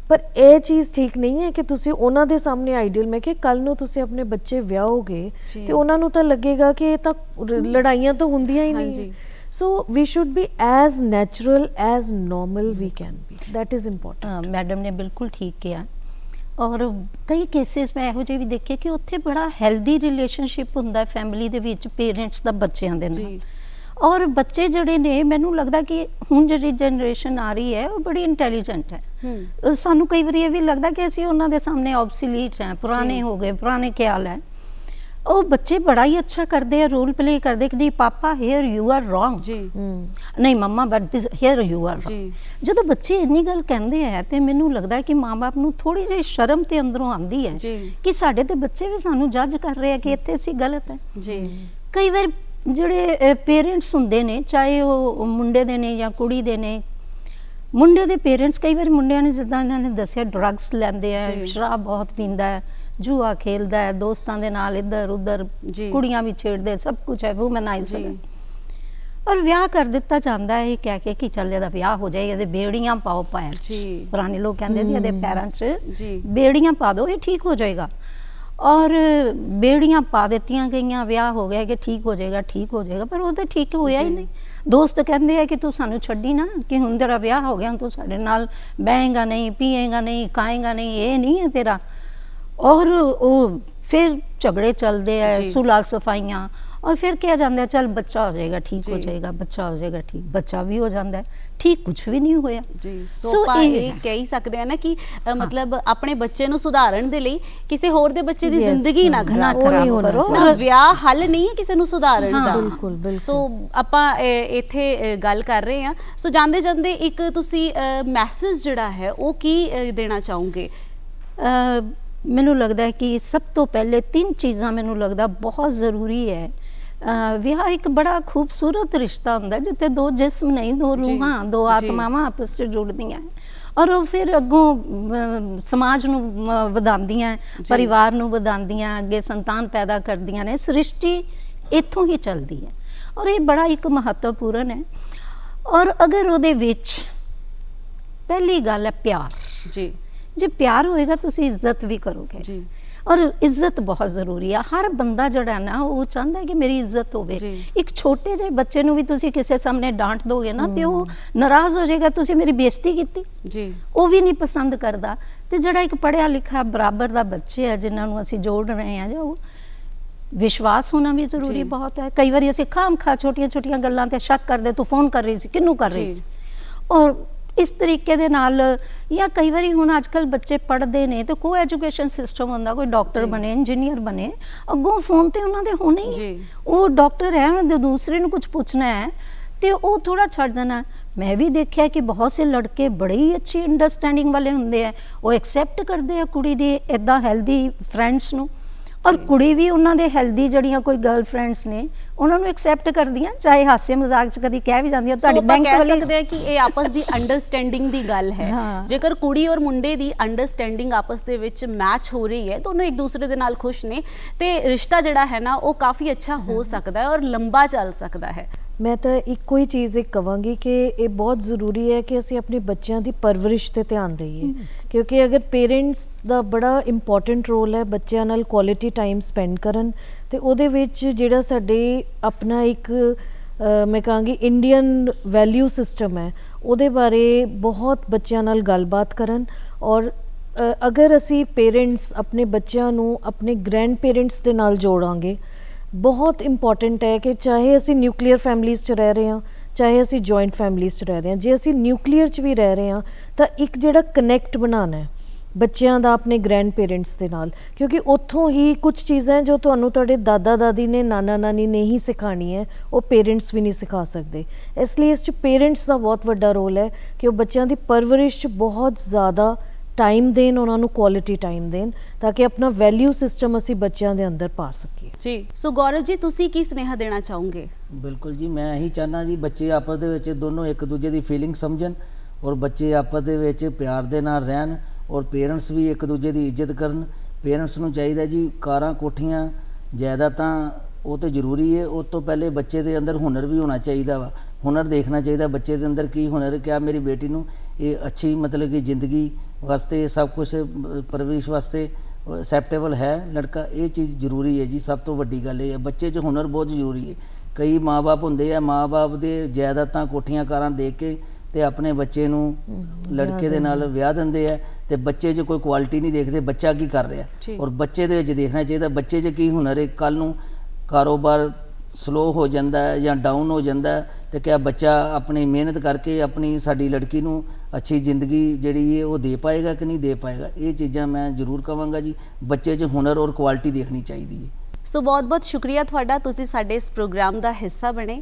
ਪਰ ਇਹ ਚੀਜ਼ ਠੀਕ ਨਹੀਂ ਹੈ ਕਿ ਤੁਸੀਂ ਉਹਨਾਂ ਦੇ ਸਾਹਮਣੇ ਆਈਡੀਅਲ। ਮੈਂ ਕਿਹਾ ਕੱਲ ਨੂੰ ਤੁਸੀਂ ਆਪਣੇ ਬੱਚੇ ਵਿਆਹੋਗੇ ਤੇ ਉਹਨਾਂ ਨੂੰ ਤਾਂ ਲੱਗੇਗਾ ਕਿ ਇਹ ਤਾਂ ਲੜਾਈਆਂ ਤਾਂ ਹੁੰਦੀਆਂ ਹੀ ਨਹੀਂ। So we should be as natural as normal we can be. That is important. Madam ਨੇ ਬਿਲਕੁਲ ਠੀਕ ਕਿਹਾ। ਔਰ ਕਈ ਕੇਸਿਸ ਮੈਂ ਇਹੋ ਜਿਹੇ ਵੀ ਦੇਖੇ ਕਿ ਉੱਥੇ ਬੜਾ ਹੈਲਦੀ ਰਿਲੇਸ਼ਨਸ਼ਿਪ ਹੁੰਦਾ ਫੈਮਿਲੀ ਦੇ ਵਿੱਚ, ਪੇਰੈਂਟਸ ਦਾ ਬੱਚਿਆਂ ਦੇ ਨਾਲ। ਔਰ ਬੱਚੇ ਜਿਹੜੇ ਨੇ, ਮੈਨੂੰ ਲੱਗਦਾ ਕਿ ਹੁਣ ਜਿਹੜੀ ਜਨਰੇਸ਼ਨ ਆ ਰਹੀ ਹੈ ਉਹ ਬੜੀ ਇੰਟੈਲੀਜੈਂਟ ਹੈ। ਸਾਨੂੰ ਕਈ ਵਾਰੀ ਇਹ ਵੀ ਲੱਗਦਾ ਕਿ ਅਸੀਂ ਉਹਨਾਂ ਦੇ ਸਾਹਮਣੇ ਆਬਸੋਲੀਟ ਹੈ, ਪੁਰਾਣੇ ਹੋ ਗਏ, ਪੁਰਾਣੇ ਖਿਆਲ ਹੈ। ਉਹ ਬੱਚੇ ਬੜਾ ਹੀ ਅੱਛਾ ਕਰਦੇ ਆ, ਰੋਲ ਪਲੇ ਕਰਦੇ ਕਿ ਨਹੀਂ papa here you are wrong, ਨਹੀਂ mamma but here you are wrong. ਜਦੋਂ ਬੱਚੇ ਇੰਨੀ ਗੱਲ ਕਹਿੰਦੇ ਆ ਤੇ ਮੈਨੂੰ ਲੱਗਦਾ ਕਿ ਮਾਂ-ਬਾਪ ਨੂੰ ਥੋੜੀ ਜਿਹੀ ਸ਼ਰਮ ਤੇ ਅੰਦਰੋਂ ਆਉਂਦੀ ਹੈ ਕਿ ਸਾਡੇ ਤੇ ਬੱਚੇ ਵੀ ਸਾਨੂੰ ਜੱਜ ਕਰ ਰਹੇ ਆ ਕਿ ਇੱਥੇ ਅਸੀਂ ਗਲਤ ਹੈ। ਕਈ ਵਾਰ ਜਿਹੜੇ ਪੇਰੈਂਟਸ ਹੁੰਦੇ ਨੇ, ਚਾਹੇ ਉਹ ਮੁੰਡੇ ਦੇ ਨੇ ਜਾਂ ਕੁੜੀ ਦੇ ਨੇ, ਮੁੰਡੇ ਦੇ ਪੇਰੈਂਟਸ ਕਈ ਵਾਰ ਮੁੰਡਿਆਂ ਨੇ, ਜਿੱਦਾਂ ਇਹਨਾਂ ਨੇ ਦੱਸਿਆ, ਡਰੱਗਸ ਲੈਂਦੇ ਆ, ਸ਼ਰਾਬ ਬਹੁਤ ਪੀਂਦਾ ਹੈ, ਜੂਆ ਖੇਲਦਾ ਹੈ, ਦੋਸਤਾਂ ਦੇ ਨਾਲ ਇੱਧਰ ਉੱਧਰ, ਕੁੜੀਆਂ ਵੀ ਛੇੜਦੇ, ਸਭ ਕੁਝ ਹੈ, ਵੂਮਨਾਈਜ਼ਰ ਹੈ। ਔਰ ਵਿਆਹ ਕਰ ਦਿੱਤਾ ਜਾਂਦਾ ਹੈ ਇਹ ਕਹਿ ਕੇ ਕਿ ਚੱਲ ਇਹਦਾ ਵਿਆਹ ਹੋ ਜਾਏ, ਇਹਦੇ ਬੇੜੀਆਂ ਪਾਓ ਪੈਰ 'ਚ। ਪੁਰਾਣੇ ਲੋਕ ਕਹਿੰਦੇ ਸੀ ਇਹਦੇ ਪੈਰਾਂ 'ਚ ਬੇੜੀਆਂ ਪਾ ਦਿਓ, ਇਹ ਠੀਕ ਹੋ ਜਾਏਗਾ। ਔਰ ਬੇੜੀਆਂ ਪਾ ਦਿੱਤੀਆਂ ਗਈਆਂ, ਵਿਆਹ ਹੋ ਗਿਆ ਕਿ ਠੀਕ ਹੋ ਜਾਏਗਾ, ਠੀਕ ਹੋ ਜਾਏਗਾ, ਪਰ ਉਹ ਤਾਂ ਠੀਕ ਹੋਇਆ ਹੀ ਨਹੀਂ। ਦੋਸਤ ਕਹਿੰਦੇ ਆ ਕਿ ਤੂੰ ਸਾਨੂੰ ਛੱਡੀ ਨਾ, ਕਿ ਹੁਣ ਤੇਰਾ ਵਿਆਹ ਹੋ ਗਿਆ, ਹੁਣ ਤੂੰ ਸਾਡੇ ਨਾਲ ਬਹਿੇਗਾ ਨਹੀਂ, ਪੀਏਗਾ ਨਹੀਂ, ਖਾਏਗਾ ਨਹੀਂ, ਇਹ ਨਹੀਂ ਹੈ ਤੇਰਾ। ਔਰ ਉਹ ਫਿਰ ਝਗੜੇ ਚੱਲਦੇ ਆ, ਸੁਲਾ ਸਫਾਈਆਂ, ਔਰ ਫਿਰ ਕਿਹਾ ਜਾਂਦਾ ਚੱਲ ਬੱਚਾ ਹੋ ਜਾਏਗਾ, ਠੀਕ ਹੋ ਜਾਏਗਾ, ਬੱਚਾ ਹੋ ਜਾਏਗਾ, ਠੀਕ, ਬੱਚਾ ਵੀ ਹੋ ਜਾਂਦਾ ਹੈ, ਠੀਕ ਕੁਝ ਵੀ ਨਹੀਂ ਹੋਇਆ। ਸੋ ਆਪਾਂ ਇਹ ਕਹਿ ਸਕਦੇ ਆ ਨਾ ਕਿ ਮਤਲਬ ਆਪਣੇ ਬੱਚੇ ਨੂੰ ਸੁਧਾਰਨ ਦੇ ਲਈ ਕਿਸੇ ਹੋਰ ਦੇ ਬੱਚੇ ਦੀ ਜ਼ਿੰਦਗੀ ਨਾ ਖਰਾਬ ਕਰੋ। ਨਾ ਵਿਆਹ ਹੱਲ ਨਹੀਂ ਹੈ ਕਿਸੇ ਨੂੰ ਸੁਧਾਰਨ ਦਾ। ਸੋ ਆਪਾਂ ਇੱਥੇ ਗੱਲ ਕਰ ਰਹੇ ਹਾਂ। ਸੋ ਜਾਂਦੇ ਜਾਂਦੇ ਇੱਕ ਤੁਸੀਂ ਮੈਸੇਜ ਜਿਹੜਾ ਹੈ ਉਹ ਕੀ ਦੇਣਾ ਚਾਹੋਗੇ? ਮੈਨੂੰ ਲੱਗਦਾ ਹੈ ਕਿ ਸਭ ਤੋਂ ਪਹਿਲੇ 3 ਚੀਜ਼ਾਂ ਮੈਨੂੰ ਲੱਗਦਾ ਬਹੁਤ ਜ਼ਰੂਰੀ ਹੈ। ਵਿਆਹ ਇੱਕ ਬੜਾ ਖੂਬਸੂਰਤ ਰਿਸ਼ਤਾ ਹੁੰਦਾ ਜਿੱਥੇ 2 ਜਿਸਮ ਨਹੀਂ, 2 ਰੂਹਾਂ, 2 ਆਤਮਾਵਾਂ ਆਪਸ 'ਚ ਜੁੜਦੀਆਂ, ਔਰ ਉਹ ਫਿਰ ਅੱਗੋਂ ਸਮਾਜ ਨੂੰ ਵਧਾਉਂਦੀਆਂ, ਪਰਿਵਾਰ ਨੂੰ ਵਧਾਉਂਦੀਆਂ, ਅੱਗੇ ਸੰਤਾਨ ਪੈਦਾ ਕਰਦੀਆਂ ਨੇ। ਸ੍ਰਿਸ਼ਟੀ ਇੱਥੋਂ ਹੀ ਚੱਲਦੀ ਹੈ ਔਰ ਇਹ ਬੜਾ ਇੱਕ ਮਹੱਤਵਪੂਰਨ ਹੈ। ਔਰ ਅਗਰ ਉਹਦੇ ਵਿੱਚ ਪਹਿਲੀ ਗੱਲ ਹੈ ਪਿਆਰ। ਜੇ ਪਿਆਰ ਹੋਏਗਾ ਤੁਸੀਂ ਇੱਜ਼ਤ ਵੀ ਕਰੋਗੇ, ਔਰ ਇੱਜ਼ਤ ਬਹੁਤ ਜ਼ਰੂਰੀ ਆ। ਹਰ ਬੰਦਾ ਜਿਹੜਾ ਨਾ ਉਹ ਚਾਹੁੰਦਾ ਹੈ ਕਿ ਮੇਰੀ ਇੱਜ਼ਤ ਹੋਵੇ। ਇੱਕ ਛੋਟੇ ਜਿਹੇ ਬੱਚੇ ਨੂੰ ਵੀ ਤੁਸੀਂ ਕਿਸੇ ਸਾਹਮਣੇ ਡਾਂਟ ਦੋਗੇ ਨਾ ਤੇ ਉਹ ਨਾਰਾਜ਼ ਹੋ ਜਾਏਗਾ, ਤੁਸੀਂ ਮੇਰੀ ਬੇਇੱਜ਼ਤੀ ਕੀਤੀ, ਉਹ ਵੀ ਨਹੀਂ ਪਸੰਦ ਕਰਦਾ। ਤੇ ਜਿਹੜਾ ਇੱਕ ਪੜ੍ਹਿਆ ਲਿਖਿਆ ਬਰਾਬਰ ਦਾ ਬੱਚੇ ਆ ਜਿਨ੍ਹਾਂ ਨੂੰ ਅਸੀਂ ਜੋੜ ਰਹੇ ਹਾਂ, ਜੋ ਵਿਸ਼ਵਾਸ ਹੋਣਾ ਵੀ ਜ਼ਰੂਰੀ ਬਹੁਤ ਹੈ। ਕਈ ਵਾਰੀ ਅਸੀਂ ਖਾਮ-ਖਾ ਛੋਟੀਆਂ-ਛੋਟੀਆਂ ਗੱਲਾਂ ਤੇ ਸ਼ੱਕ ਕਰਦੇ, ਤੂੰ ਫੋਨ ਕਰ ਰਹੀ ਸੀ, ਕਿਹਨੂੰ ਕਰ ਰਹੀ ਸੀ, ਔਰ ਇਸ ਤਰੀਕੇ ਦੇ ਨਾਲ। ਜਾਂ ਕਈ ਵਾਰੀ ਹੁਣ ਅੱਜ ਕੱਲ੍ਹ ਬੱਚੇ ਪੜ੍ਹਦੇ ਨੇ ਤੇ ਕੋ ਐਜੂਕੇਸ਼ਨ ਸਿਸਟਮ ਹੁੰਦਾ, ਕੋਈ ਡਾਕਟਰ ਬਣੇ, ਇੰਜੀਨੀਅਰ ਬਣੇ, ਅੱਗੋਂ ਫੋਨ ਤੇ ਉਹਨਾਂ ਦੇ ਹੋਣੇ ਹੀ, ਉਹ ਡਾਕਟਰ ਹੈ, ਉਹਨਾਂ ਦੇ ਦੂਸਰੇ ਨੂੰ ਕੁਝ ਪੁੱਛਣਾ ਹੈ ਤੇ ਉਹ ਥੋੜਾ ਛੱਡ ਜਾਣਾ। ਮੈਂ ਵੀ ਦੇਖਿਆ ਕਿ ਬਹੁਤ ਸੇ ਲੜਕੇ ਬੜੇ ਹੀ ਅੱਛੀ ਅੰਡਰਸਟੈਂਡਿੰਗ ਵਾਲੇ ਹੁੰਦੇ ਆ, ਉਹ ਐਕਸੈਪਟ ਕਰਦੇ ਆ ਕੁੜੀ ਦੇ ਇੱਦਾਂ ਹੈਲਦੀ ਫਰੈਂਡਸ ਨੂੰ, ਔਰ ਕੁੜੀ ਵੀ ਉਹਨਾਂ ਦੇ ਹੈਲਦੀ ਜਿਹੜੀਆਂ ਕੋਈ ਗਰਲ ਫਰੈਂਡਸ ਨੇ ਉਹਨਾਂ ਨੂੰ ਐਕਸੈਪਟ ਕਰਦੀਆਂ, ਚਾਹੇ ਹਾਸੇ ਮਜ਼ਾਕ 'ਚ ਕਦੀ ਕਹਿ ਵੀ ਜਾਂਦੀਆਂ ਤੁਹਾਡੀ ਬੈਂਕ ਵਾਲੀ। ਕਹਿ ਸਕਦੇ ਆ ਕਿ ਇਹ ਆਪਸ ਦੀ ਅੰਡਰਸਟੈਂਡਿੰਗ ਦੀ ਗੱਲ ਹੈ। ਜੇਕਰ ਕੁੜੀ ਔਰ ਮੁੰਡੇ ਦੀ ਅੰਡਰਸਟੈਂਡਿੰਗ ਆਪਸ ਦੇ ਵਿੱਚ ਮੈਚ ਹੋ ਰਹੀ ਹੈ, ਦੋਨੋਂ ਇੱਕ ਦੂਸਰੇ ਦੇ ਨਾਲ ਖੁਸ਼ ਨੇ, ਤੇ ਰਿਸ਼ਤਾ ਜਿਹੜਾ ਹੈ ਨਾ ਉਹ ਕਾਫੀ ਅੱਛਾ ਹੋ ਸਕਦਾ ਹੈ ਔਰ ਲੰਬਾ ਚੱਲ ਸਕਦਾ ਹੈ। ਮੈਂ ਤਾਂ ਇੱਕੋ ਹੀ ਚੀਜ਼ ਕਹਾਂਗੀ ਕਿ ਇਹ ਬਹੁਤ ਜ਼ਰੂਰੀ ਹੈ ਕਿ ਅਸੀਂ ਆਪਣੇ ਬੱਚਿਆਂ ਦੀ ਪਰਵਰਿਸ਼ 'ਤੇ ਧਿਆਨ ਦੇਈਏ, ਕਿਉਂਕਿ ਅਗਰ ਪੇਰੈਂਟਸ ਦਾ ਬੜਾ ਇੰਪੋਰਟੈਂਟ ਰੋਲ ਹੈ ਬੱਚਿਆਂ ਨਾਲ ਕੁਆਲਿਟੀ ਟਾਈਮ ਸਪੈਂਡ ਕਰਨ, ਤੇ ਉਹਦੇ ਵਿੱਚ ਜਿਹੜਾ ਸਾਡੇ ਆਪਣਾ ਇੱਕ ਮੈਂ ਕਹਾਂਗੀ ਇੰਡੀਅਨ ਵੈਲਿਊ ਸਿਸਟਮ ਹੈ ਉਹਦੇ ਬਾਰੇ ਬਹੁਤ ਬੱਚਿਆਂ ਨਾਲ ਗੱਲਬਾਤ ਕਰਨ। ਔਰ ਅਗਰ ਅਸੀਂ ਪੇਰੈਂਟਸ ਆਪਣੇ ਬੱਚਿਆਂ ਨੂੰ ਆਪਣੇ ਗ੍ਰੈਂਡ ਪੇਰੈਂਟਸ ਦੇ ਨਾਲ ਜੋੜਾਂਗੇ, ਬਹੁਤ ਇੰਪੋਰਟੈਂਟ ਹੈ ਕਿ ਚਾਹੇ ਅਸੀਂ ਨਿਊਕਲੀਅਰ ਫੈਮਲੀਜ਼ 'ਚ ਰਹਿ ਰਹੇ ਹਾਂ, ਚਾਹੇ ਅਸੀਂ ਜੁਆਇੰਟ ਫੈਮਲੀਜ਼ 'ਚ ਰਹਿ ਰਹੇ ਹਾਂ, ਜੇ ਅਸੀਂ ਨਿਊਕਲੀਅਰ 'ਚ ਵੀ ਰਹਿ ਰਹੇ ਹਾਂ ਤਾਂ ਇੱਕ ਜਿਹੜਾ ਕਨੈਕਟ ਬਣਾਉਣਾ ਹੈ ਬੱਚਿਆਂ ਦਾ ਆਪਣੇ ਗ੍ਰੈਂਡ ਪੇਰੈਂਟਸ ਦੇ ਨਾਲ, ਕਿਉਂਕਿ ਉੱਥੋਂ ਹੀ ਕੁਝ ਚੀਜ਼ਾਂ ਜੋ ਤੁਹਾਨੂੰ ਤੁਹਾਡੇ ਦਾਦਾ ਦਾਦੀ ਨੇ, ਨਾਨਾ ਨਾਨੀ ਨੇ ਹੀ ਸਿਖਾਣੀ ਹੈ, ਉਹ ਪੇਰੈਂਟਸ ਵੀ ਨਹੀਂ ਸਿਖਾ ਸਕਦੇ। ਇਸ ਲਈ ਇਸ 'ਚ ਪੇਰੈਂਟਸ ਦਾ ਬਹੁਤ ਵੱਡਾ ਰੋਲ ਹੈ ਕਿ ਉਹ ਬੱਚਿਆਂ ਦੀ ਪਰਵਰਿਸ਼ 'ਚ ਬਹੁਤ ਜ਼ਿਆਦਾ ਟਾਈਮ ਦੇਣ, ਉਹਨਾਂ ਨੂੰ ਕੁਆਲਿਟੀ ਟਾਈਮ ਦੇਣ, ਤਾਂ ਕਿ ਆਪਣਾ ਵੈਲਿਊ ਸਿਸਟਮ ਅਸੀਂ ਬੱਚਿਆਂ ਦੇ ਅੰਦਰ ਪਾ ਸਕੀਏ। ਜੀ, ਸੋ ਗੌਰਵ ਜੀ ਤੁਸੀਂ ਕੀ ਸੁਨੇਹਾ ਦੇਣਾ ਚਾਹੋਗੇ? ਬਿਲਕੁਲ ਜੀ, ਮੈਂ ਇਹੀ ਚਾਹੁੰਦਾ ਜੀ ਬੱਚੇ ਆਪਸ ਦੇ ਵਿੱਚ ਦੋਨੋਂ ਇੱਕ ਦੂਜੇ ਦੀ ਫੀਲਿੰਗ ਸਮਝਣ ਔਰ ਬੱਚੇ ਆਪਸ ਦੇ ਵਿੱਚ ਪਿਆਰ ਦੇ ਨਾਲ ਰਹਿਣ ਔਰ ਪੇਰੈਂਟਸ ਵੀ ਇੱਕ ਦੂਜੇ ਦੀ ਇੱਜ਼ਤ ਕਰਨ। ਪੇਰੈਂਟਸ ਨੂੰ ਚਾਹੀਦਾ ਜੀ ਕਾਰਾਂ ਕੋਠੀਆਂ ਜਾਇਦਾਦਾਂ ਉਹ ਤਾਂ ਜ਼ਰੂਰੀ ਹੈ, ਉਸ ਤੋਂ ਪਹਿਲੇ ਬੱਚੇ ਦੇ ਅੰਦਰ ਹੁਨਰ ਵੀ ਹੋਣਾ ਚਾਹੀਦਾ ਵਾ। ਹੁਨਰ ਦੇਖਣਾ ਚਾਹੀਦਾ ਬੱਚੇ ਦੇ ਅੰਦਰ ਕੀ ਹੁਨਰ, ਕਿਆ ਮੇਰੀ ਬੇਟੀ ਨੂੰ ਇਹ ਅੱਛੀ ਮਤਲਬ ਕਿ ਜ਼ਿੰਦਗੀ ਵਾਸਤੇ ਸਭ ਕੁਝ ਪਰਵਰਿਸ਼ ਵਾਸਤੇ ਐਕਸੈਪਟੇਬਲ ਹੈ ਲੜਕਾ, ਇਹ ਚੀਜ਼ ਜ਼ਰੂਰੀ ਹੈ ਜੀ। ਸਭ ਤੋਂ ਵੱਡੀ ਗੱਲ ਇਹ ਹੈ ਬੱਚੇ 'ਚ ਹੁਨਰ ਬਹੁਤ ਜ਼ਰੂਰੀ ਹੈ। ਕਈ ਮਾਂ-ਬਾਪ ਹੁੰਦੇ ਆ, ਮਾਂ-ਬਾਪ ਦੇ ਜਾਇਦਾਦਾਂ ਕੋਠੀਆਂ ਕਾਰਾਂ ਦੇਖ ਕੇ ਤੇ ਆਪਣੇ ਬੱਚੇ ਨੂੰ ਲੜਕੇ ਦੇ ਨਾਲ ਵਿਆਹ ਦਿੰਦੇ ਆ ਤੇ ਬੱਚੇ 'ਚ ਕੋਈ ਕੁਆਲਿਟੀ ਨਹੀਂ ਦੇਖਦੇ ਬੱਚਾ ਕੀ ਕਰ ਰਿਹਾ। ਔਰ ਬੱਚੇ ਦੇ ਵਿੱਚ ਦੇਖਣਾ ਚਾਹੀਦਾ ਬੱਚੇ 'ਚ ਕੀ ਹੁਨਰ ਹੈ। ਕੱਲ੍ਹ ਨੂੰ ਕਾਰੋਬਾਰ ਸਲੋ ਹੋ ਜਾਂਦਾ ਹੈ ਜਾਂ ਡਾਊਨ ਹੋ ਜਾਂਦਾ ਹੈ ਤੇ ਕਿਆ ਬੱਚਾ ਆਪਣੀ ਮਿਹਨਤ ਕਰਕੇ ਆਪਣੀ ਸਾਡੀ ਲੜਕੀ ਨੂੰ ਅੱਛੀ ਜ਼ਿੰਦਗੀ ਜਿਹੜੀ ਹੈ ਉਹ ਦੇ ਪਾਏਗਾ ਕਿ ਨਹੀਂ ਦੇ ਪਾਏਗਾ। ਇਹ ਚੀਜ਼ਾਂ ਮੈਂ ਜ਼ਰੂਰ ਕਹਾਂਗਾ ਜੀ, ਬੱਚੇ 'ਚ ਹੁਨਰ ਔਰ ਕੁਆਲਿਟੀ ਦੇਖਣੀ ਚਾਹੀਦੀ ਹੈ। ਸੋ ਬਹੁਤ ਬਹੁਤ ਸ਼ੁਕਰੀਆ ਤੁਹਾਡਾ, ਤੁਸੀਂ ਸਾਡੇ ਇਸ ਪ੍ਰੋਗਰਾਮ ਦਾ ਹਿੱਸਾ ਬਣੇ।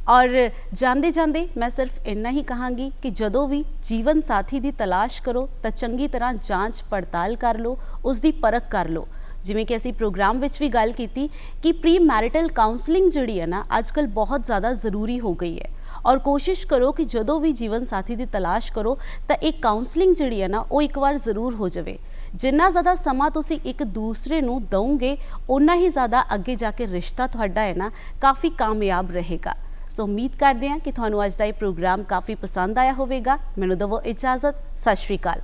ਔਰ ਜਾਂਦੇ ਜਾਂਦੇ ਮੈਂ ਸਿਰਫ ਇੰਨਾ ਹੀ ਕਹਾਂਗੀ ਕਿ ਜਦੋਂ ਵੀ ਜੀਵਨ ਸਾਥੀ ਦੀ ਤਲਾਸ਼ ਕਰੋ ਤਾਂ ਚੰਗੀ ਤਰ੍ਹਾਂ ਜਾਂਚ ਪੜਤਾਲ ਕਰ ਲਓ, ਉਸ ਦੀ ਪਰਖ ਕਰ ਲਓ। ਜਿਵੇਂ ਕਿ ਅਸੀਂ ਪ੍ਰੋਗਰਾਮ ਵਿੱਚ ਵੀ ਗੱਲ ਕੀਤੀ ਕਿ ਪ੍ਰੀ ਮੈਰਿਟਲ ਕਾਉਂਸਲਿੰਗ ਜਿਹੜੀ ਹੈ ਨਾ ਅੱਜ ਕੱਲ੍ਹ ਬਹੁਤ ਜ਼ਿਆਦਾ ਜ਼ਰੂਰੀ ਹੋ ਗਈ ਹੈ। ਔਰ ਕੋਸ਼ਿਸ਼ ਕਰੋ ਕਿ ਜਦੋਂ ਵੀ ਜੀਵਨ ਸਾਥੀ ਦੀ ਤਲਾਸ਼ ਕਰੋ ਤਾਂ ਇਹ ਕਾਉਂਸਲਿੰਗ ਜਿਹੜੀ ਹੈ ਨਾ ਉਹ ਇੱਕ ਵਾਰ ਜ਼ਰੂਰ ਹੋ ਜਾਵੇ। ਜਿੰਨਾ ਜ਼ਿਆਦਾ ਸਮਾਂ ਤੁਸੀਂ ਇੱਕ ਦੂਸਰੇ ਨੂੰ ਦਵੋਗੇ ਉਨਾ ਹੀ ਜ਼ਿਆਦਾ ਅੱਗੇ ਜਾ ਕੇ ਰਿਸ਼ਤਾ ਤੁਹਾਡਾ ਹੈ ਨਾ ਕਾਫੀ ਕਾਮਯਾਬ ਰਹੇਗਾ। ਸੋ ਉਮੀਦ ਕਰਦੇ ਹਾਂ ਕਿ ਤੁਹਾਨੂੰ ਅੱਜ ਦਾ ਇਹ ਪ੍ਰੋਗਰਾਮ ਕਾਫੀ ਪਸੰਦ ਆਇਆ ਹੋਵੇਗਾ। ਮੈਨੂੰ ਦਵੋ ਇਜਾਜ਼ਤ, ਸਤਿ ਸ਼੍ਰੀ ਅਕਾਲ।